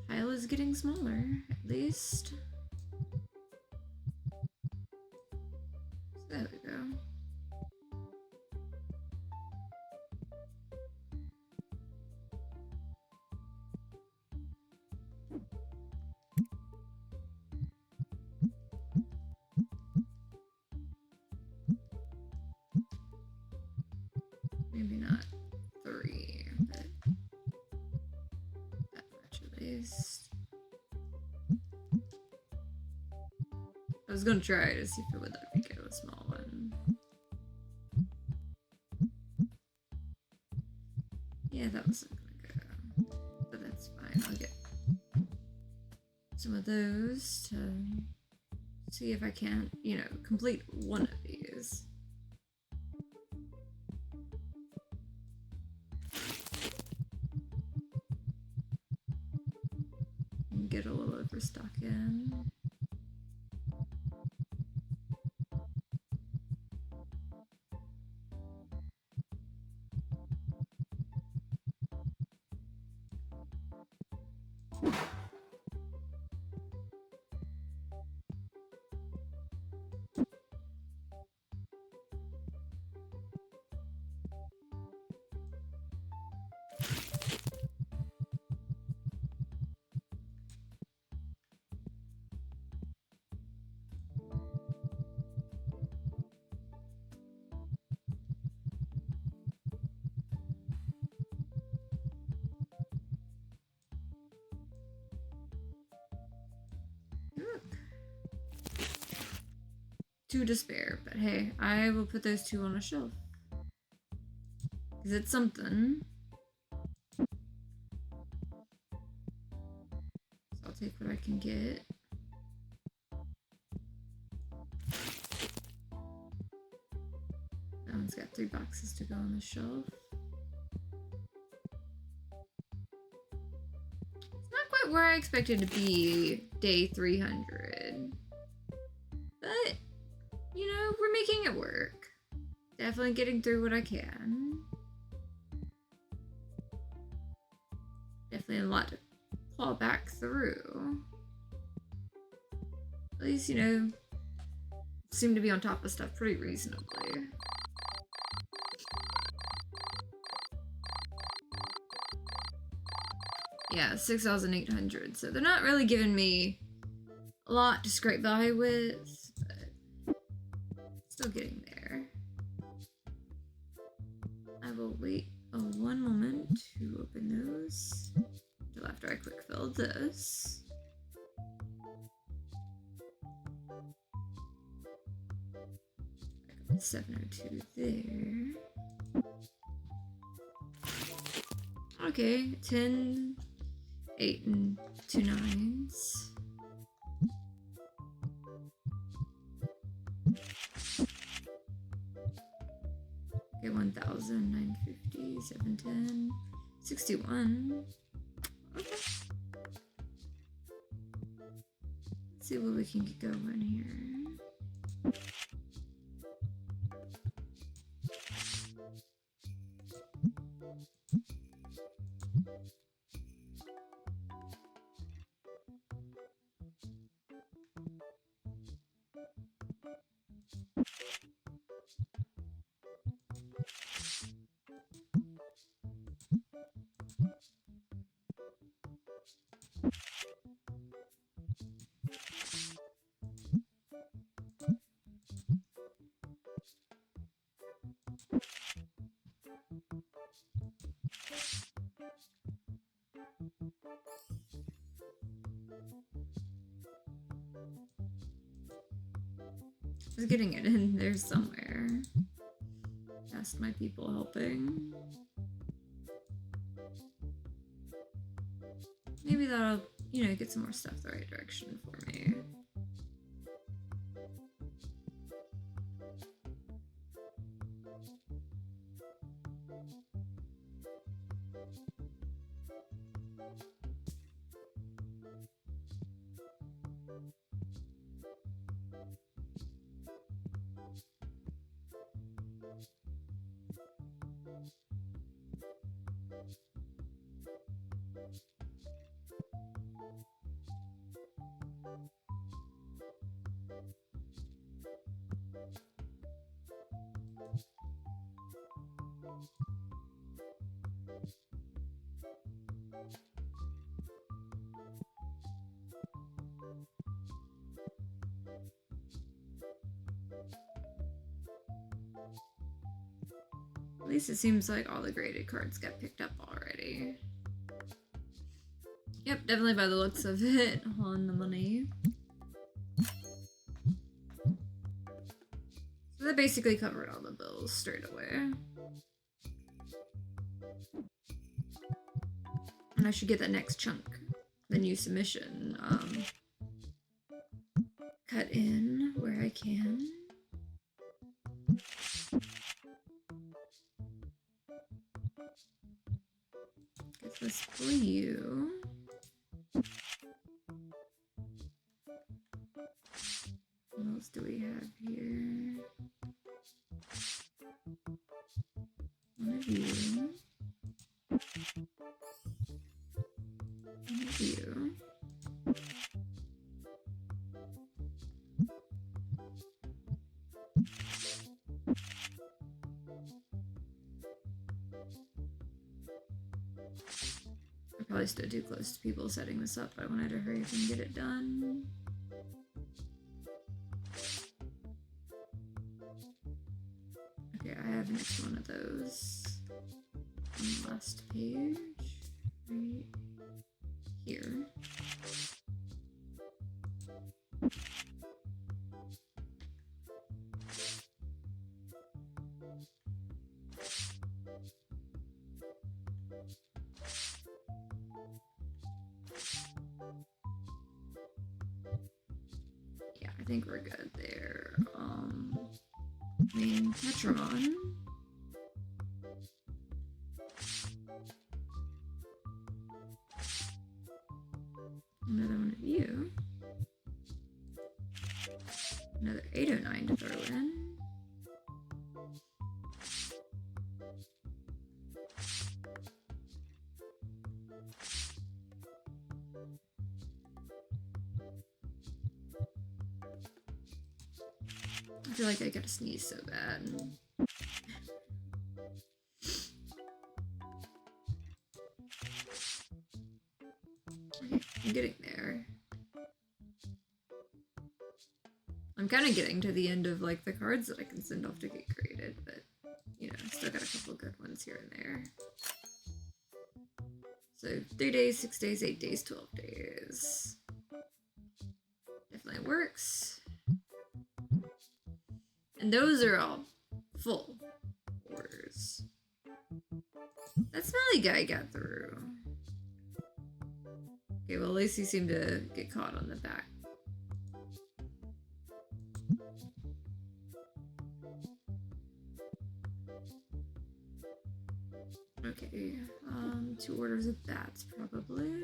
[SPEAKER 1] Pile is getting smaller, at least. So there we go. Maybe not 3, but that much at least. I was gonna try to see if it would let me get a small one. Yeah, that wasn't gonna go, but that's fine. I'll get some of those to see if I can't, you know, complete one of these. And get a little overstock in. 2 to spare, but hey, I will put those 2 on a shelf. Because it's something. So I'll take what I can get. That one's got 3 boxes to go on the shelf. It's not quite where I expected to be day 300. But, you know, we're making it work. Definitely getting through what I can. Definitely a lot to claw back through. At least, you know, seem to be on top of stuff pretty reasonably. Yeah, 6,800. So they're not really giving me a lot to scrape by with, but still getting there. I will wait one moment to open those until after I quick fill this. Back up to 702 there. Okay, 10, 8, and 2 9s. Okay, 1,000, 950, 710, 61. Okay. Let's see what we can get going here. I was getting it in there somewhere. Past my people helping. Maybe that'll, you know, get some more stuff the right direction for me. At least it seems like all the graded cards got picked up already. Yep, definitely by the looks of it, on the money. So that basically covered all the bills straight away. And I should get that next chunk, the new submission, cut in where I can. Get this for you. What else do we have here? One of you. One of you. I probably stood too close to people setting this up. I wanted to hurry up and get it done. Okay, I have next one of those on the last page, right here. I think we're good there. Main Tetramon. Another one of you. Another 809 to throw in. I feel like I gotta sneeze so bad. Okay, I'm getting there. I'm kind of getting to the end of like the cards that I can send off to get graded, but you know, still got a couple good ones here and there. So 3 days, 6 days, 8 days, 12 days. Definitely works. And those are all full orders. That smelly guy got through. Okay, well at least he seemed to get caught on the back. Okay, 2 orders of bats probably.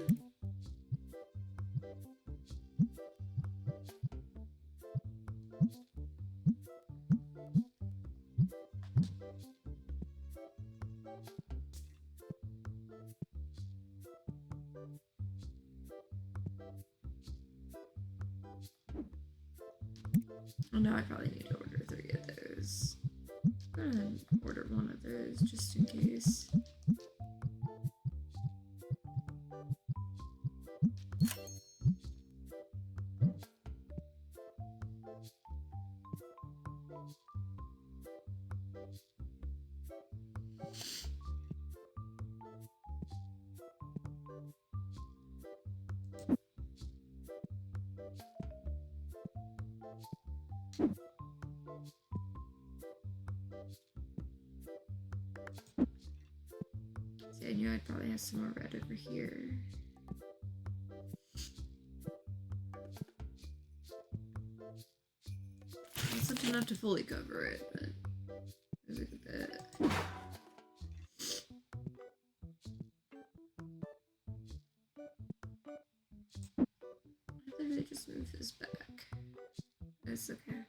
[SPEAKER 1] Oh no, I probably need to order 3 of those. Go ahead and order 1 of those just in case. See, I knew I'd probably have some more red over here. Well, something not to fully cover it, but there's a good bit. I think they just move this back. That's okay.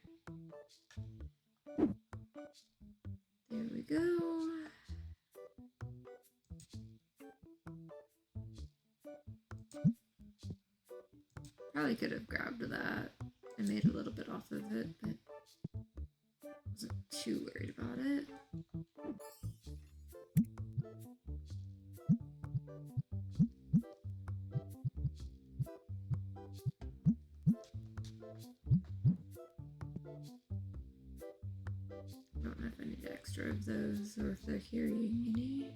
[SPEAKER 1] There we go. Probably could have grabbed that and made a little bit off of it, but wasn't too worried about it. I don't know if I need extra of those or if they're here you need.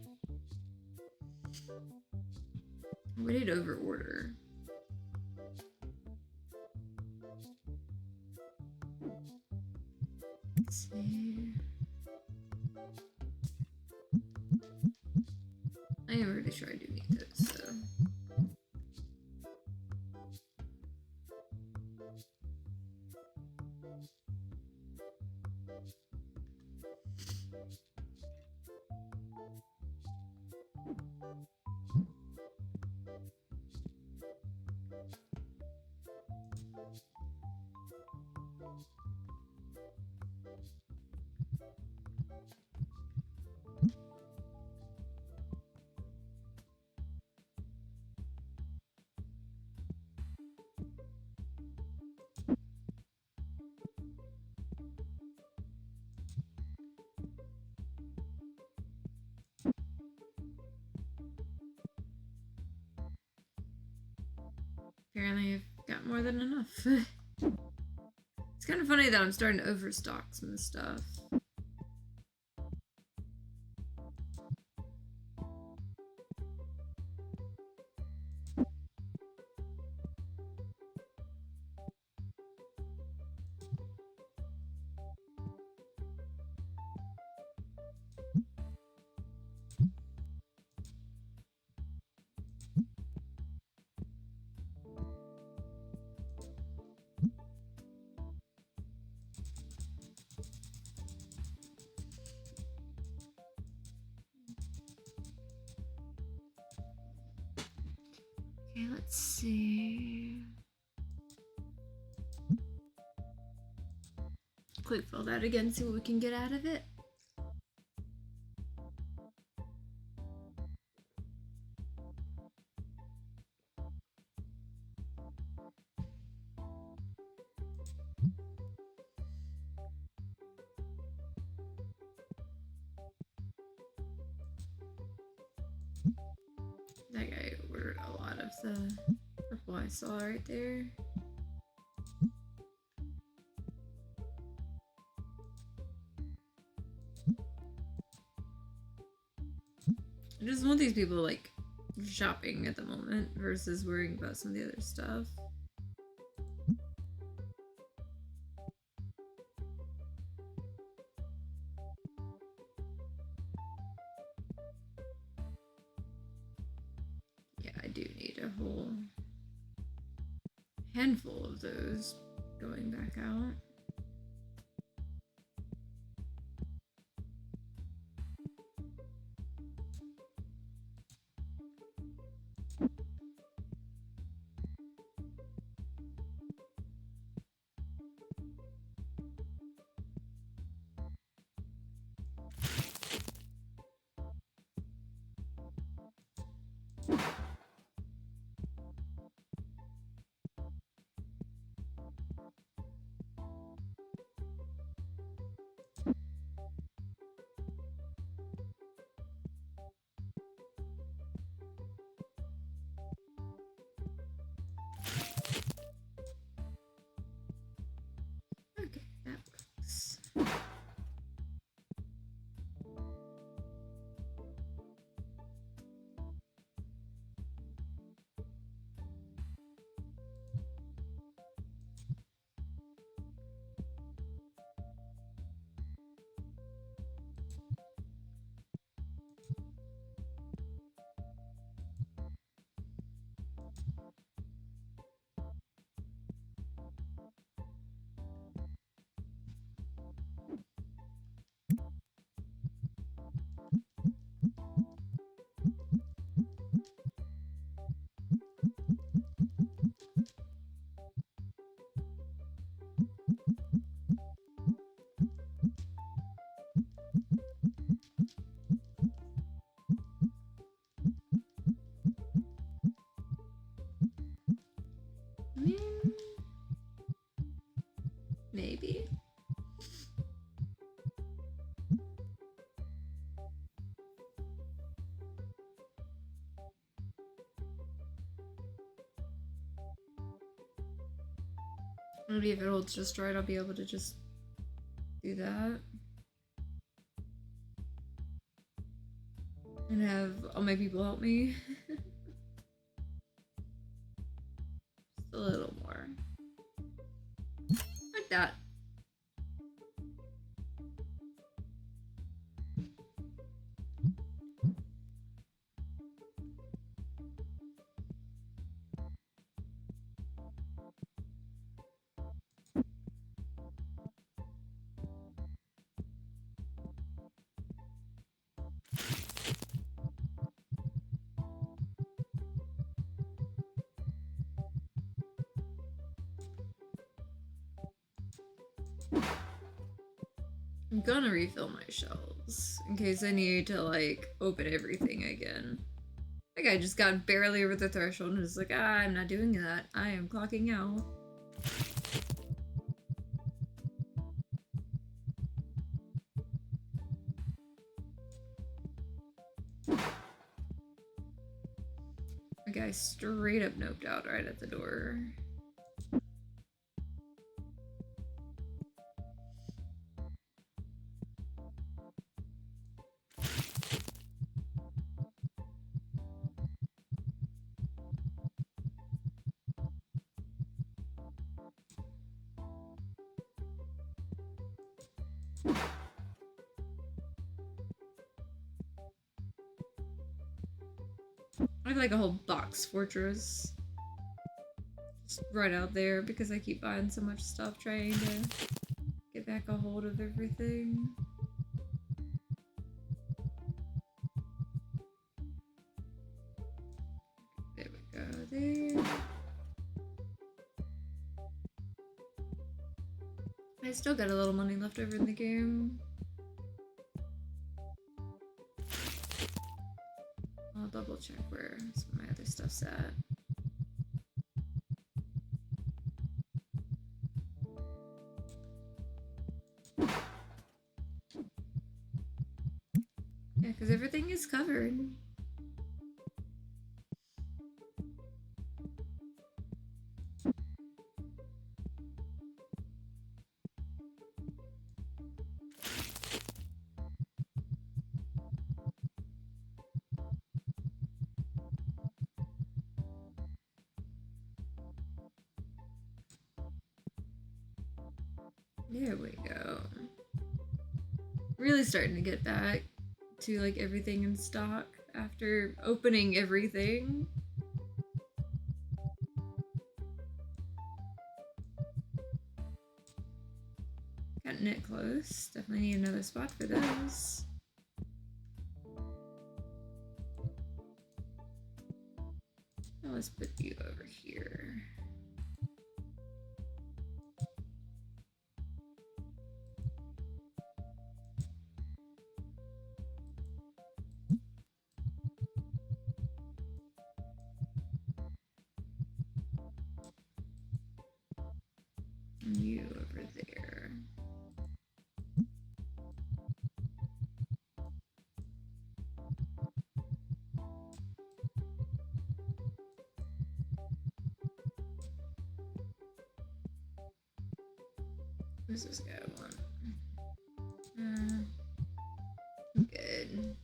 [SPEAKER 1] We need over order. Let's see. I am pretty sure I do need those, so. Apparently I've got more than enough. It's kind of funny that I'm starting to overstock some stuff. Okay, let's see. Quick fill that again, see what we can get out of it. That guy ordered a lot of the purple I saw right there. I just want these people like shopping at the moment versus worrying about some of the other stuff. Yeah, I do need a whole handful of those going back out. Okay, that works. I mean, maybe. Maybe if it holds just right, I'll be able to just do that. And have all my people help me. Just a little more. Like that. I'm gonna refill my shelves in case I need to like open everything again. Like I just got barely over the threshold and was like, I'm not doing that. I am clocking out. The guy straight up noped out right at the door. I have like a whole box fortress just right out there because I keep buying so much stuff trying to get back a hold of everything. There we go, there. I still got a little money left over in the game. I'll double check where some of my other stuff's at. Yeah, because everything is covered. There we go. Really starting to get back to like everything in stock after opening everything. Getting it close. Definitely need another spot for those. Now let's put you over here. And you over there. What does this guy want? Good.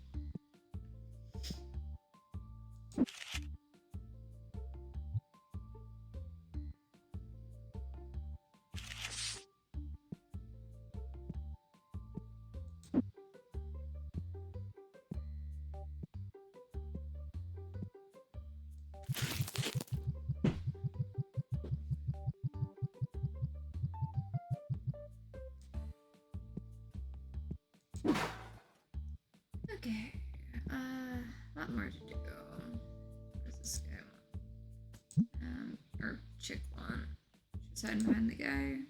[SPEAKER 1] Okay, a lot more to do. What does this guy want? Or chick want? She's hiding behind the guy.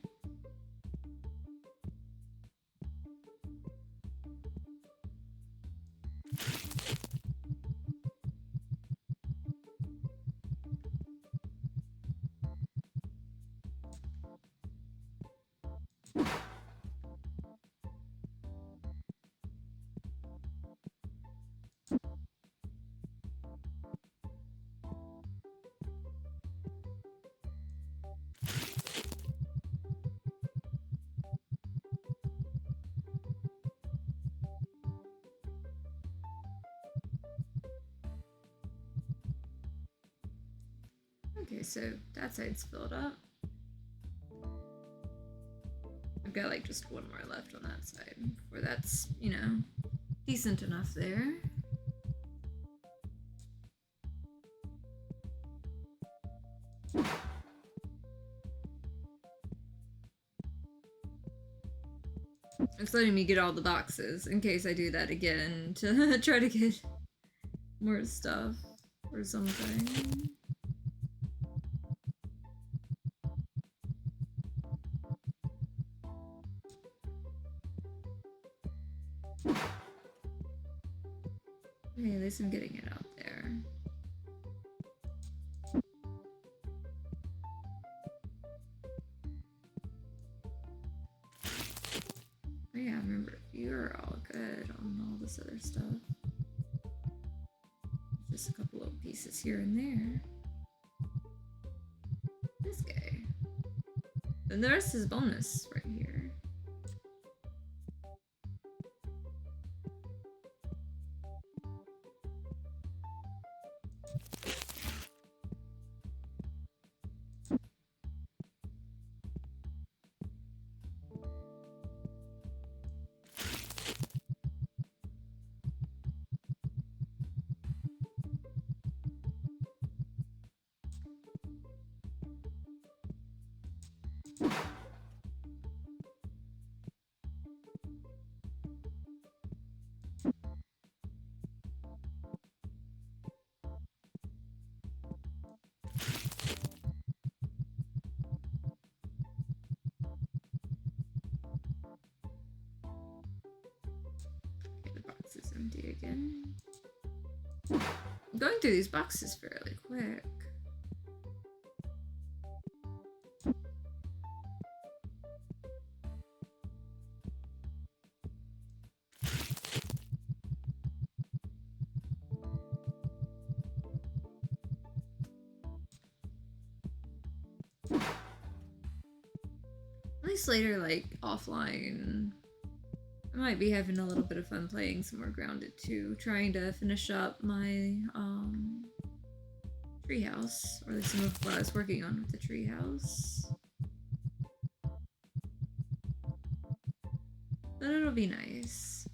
[SPEAKER 1] Okay, so that side's filled up. I've got like just one more left on that side before that's, you know, decent enough there. It's letting me get all the boxes in case I do that again to try to get more stuff or something. Okay, at least I'm getting it out there. Oh yeah, remember, you're all good on all this other stuff. Just a couple little pieces here and there. This guy. And the rest is bonus right here. empty again. I'm going through these boxes fairly quick. At least later, like, offline, I might be having a little bit of fun playing some more Grounded too, trying to finish up my, treehouse, or at least some of what I was working on with the treehouse. But it'll be nice.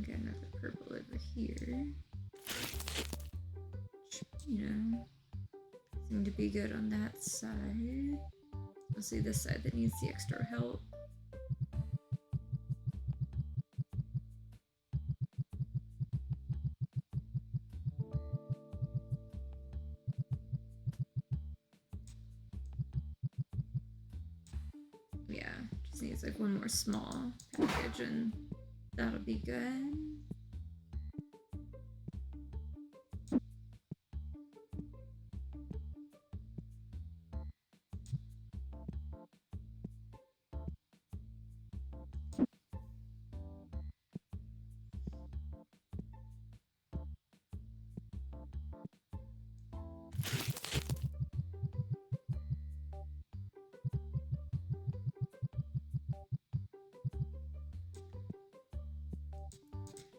[SPEAKER 1] Get another purple over here. You know, seem to be good on that side. Mostly this side that needs the extra help. Yeah, just needs like one more small package and that'll be good.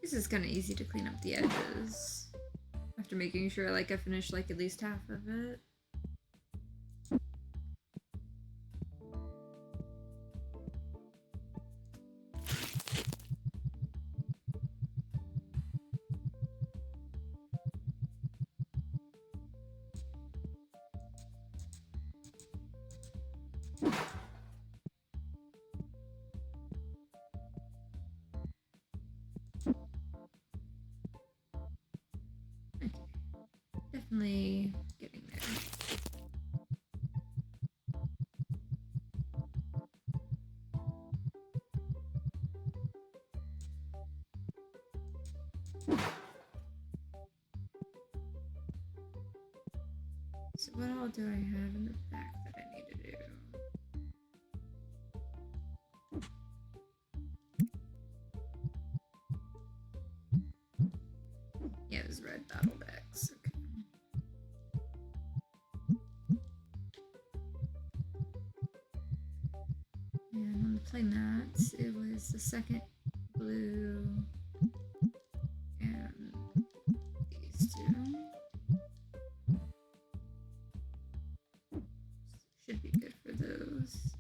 [SPEAKER 1] This is kind of easy to clean up the edges after making sure like I finished like at least half of it. Definitely getting there. So what all do I have in the back that I need to do? Yeah, there's red battle decks. Okay. And on the play mats, it was the second blue and these two. Should be good for those.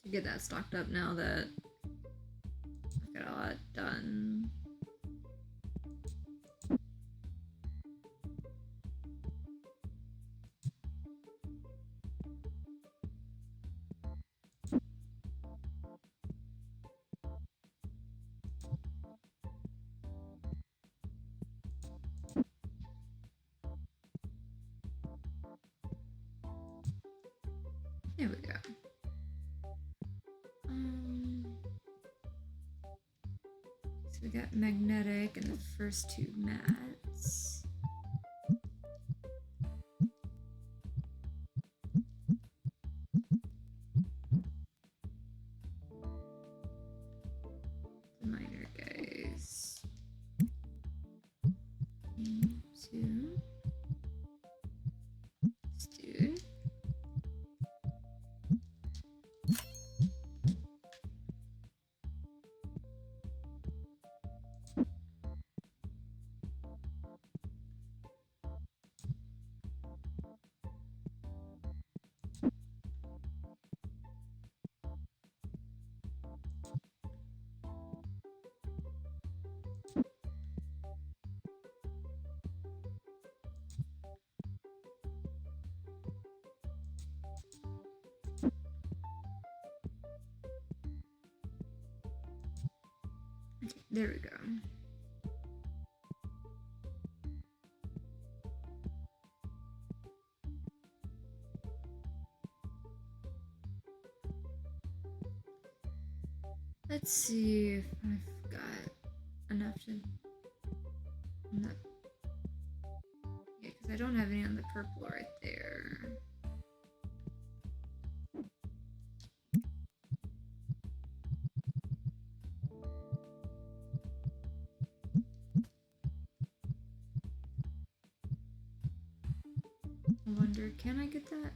[SPEAKER 1] To get that stocked up now that I've got a lot done. There we go. So we got magnetic and the first two mats. The minor guys. 1, 2. Let's do it. There we go. Let's see if I've got enough to... No. Yeah, because I don't have any on the purple right there. I wonder, can I get that?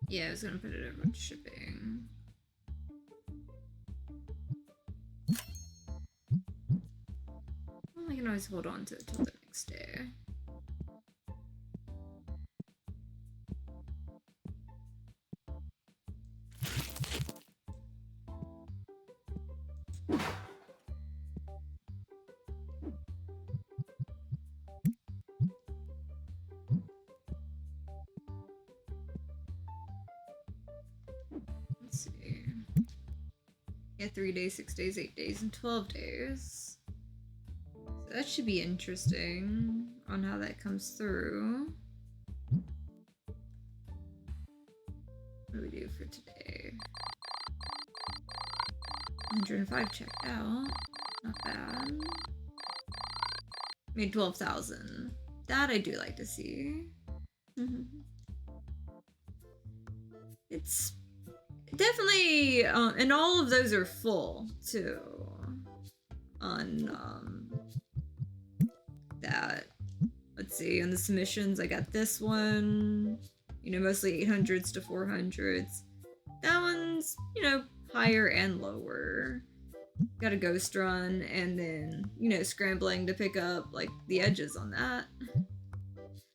[SPEAKER 1] Yeah, I was gonna put it over to shipping. Well, I can always hold on to it till the next day. Let's see. Yeah, 3 days, 6 days, 8 days, and 12 days. So that should be interesting on how that comes through. What do we do for today? 105 checked out. Not bad. Made 12,000. That I do like to see. It's definitely, and all of those are full too. On that, let's see, on the submissions, I got this one. You know, mostly 800s to 400s. That one's, you know, higher and lower. Got a ghost run, and then, you know, scrambling to pick up, like, the edges on that.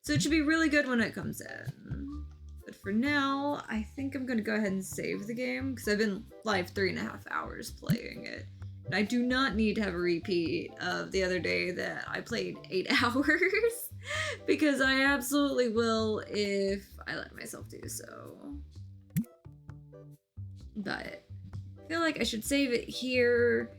[SPEAKER 1] So it should be really good when it comes in. But for now, I think I'm gonna go ahead and save the game, because I've been live 3.5 hours playing it. And I do not need to have a repeat of the other day that I played 8 hours, because I absolutely will if I let myself do so. But I feel like I should save it here.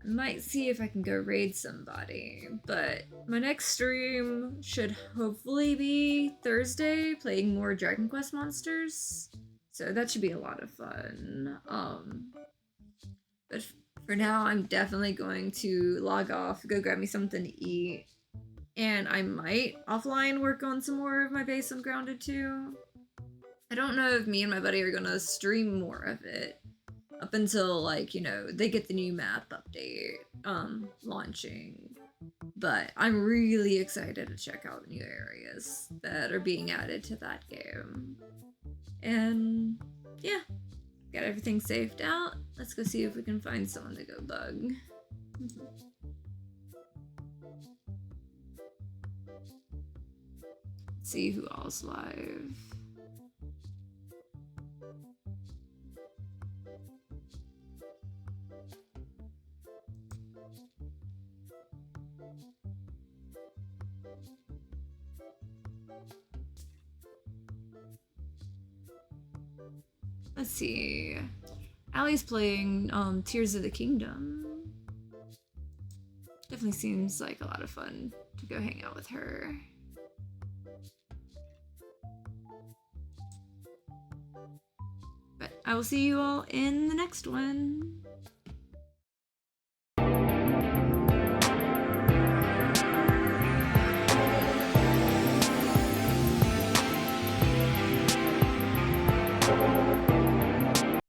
[SPEAKER 1] I might see if I can go raid somebody, but my next stream should hopefully be Thursday, playing more Dragon Quest monsters. So that should be a lot of fun. But for now, I'm definitely going to log off, go grab me something to eat, and I might offline work on some more of my base on Grounded 2. I don't know if me and my buddy are gonna stream more of it up until, like, you know, they get the new map update launching. But I'm really excited to check out new areas that are being added to that game. And yeah, got everything saved out. Let's go see if we can find someone to go bug. See who all's live. Let's see. Allie's playing Tears of the Kingdom. Definitely seems like a lot of fun to go hang out with her. But I will see you all in the next one.